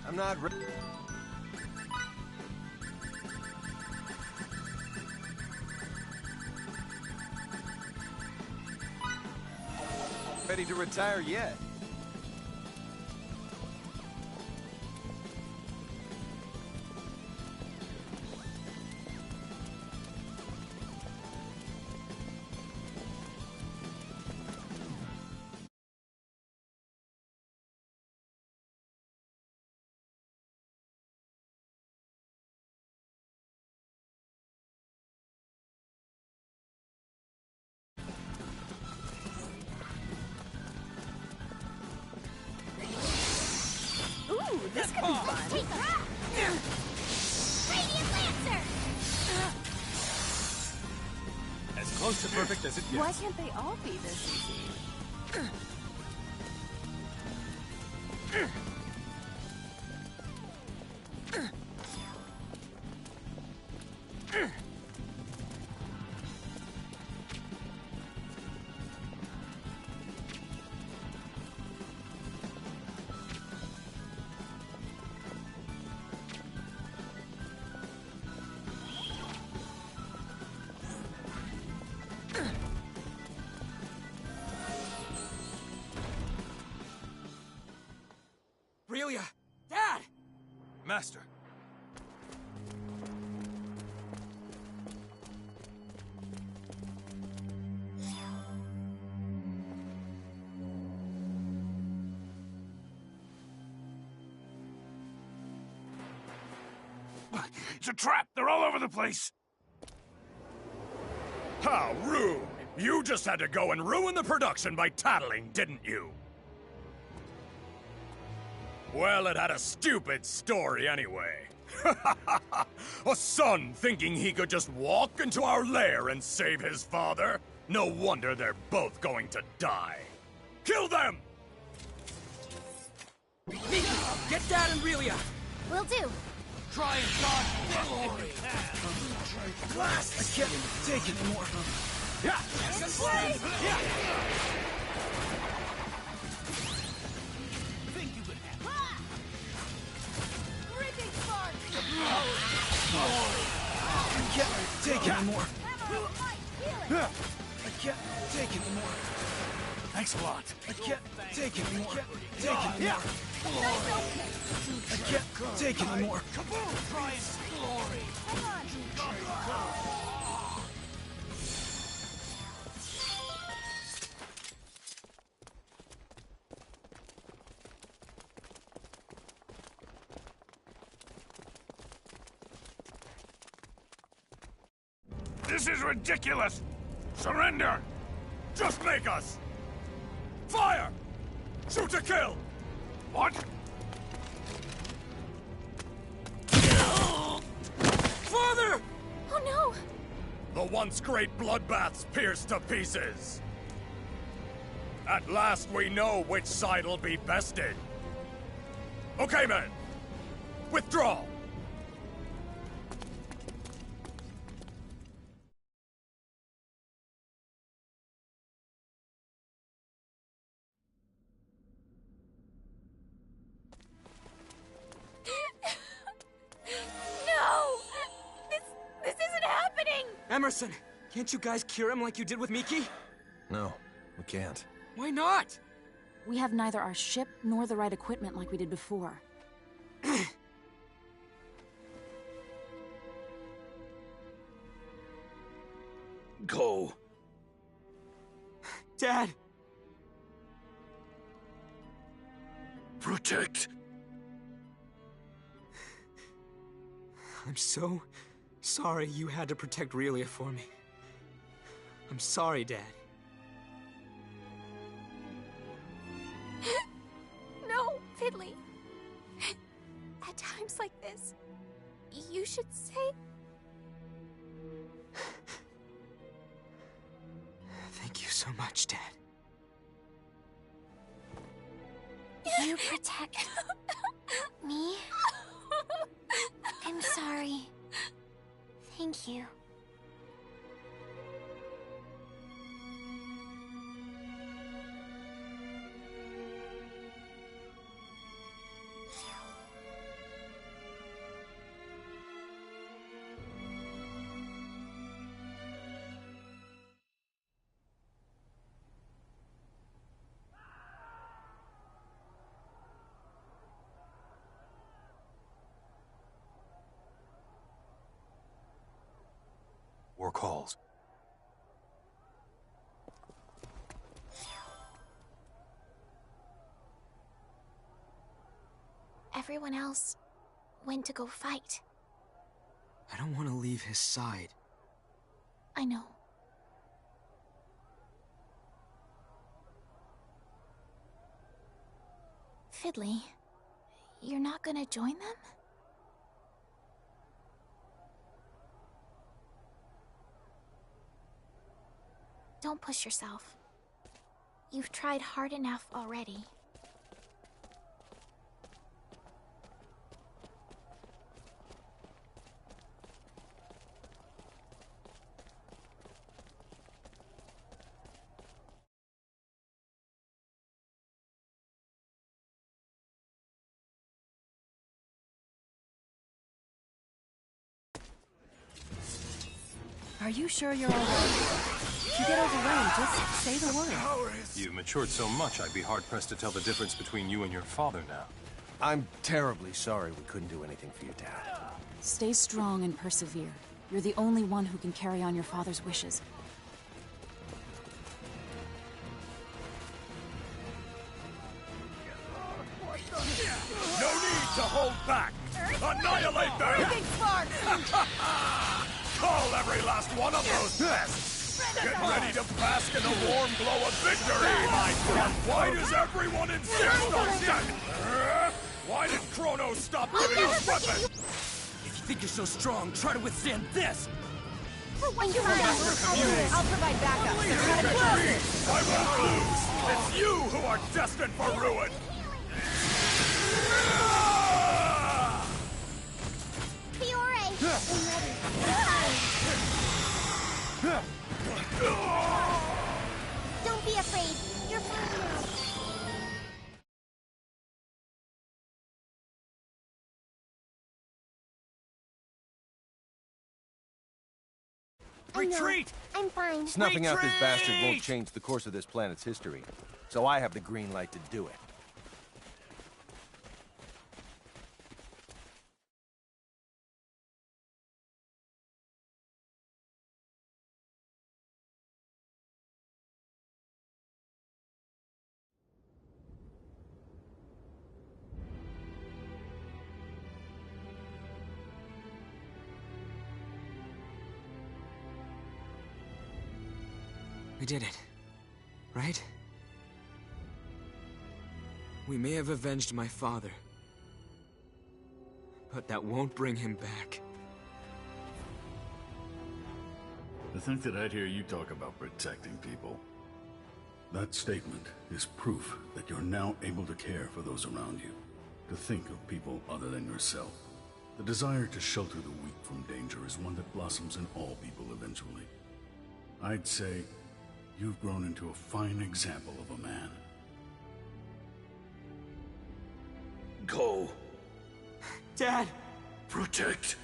Speaker 4: I'm not ready to retire yet.
Speaker 2: This could be fun.
Speaker 8: Take them. Radiant Lancer!
Speaker 16: As close to perfect as it gets.
Speaker 2: Why can't they all be this easy?
Speaker 5: Aurelia! Dad!
Speaker 20: Master.
Speaker 11: It's a trap! They're all over the place!
Speaker 1: How rude! You just had to go and ruin the production by tattling, didn't you? Well, it had a stupid story anyway. A son thinking he could just walk into our lair and save his father? No wonder they're both going to die. Kill them!
Speaker 5: Miki, get Dad and Aurelia!
Speaker 8: Will do.
Speaker 13: Try and dodge glory.
Speaker 5: Blast! I can't take it anymore.
Speaker 13: Yeah! Yeah! Think you could have
Speaker 6: Ripping spark!
Speaker 5: I can't take it anymore. I can't take it anymore.
Speaker 11: Thanks a lot.
Speaker 5: I can't take it anymore. Take it anymore. I can't take it anymore.
Speaker 13: Kaboom! Try and glory.
Speaker 1: This is ridiculous! Surrender! Just make us! Fire! Shoot to kill! What? Father!
Speaker 8: Oh no!
Speaker 1: The once great bloodbaths pierced to pieces. At last we know which side'll be bested. Okay, men. Withdraw!
Speaker 6: No! This isn't happening!
Speaker 5: Emerson, can't you guys cure him like you did with Miki?
Speaker 4: No, we can't.
Speaker 5: Why not?
Speaker 3: We have neither our ship nor the right equipment like we did before.
Speaker 11: Go.
Speaker 5: Dad!
Speaker 11: Protect.
Speaker 5: I'm so sorry you had to protect Aurelia for me. I'm sorry, Dad.
Speaker 6: No, Fiddly. At times like this, you should say...
Speaker 5: Thank you so much, Dad.
Speaker 10: You protect me? I'm sorry. Thank you.
Speaker 20: War calls.
Speaker 10: Everyone else went to go fight.
Speaker 5: I don't want to leave his side.
Speaker 10: I know. Fiddly, You're not gonna join them? Don't push yourself. You've tried hard enough already.
Speaker 2: Are you sure you're all right? If you get overwhelmed, just say the word.
Speaker 20: You've matured so much, I'd be hard-pressed to tell the difference between you and your father now.
Speaker 4: I'm terribly sorry we couldn't do anything for you, Dad.
Speaker 3: Stay strong and persevere. You're the only one who can carry on your father's wishes.
Speaker 1: No need to hold back! Annihilate them! Call every last one of those pests! Get ready to bask in the warm glow of victory, my son! Why does everyone insist on that? Why did Kronos stop giving us weapons?
Speaker 13: If you think you're so strong, try to withstand this!
Speaker 6: For what you're I'll provide backup.
Speaker 1: Victory! I won't lose! It's you who are destined for ruin!
Speaker 6: Fiore! Don't be afraid. You're fine now.
Speaker 13: Retreat!
Speaker 6: I'm fine.
Speaker 4: Snuffing out this bastard won't change the course of this planet's history, so I have the green light to do it.
Speaker 5: We did it, right? We may have avenged my father, but that won't bring him back.
Speaker 19: To think that I'd hear you talk about protecting people. That statement is proof that you're now able to care for those around you, to think of people other than yourself. The desire to shelter the weak from danger is one that blossoms in all people eventually. I'd say you've grown into a fine example of a man.
Speaker 13: Go.
Speaker 5: Dad!
Speaker 19: Protect!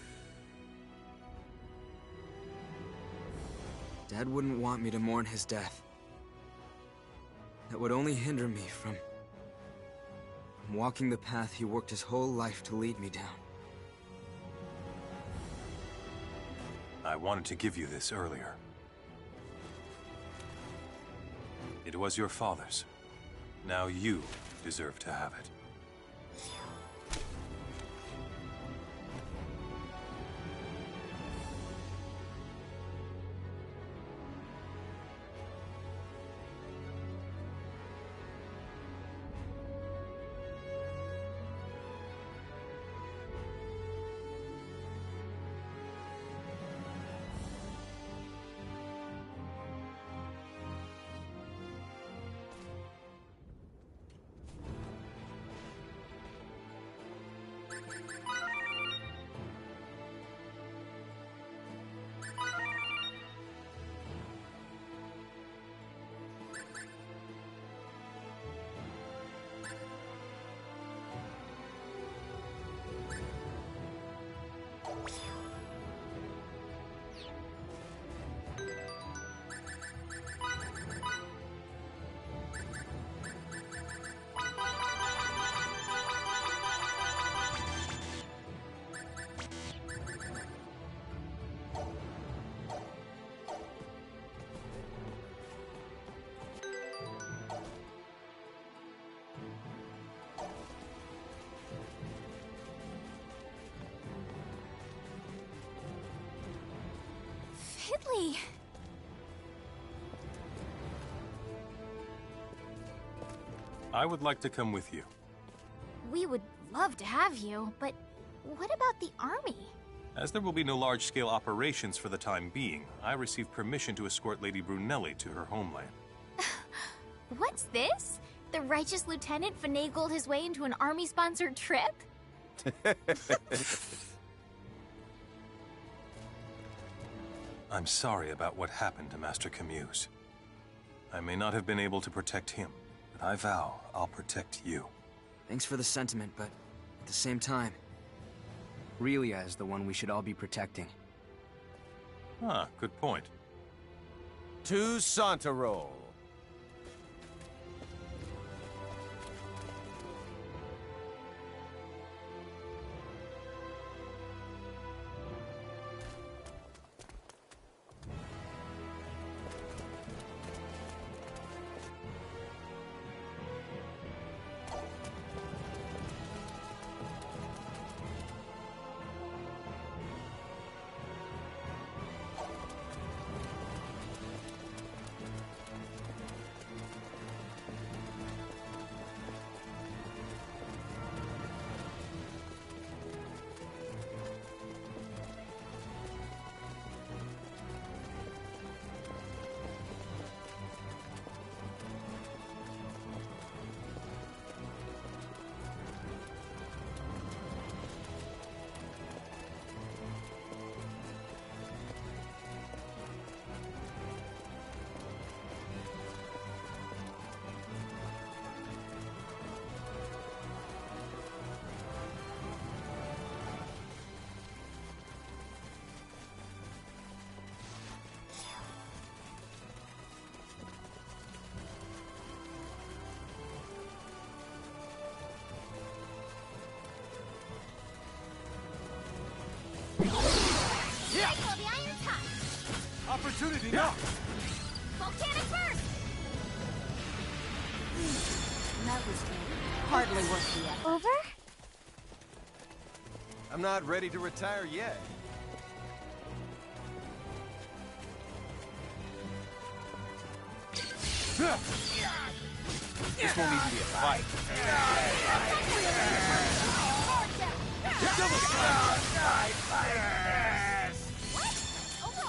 Speaker 5: Dad wouldn't want me to mourn his death. That would only hinder me from walking the path he worked his whole life to lead me down.
Speaker 20: I wanted to give you this earlier. It was your father's. Now you deserve to have it.
Speaker 6: Fiddly!
Speaker 20: I would like to come with you.
Speaker 8: We would
Speaker 10: love to have you, but what about the army?
Speaker 20: As there will be no large-scale operations for the time being, I received permission to escort Lady Brunelli to her homeland.
Speaker 10: What's this? The righteous lieutenant finagled his way into an army-sponsored trip?
Speaker 20: I'm sorry about what happened to Master Camuse. I may not have been able to protect him, but I vow I'll protect you.
Speaker 5: Thanks for the sentiment, but at the same time, Relia is the one we should all be protecting.
Speaker 20: Ah, good point.
Speaker 7: To Santarol.
Speaker 13: The iron touch.
Speaker 7: Opportunity now!
Speaker 13: Volcanic burst!
Speaker 3: That was hardly worth the effort.
Speaker 13: Over?
Speaker 7: I'm not ready to retire yet.
Speaker 12: This won't even be a fight.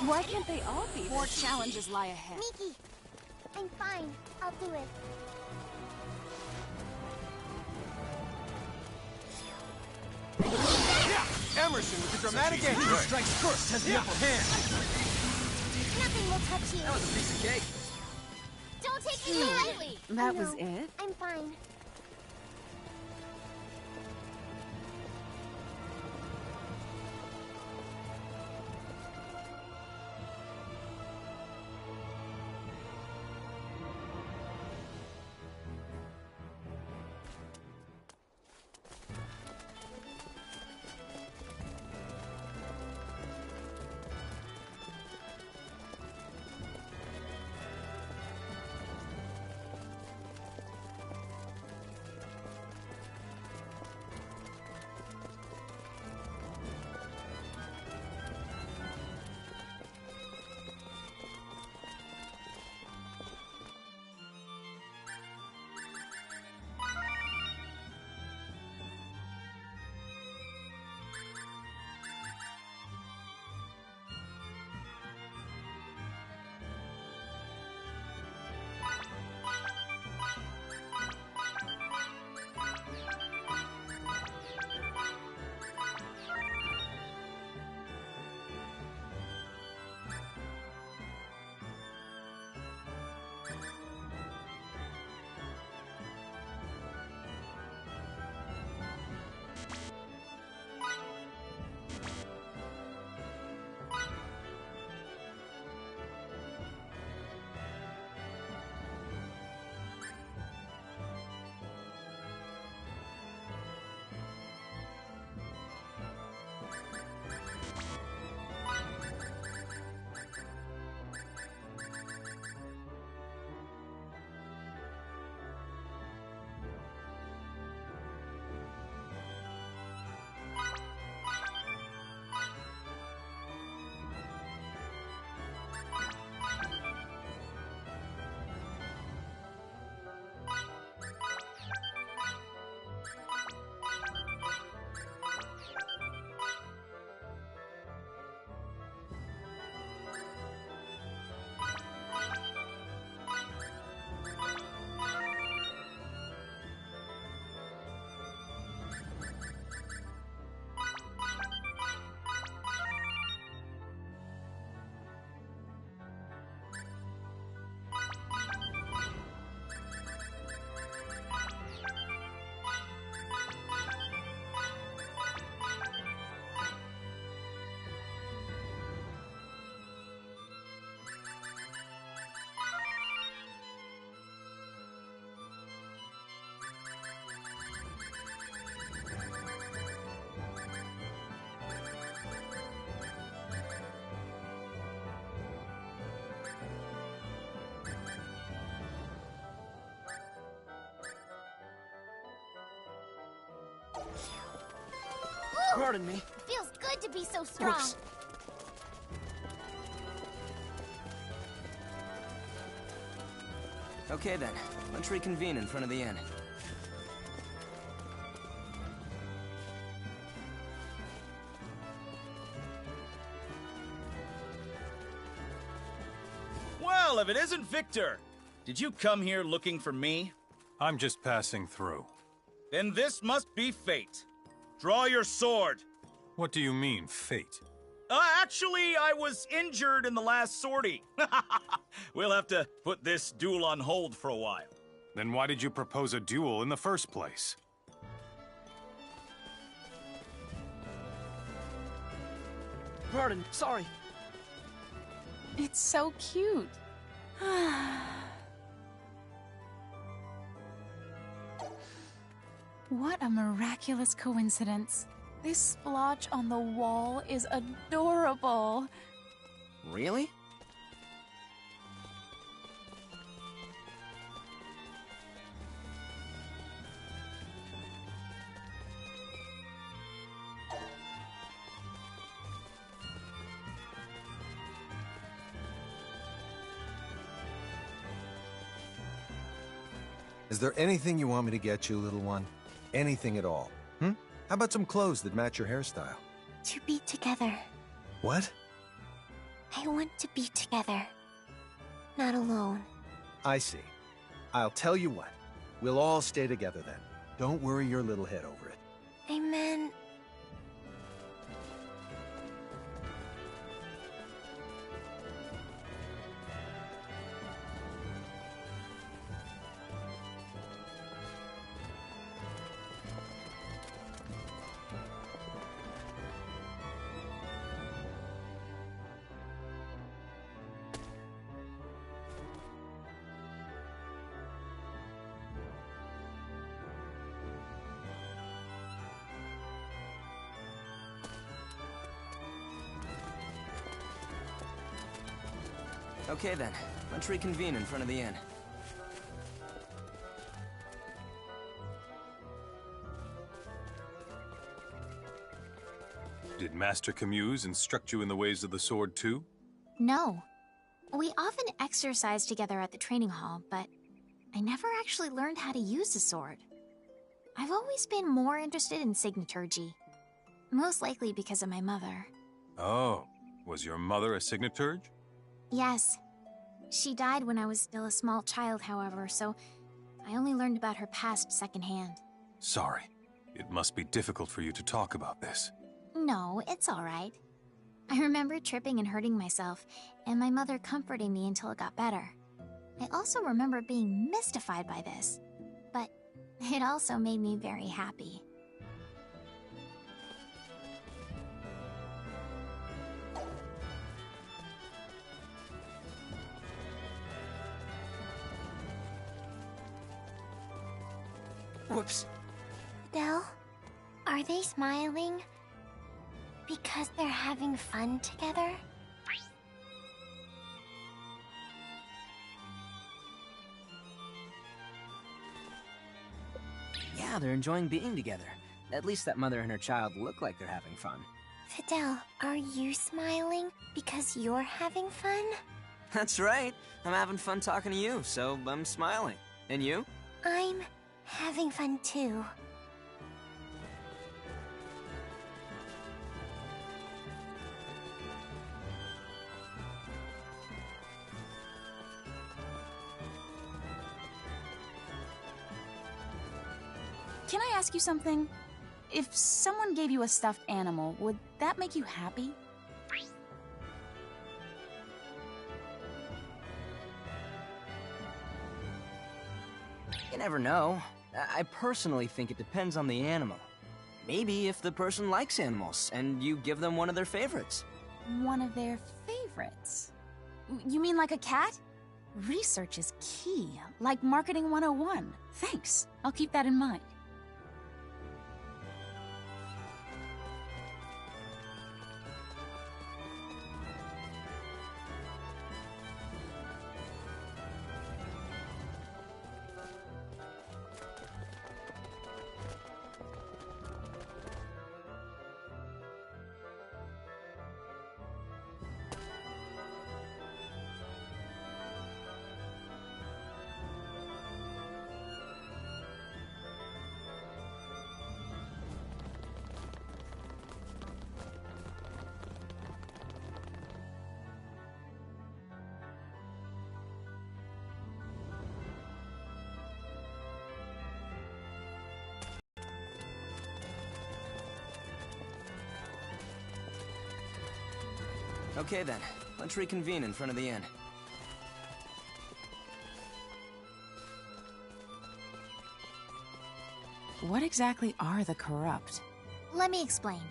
Speaker 18: Why can't they all be?
Speaker 3: More challenges lie ahead.
Speaker 13: Miki, I'm fine. I'll do it.
Speaker 7: Emerson with the dramatic end. Who strikes first has the upper hand.
Speaker 13: Nothing will touch you.
Speaker 5: That was a piece of cake.
Speaker 13: Don't take me lightly.
Speaker 2: That was it?
Speaker 13: I'm fine.
Speaker 5: Pardon me.
Speaker 10: Feels good to be so strong.
Speaker 5: Whoops. Okay then, let's reconvene in front of the inn.
Speaker 9: Well, if it isn't Victor, did you come here looking for me?
Speaker 20: I'm just passing through.
Speaker 9: Then this must be fate. Draw your sword.
Speaker 20: What do you mean, fate?
Speaker 9: Actually, I was injured in the last sortie. We'll have to put this duel on hold for a while.
Speaker 20: Then why did you propose a duel in the first place?
Speaker 5: Pardon, sorry.
Speaker 3: It's so cute. What a miraculous coincidence. This splotch on the wall is adorable.
Speaker 5: Really?
Speaker 4: Is there anything you want me to get you, little one? Anything at all? How about some clothes that match your hairstyle?
Speaker 6: To be together.
Speaker 4: What?
Speaker 6: I want to be together. Not alone.
Speaker 4: I see. I'll tell you what. We'll all stay together then. Don't worry your little head over it.
Speaker 6: I meant...
Speaker 5: Okay then, let's reconvene in front of the inn.
Speaker 20: Did Master Camuse instruct you in the ways of the sword too?
Speaker 10: No. We often exercise together at the training hall, but I never actually learned how to use the sword. I've always been more interested in signaturgy. Most likely because of my mother.
Speaker 20: Oh, was your mother a signaturge?
Speaker 10: Yes. She died when I was still a small child, however, so I only learned about her past secondhand.
Speaker 20: Sorry. It must be difficult for you to talk about this.
Speaker 10: No, it's all right. I remember tripping and hurting myself, and my mother comforting me until it got better. I also remember being mystified by this, but it also made me very happy.
Speaker 5: Whoops.
Speaker 6: Del, are they smiling? Because they're having fun together?
Speaker 5: Yeah, they're enjoying being together. At least that mother and her child look like they're having fun.
Speaker 6: Fidel, are you smiling because you're having fun?
Speaker 5: That's right. I'm having fun talking to you, so I'm smiling. And you?
Speaker 6: I'm having fun too.
Speaker 3: Can I ask you something? If someone gave you a stuffed animal, would that make you happy?
Speaker 5: You never know. I personally think it depends on the animal. Maybe if the person likes animals, and you give them one of their favorites.
Speaker 3: One of their favorites? You mean like a cat? Research is key, like Marketing 101. Thanks. I'll keep that in mind.
Speaker 5: Okay then, let's reconvene in front of the inn.
Speaker 3: What exactly are the corrupt?
Speaker 10: Let me explain.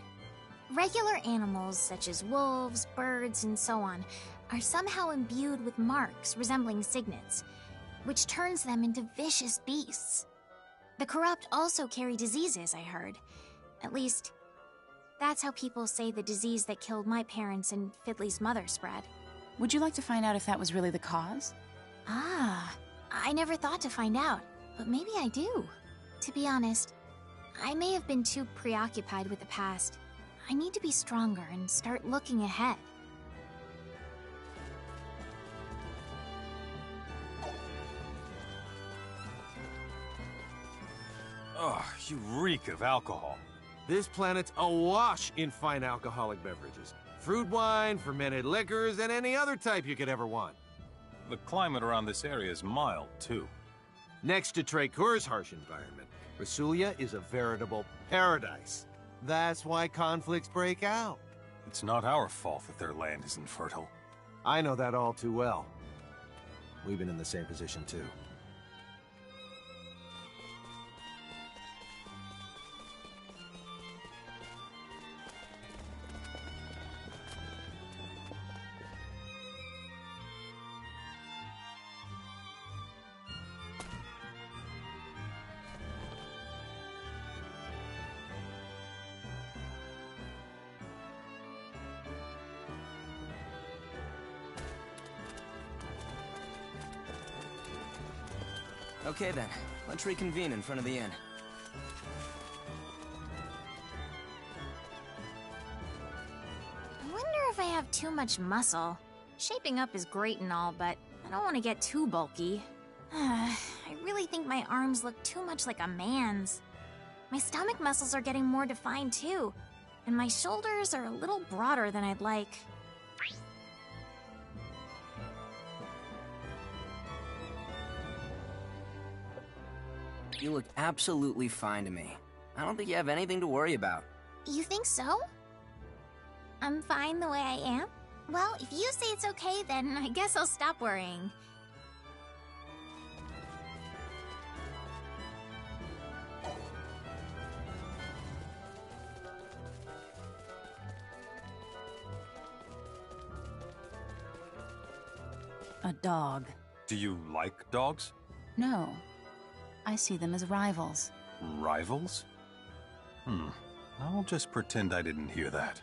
Speaker 10: Regular animals, such as wolves, birds, and so on, are somehow imbued with marks resembling signets, which turns them into vicious beasts. The corrupt also carry diseases, I heard. At least, that's how people say the disease that killed my parents and Fiddly's mother spread.
Speaker 3: Would you like to find out if that was really the cause?
Speaker 10: Ah, I never thought to find out, but maybe I do. To be honest, I may have been too preoccupied with the past. I need to be stronger and start looking ahead.
Speaker 20: Ugh, you reek of alcohol.
Speaker 7: This planet's awash in fine alcoholic beverages. Fruit wine, fermented liquors, and any other type you could ever want.
Speaker 20: The climate around this area is mild, too.
Speaker 7: Next to Trakur's harsh environment, Rasulia is a veritable paradise. That's why conflicts break out.
Speaker 20: It's not our fault that their land isn't fertile.
Speaker 7: I know that all too well. We've been in the same position, too.
Speaker 5: Okay then, let's reconvene in front of the inn.
Speaker 10: I wonder if I have too much muscle. Shaping up is great and all, but I don't want to get too bulky. I really think my arms look too much like a man's. My stomach muscles are getting more defined too, and my shoulders are a little broader than I'd like.
Speaker 5: You look absolutely fine to me. I don't think you have anything to worry about.
Speaker 10: You think so? I'm fine the way I am? Well, if you say it's okay, then I guess I'll stop worrying.
Speaker 3: A dog.
Speaker 20: Do you like dogs?
Speaker 3: No. I see them as rivals.
Speaker 20: Rivals? I'll just pretend I didn't hear that.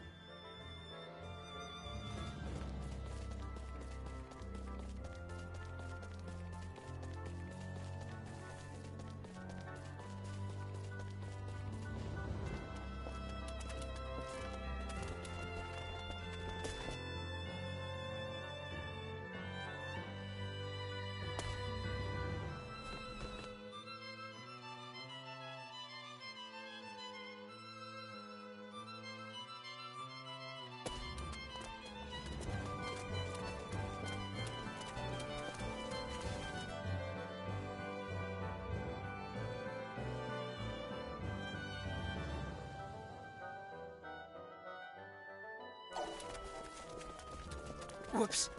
Speaker 5: Whoops.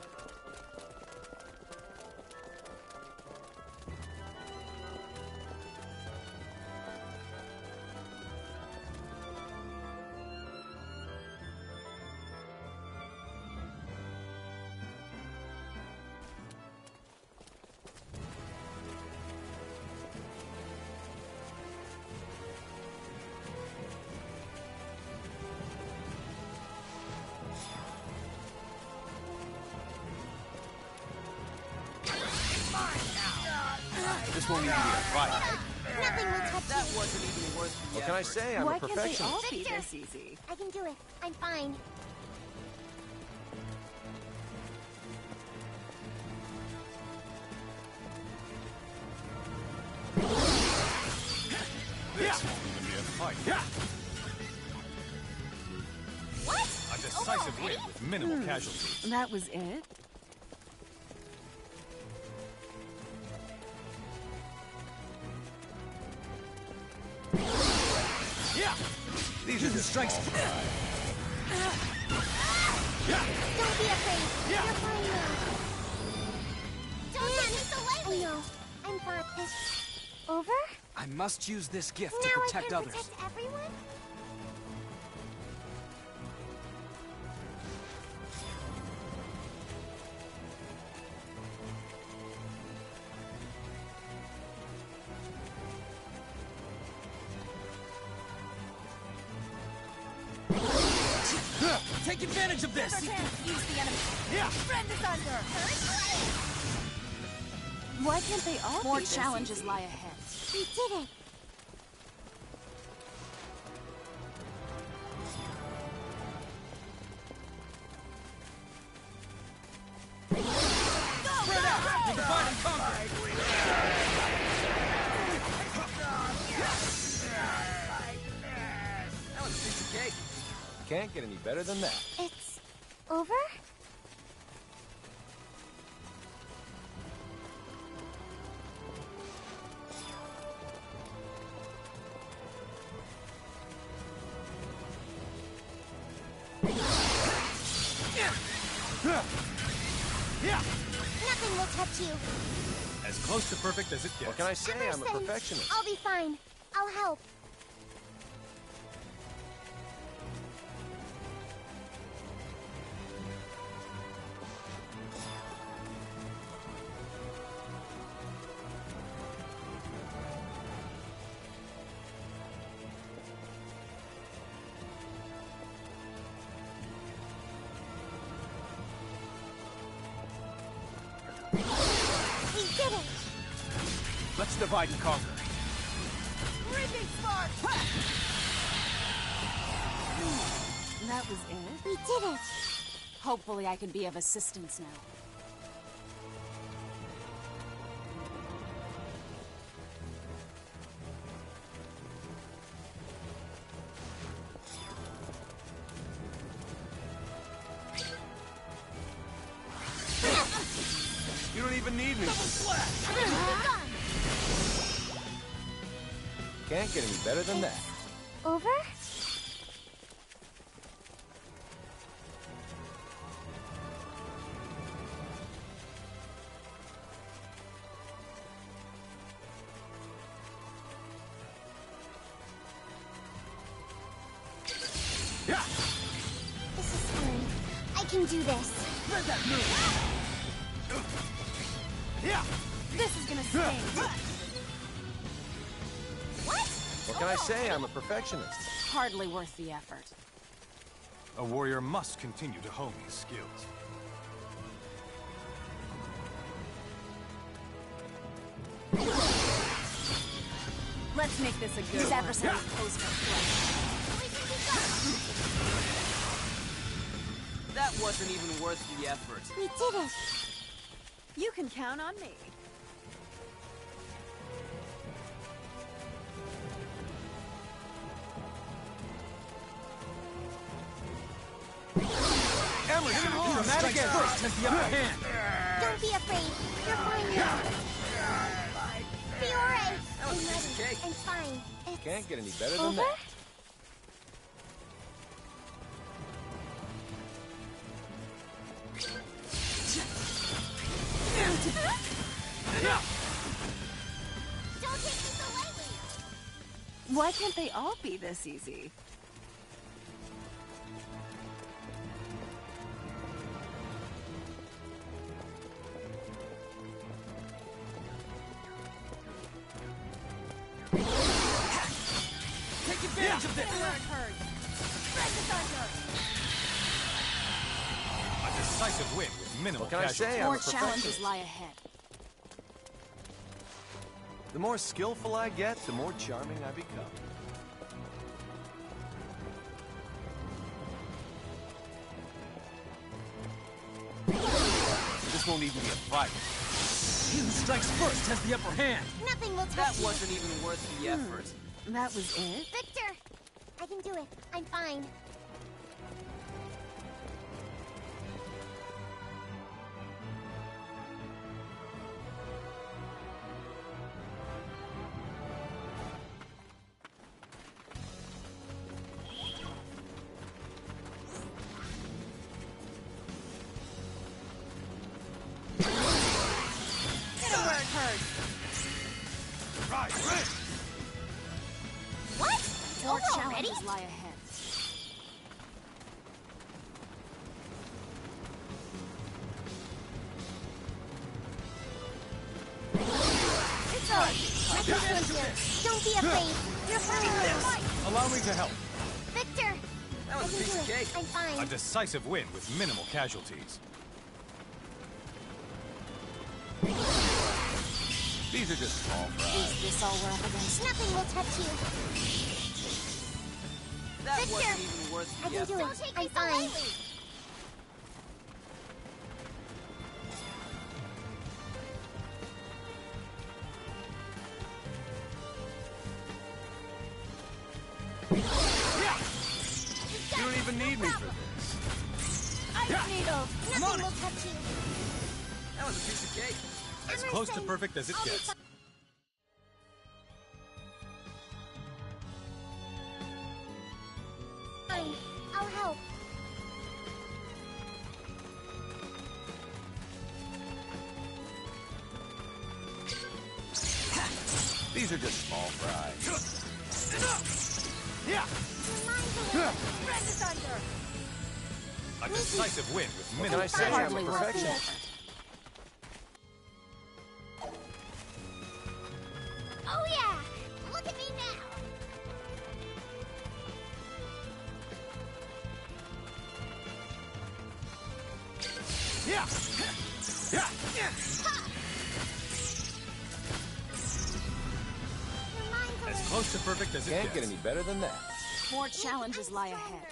Speaker 20: This won't even be a fight.
Speaker 6: Nothing will touch
Speaker 5: That wasn't even worth the
Speaker 7: What can I say? I'm
Speaker 2: Why
Speaker 7: a
Speaker 2: can't they
Speaker 7: perfectionist.
Speaker 2: all be this easy?
Speaker 6: I can do it. I'm fine.
Speaker 20: This won't even be a fight.
Speaker 6: What?
Speaker 20: A decisive win with minimal casualties.
Speaker 2: That was it?
Speaker 20: Yeah! These are just strikes.
Speaker 6: Don't be afraid. You're fine now. Don't take me so lightly. I know. I'm fine. It's over?
Speaker 15: I must use this gift
Speaker 6: Now
Speaker 15: to protect
Speaker 6: I can
Speaker 15: others.
Speaker 6: protect everyone?
Speaker 15: Take advantage of this!
Speaker 6: Use the enemy.
Speaker 15: Yeah.
Speaker 6: Friend is under.
Speaker 2: Why can't they all
Speaker 3: More
Speaker 2: be this
Speaker 3: challenges
Speaker 2: easy?
Speaker 3: lie ahead.
Speaker 6: We did it.
Speaker 15: Spread out! You divide and conquer! That was a piece of cake.
Speaker 4: Can't get any better than that.
Speaker 6: It's over? Nothing will touch you.
Speaker 7: As close to perfect as it gets.
Speaker 4: What can I say? I'm a
Speaker 6: Emerson,
Speaker 4: perfectionist.
Speaker 6: I'll be fine. I'll help. We did it!
Speaker 15: Let's divide and conquer.
Speaker 6: Ripping spark!
Speaker 2: That was it?
Speaker 6: We did it!
Speaker 3: Hopefully I can be of assistance now.
Speaker 4: You don't even need me. Can't get any better than that.
Speaker 6: Over? This is fine. I can do this.
Speaker 15: Spread that move! Yeah!
Speaker 6: This is gonna sting.
Speaker 4: What can I say? I'm a perfectionist.
Speaker 3: Hardly worth the effort.
Speaker 20: A warrior must continue to hone his skills.
Speaker 2: Let's make this a good
Speaker 3: These
Speaker 2: one.
Speaker 3: adversaries pose no threat.
Speaker 15: That wasn't even worth the effort.
Speaker 6: We did it.
Speaker 2: You can count on me.
Speaker 15: Emerson, dramatic first has the upper hand.
Speaker 6: Don't be afraid. You're fine now. Be alright. I'm
Speaker 15: was a piece of
Speaker 6: ready.
Speaker 15: cake.
Speaker 6: I'm fine. It's
Speaker 4: Can't get any better than
Speaker 6: over?
Speaker 4: that.
Speaker 6: Don't take me so lightly.
Speaker 2: Why can't they all be this easy?
Speaker 15: Take advantage of this!
Speaker 20: A decisive win with minimal
Speaker 4: What can I
Speaker 20: casualties.
Speaker 4: say? I'm
Speaker 3: More
Speaker 4: a
Speaker 3: challenges
Speaker 4: perfectionist.
Speaker 3: lie ahead.
Speaker 4: The more skillful I get, the more charming I become.
Speaker 20: This won't even be a fight.
Speaker 15: He who strikes first has the upper hand.
Speaker 6: Nothing will touch
Speaker 15: That
Speaker 6: you.
Speaker 15: wasn't even worth the effort.
Speaker 2: That was it?
Speaker 6: Victor! I can do it. I'm fine.
Speaker 3: challenges lie ahead.
Speaker 6: It's on! I can do it! Don't be afraid! You're fine!
Speaker 20: Allow me to help.
Speaker 6: Victor!
Speaker 5: That was a piece of cake.
Speaker 6: I'm fine.
Speaker 20: A decisive win with minimal casualties. These are just small fries.
Speaker 3: Is this all we're up against?
Speaker 6: Nothing will touch you.
Speaker 5: That
Speaker 6: Victor!
Speaker 5: wasn't even worth
Speaker 6: I
Speaker 5: the
Speaker 6: can do
Speaker 5: effort.
Speaker 6: it. I'm fine.
Speaker 7: You don't even need me for this.
Speaker 6: Ice needles! Nothing will touch you.
Speaker 5: That was a piece of cake.
Speaker 20: As close to perfect as it gets.
Speaker 6: Fine. I'll help.
Speaker 7: These are just small fries.
Speaker 6: Your mind's away. Red is under.
Speaker 20: A decisive win with
Speaker 7: What
Speaker 20: minimal
Speaker 7: can I say? I'm a
Speaker 3: Hardly worth the
Speaker 7: perfectionist.
Speaker 3: effort.
Speaker 6: Oh yeah! Look at me now!
Speaker 7: Yeah. Yeah.
Speaker 6: Your mind's away.
Speaker 20: As close to perfect as it
Speaker 7: Can't
Speaker 20: gets.
Speaker 7: get any better than that.
Speaker 3: More challenges lie ahead.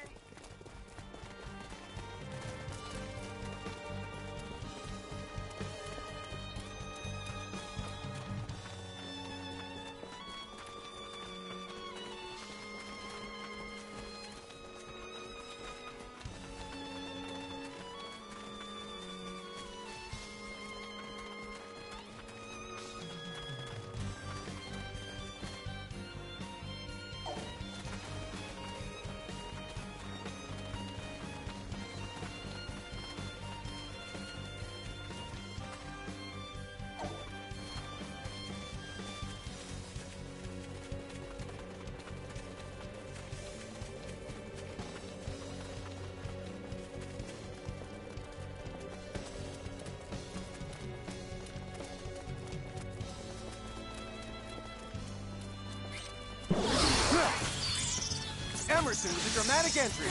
Speaker 7: Emerson with a dramatic entry.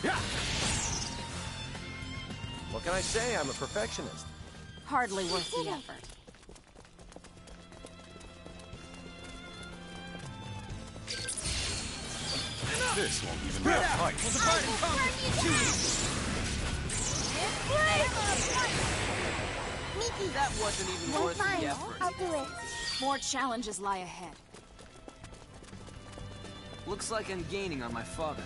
Speaker 7: Yeah. What can I say? I'm a perfectionist.
Speaker 3: Hardly worth the effort.
Speaker 20: This won't even be a fight.
Speaker 6: Mickey!
Speaker 5: That wasn't even
Speaker 6: You're
Speaker 5: worth
Speaker 6: fine.
Speaker 5: the effort.
Speaker 6: I'll do it.
Speaker 3: More challenges lie ahead.
Speaker 5: Looks like I'm gaining on my father.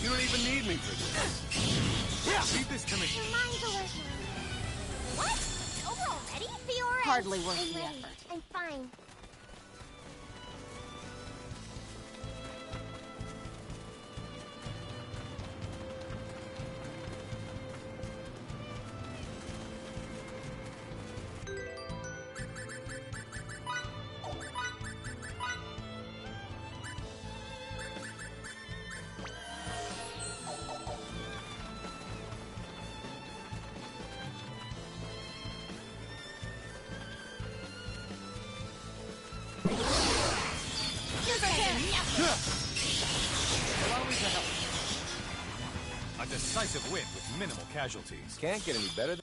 Speaker 7: You don't even need me for this. Yeah.
Speaker 20: Leave this to me.
Speaker 6: Your mind's away. What? It's over already? Be alright.
Speaker 3: Hardly worth
Speaker 6: I'm
Speaker 3: the
Speaker 6: ready.
Speaker 3: effort.
Speaker 6: I'm fine.
Speaker 5: Allow me to help.
Speaker 20: A decisive win with minimal casualties.
Speaker 7: Can't get any better than...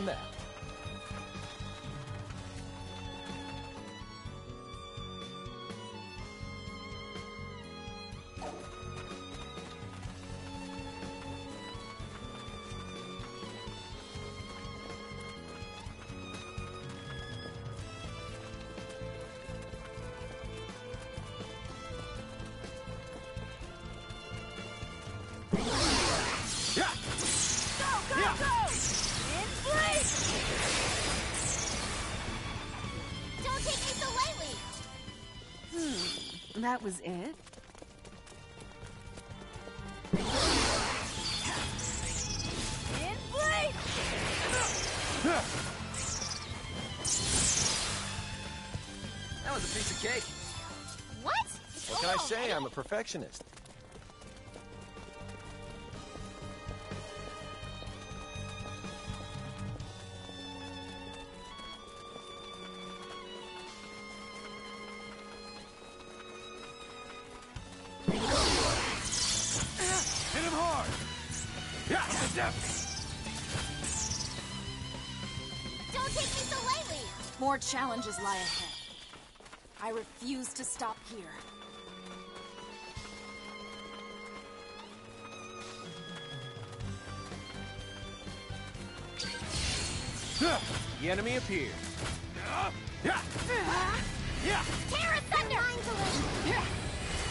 Speaker 7: that.
Speaker 6: Don't take me so lightly!
Speaker 2: That was it?
Speaker 12: That was a piece of cake.
Speaker 6: What?
Speaker 4: What can I say? I'm a perfectionist.
Speaker 13: Hit him hard! Yeah, the depth!
Speaker 6: Don't take me so lightly!
Speaker 3: More challenges lie ahead. I refuse to stop here.
Speaker 7: The enemy appears.
Speaker 13: Yeah! Yeah!
Speaker 6: Terra Thunder!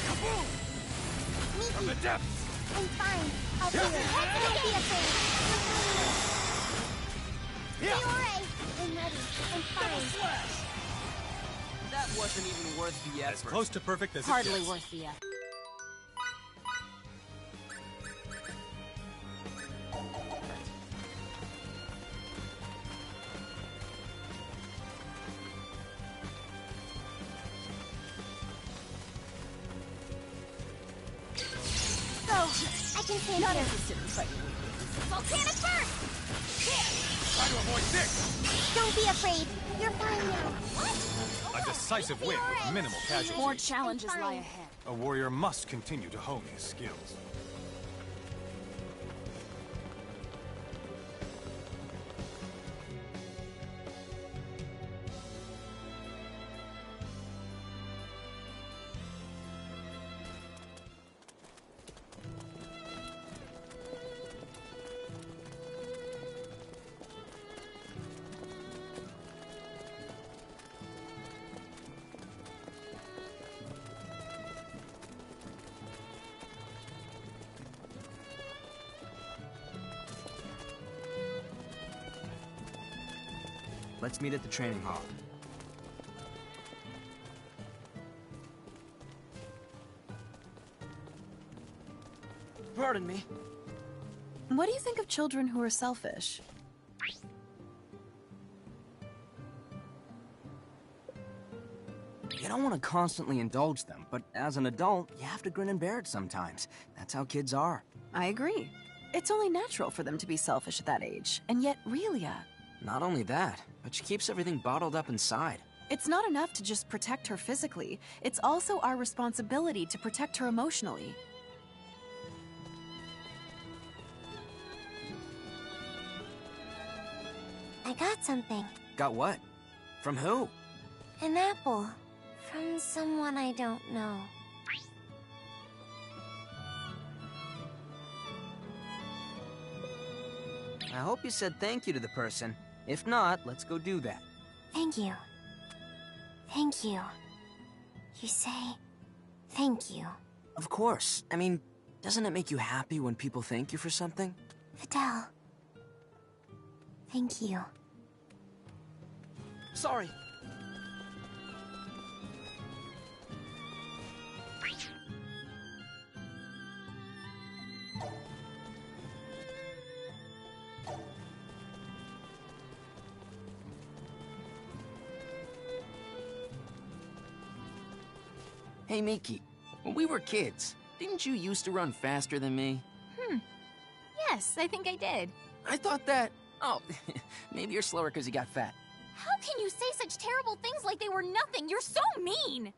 Speaker 13: Kaboom! From the depths!
Speaker 6: I'm fine. I'll do it. Don't be afraid.
Speaker 13: Yeah!
Speaker 6: Fiore! I'm ready. I'm fine.
Speaker 12: That wasn't even worth the effort.
Speaker 4: As close to perfect as
Speaker 3: Hardly
Speaker 4: it gets.
Speaker 3: worth the effort.
Speaker 6: Go! I can stand
Speaker 3: Not
Speaker 6: here.
Speaker 3: interested in fighting.
Speaker 6: Volcanic burst!
Speaker 13: Try to avoid this!
Speaker 6: Don't be afraid. You're fine now. What?
Speaker 20: A decisive win with minimal casualties.
Speaker 3: More challenges lie ahead.
Speaker 20: A warrior must continue to hone his skills.
Speaker 5: Let's meet at the training hall.
Speaker 12: Pardon me.
Speaker 2: What do you think of children who are selfish?
Speaker 5: You don't want to constantly indulge them, but as an adult, you have to grin and bear it sometimes. That's how kids are.
Speaker 2: I agree. It's only natural for them to be selfish at that age. And yet, Relia...
Speaker 5: Not only that, but she keeps everything bottled up inside.
Speaker 2: It's not enough to just protect her physically. It's also our responsibility to protect her emotionally.
Speaker 6: I got something.
Speaker 5: Got what? From who?
Speaker 6: An apple. From someone I don't know.
Speaker 5: I hope you said thank you to the person. If not, let's go do that.
Speaker 6: Thank you. Thank you. You say thank you.
Speaker 5: Of course. I mean, doesn't it make you happy when people thank you for something?
Speaker 6: Vidal. Thank you.
Speaker 12: Sorry.
Speaker 17: Hey, Miki. When we were kids, didn't you used to run faster than me?
Speaker 10: Yes, I think I did.
Speaker 17: I thought that... Oh, maybe you're slower because you got fat.
Speaker 10: How can you say such terrible things like they were nothing? You're so mean!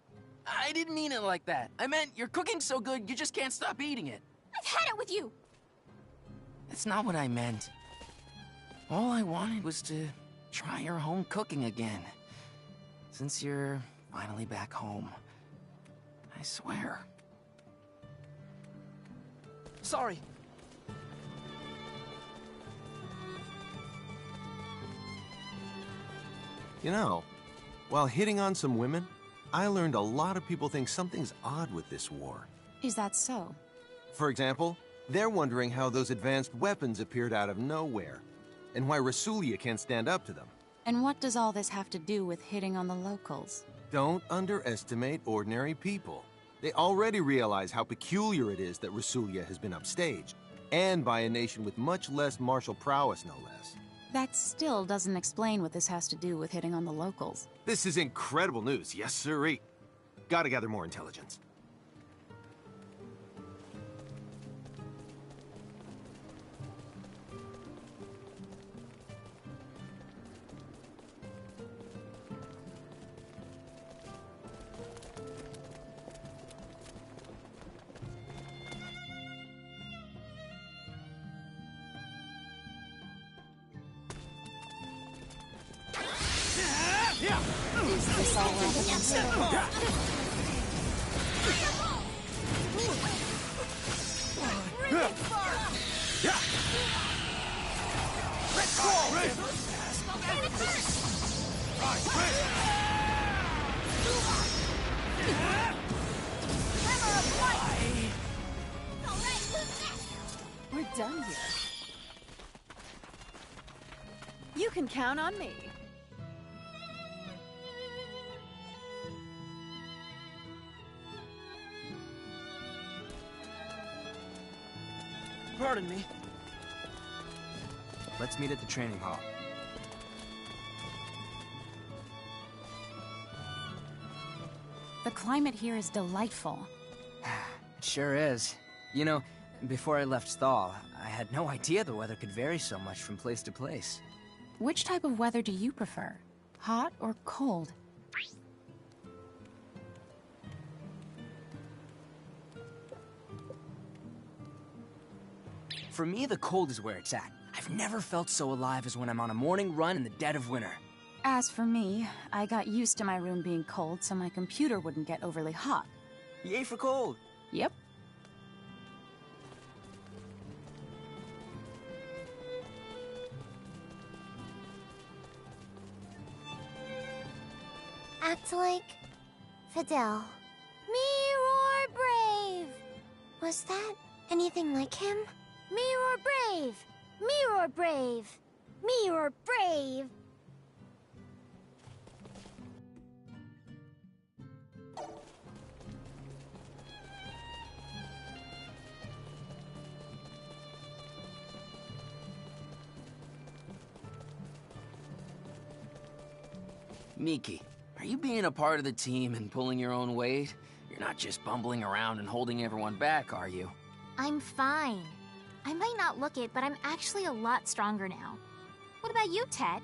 Speaker 17: I didn't mean it like that. I meant you're cooking so good, you just can't stop eating it.
Speaker 10: I've had it with you!
Speaker 17: That's not what I meant. All I wanted was to try your home cooking again. Since you're finally back home. I swear.
Speaker 12: Sorry.
Speaker 7: You know, while hitting on some women, I learned a lot of people think something's odd with this war.
Speaker 3: Is that so?
Speaker 7: For example, they're wondering how those advanced weapons appeared out of nowhere, and why Rasulia can't stand up to them.
Speaker 3: And what does all this have to do with hitting on the locals?
Speaker 7: Don't underestimate ordinary people. They already realize how peculiar it is that Rasulia has been upstaged, and by a nation with much less martial prowess, no less.
Speaker 3: That still doesn't explain what this has to do with hitting on the locals.
Speaker 7: This is incredible news, yes sirree. Gotta gather more intelligence.
Speaker 3: Is this all we're up against?
Speaker 2: We're done here. You can count on me.
Speaker 12: Pardon me.
Speaker 5: Let's meet at the training hall.
Speaker 3: The climate here is delightful.
Speaker 5: It sure is. You know, before I left Thal, I had no idea the weather could vary so much from place to place.
Speaker 3: Which type of weather do you prefer? Hot or cold?
Speaker 5: For me, the cold is where it's at. I've never felt so alive as when I'm on a morning run in the dead of winter.
Speaker 3: As for me, I got used to my room being cold so my computer wouldn't get overly hot.
Speaker 5: Yay for cold!
Speaker 3: Yep.
Speaker 10: Act like Fidel. Mirror Brave! Was that anything like him? Mirror Brave! Mirror Brave! Mirror Brave!
Speaker 17: Miki, are you being a part of the team and pulling your own weight? You're not just bumbling around and holding everyone back, are you?
Speaker 10: I'm fine. I might not look it, but I'm actually a lot stronger now. What about you, Ted?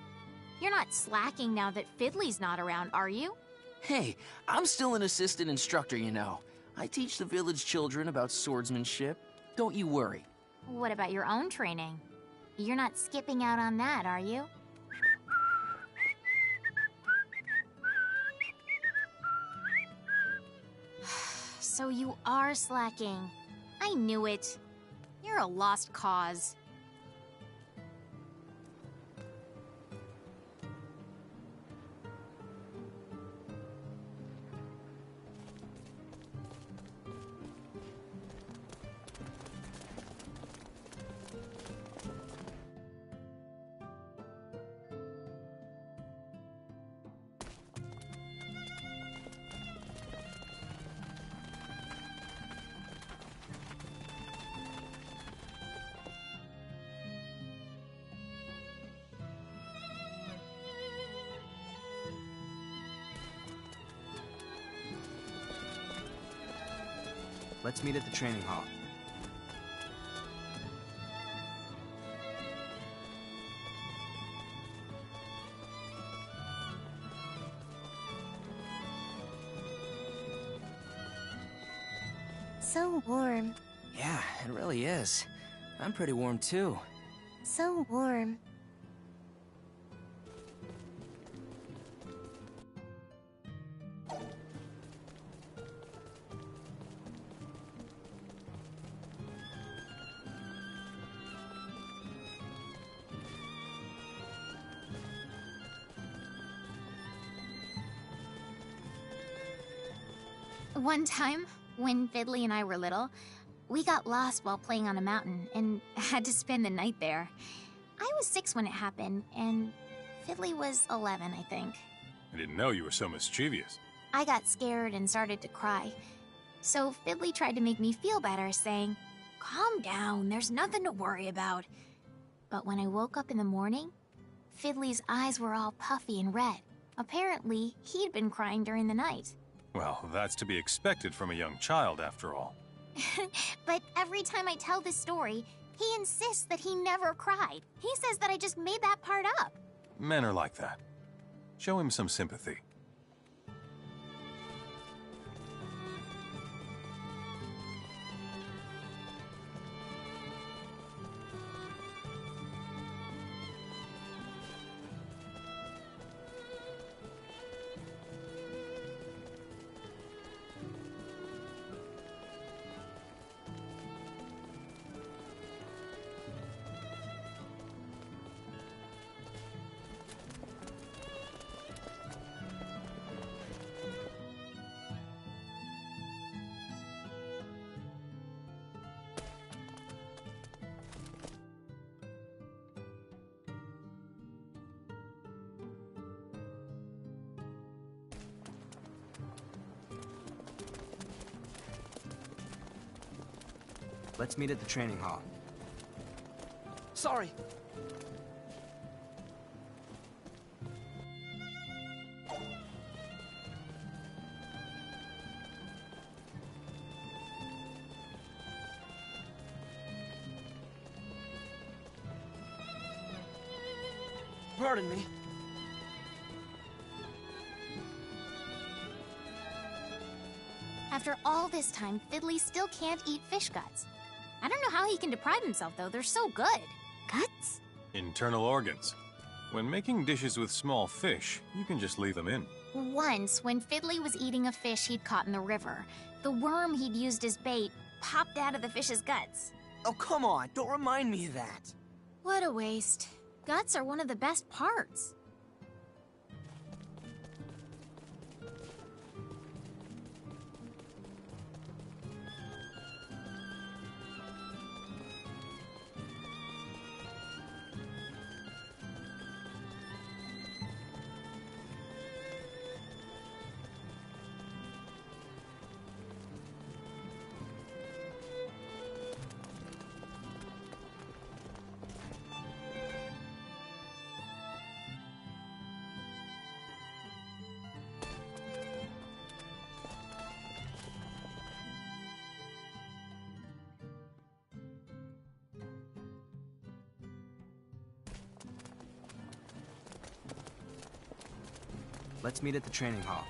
Speaker 10: You're not slacking now that Fiddly's not around, are you?
Speaker 17: Hey, I'm still an assistant instructor, you know. I teach the village children about swordsmanship. Don't you worry.
Speaker 10: What about your own training? You're not skipping out on that, are you? So you are slacking. I knew it. You're a lost cause.
Speaker 5: Let's meet at the training hall.
Speaker 10: So warm.
Speaker 5: Yeah, it really is. I'm pretty warm too.
Speaker 10: So warm. One time, when Fiddly and I were little, we got lost while playing on a mountain and had to spend the night there. I was 6 when it happened, and Fiddly was 11, I think.
Speaker 20: I didn't know you were so mischievous.
Speaker 10: I got scared and started to cry. So Fiddly tried to make me feel better, saying, "Calm down, there's nothing to worry about." But when I woke up in the morning, Fiddly's eyes were all puffy and red. Apparently, he'd been crying during the night.
Speaker 20: Well, that's to be expected from a young child, after all.
Speaker 10: But every time I tell this story, he insists that he never cried. He says that I just made that part up.
Speaker 20: Men are like that. Show him some sympathy.
Speaker 5: Let's meet at the training hall.
Speaker 12: Sorry. Pardon me.
Speaker 10: After all this time, Fiddly still can't eat fish guts. I don't know how he can deprive himself, though. They're so good. Guts?
Speaker 20: Internal organs. When making dishes with small fish, you can just leave them in.
Speaker 10: Once, when Fiddly was eating a fish he'd caught in the river, the worm he'd used as bait popped out of the fish's guts.
Speaker 12: Oh, come on. Don't remind me of that.
Speaker 10: What a waste. Guts are one of the best parts.
Speaker 5: Let's meet at the training hall.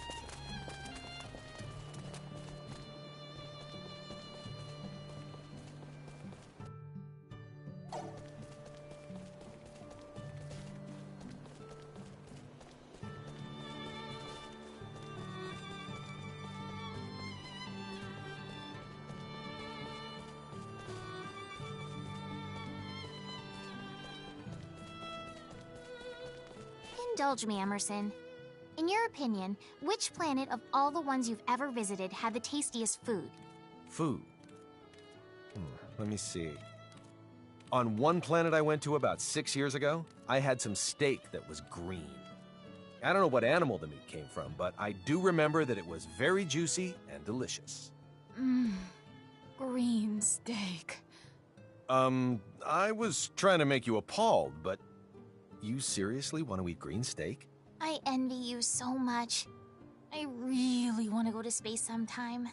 Speaker 10: Indulge me, Emerson. In your opinion, which planet of all the ones you've ever visited had the tastiest food?
Speaker 4: Food. Let me see. On one planet I went to about 6 years ago, I had some steak that was green. I don't know what animal the meat came from, but I do remember that it was very juicy and delicious.
Speaker 3: Green steak.
Speaker 4: I was trying to make you appalled, but you seriously want to eat green steak?
Speaker 10: I envy you so much. I really want to go to space sometime.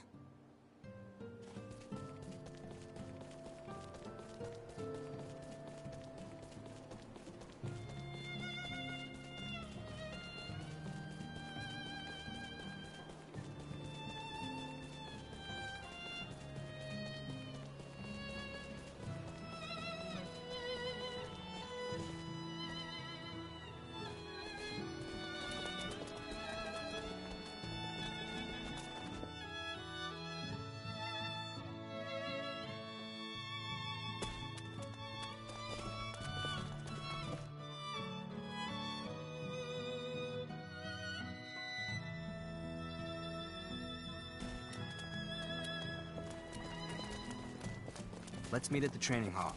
Speaker 5: Let's meet at the training hall.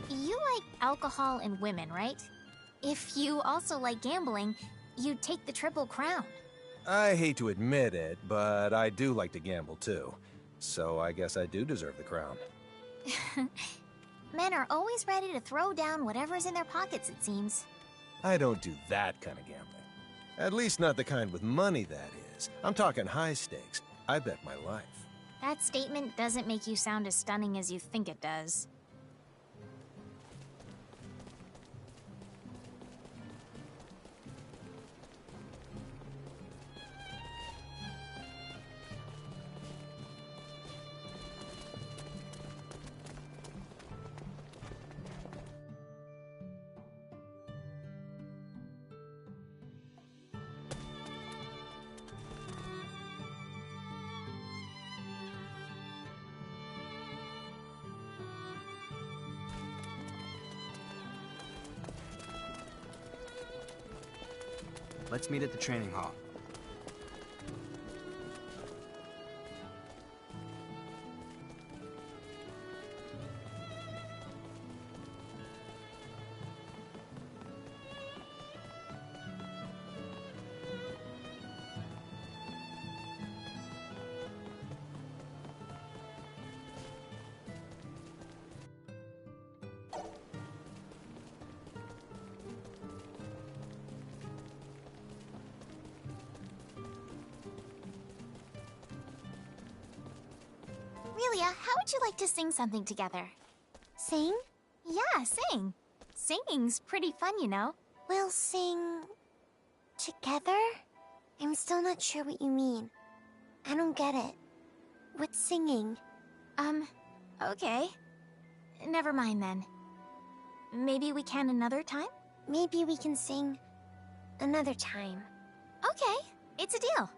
Speaker 10: You like alcohol and women, right? If you also like gambling, you'd take the Triple Crown.
Speaker 4: I hate to admit it, but I do like to gamble too. So I guess I do deserve the crown.
Speaker 10: Men are always ready to throw down whatever's in their pockets, it seems.
Speaker 4: I don't do that kind of gambling. At least not the kind with money, that is. I'm talking high stakes. I bet my life.
Speaker 10: That statement doesn't make you sound as stunning as you think it does.
Speaker 5: Let's meet at the training hall.
Speaker 10: Aurelia, how would you like to sing something together? Sing? Yeah, sing. Singing's pretty fun, you know.
Speaker 6: We'll sing... together? I'm still not sure what you mean. I don't get it. What's singing?
Speaker 10: Okay. Never mind then. Maybe we can another time?
Speaker 6: Maybe we can sing another time.
Speaker 10: Okay, it's a deal.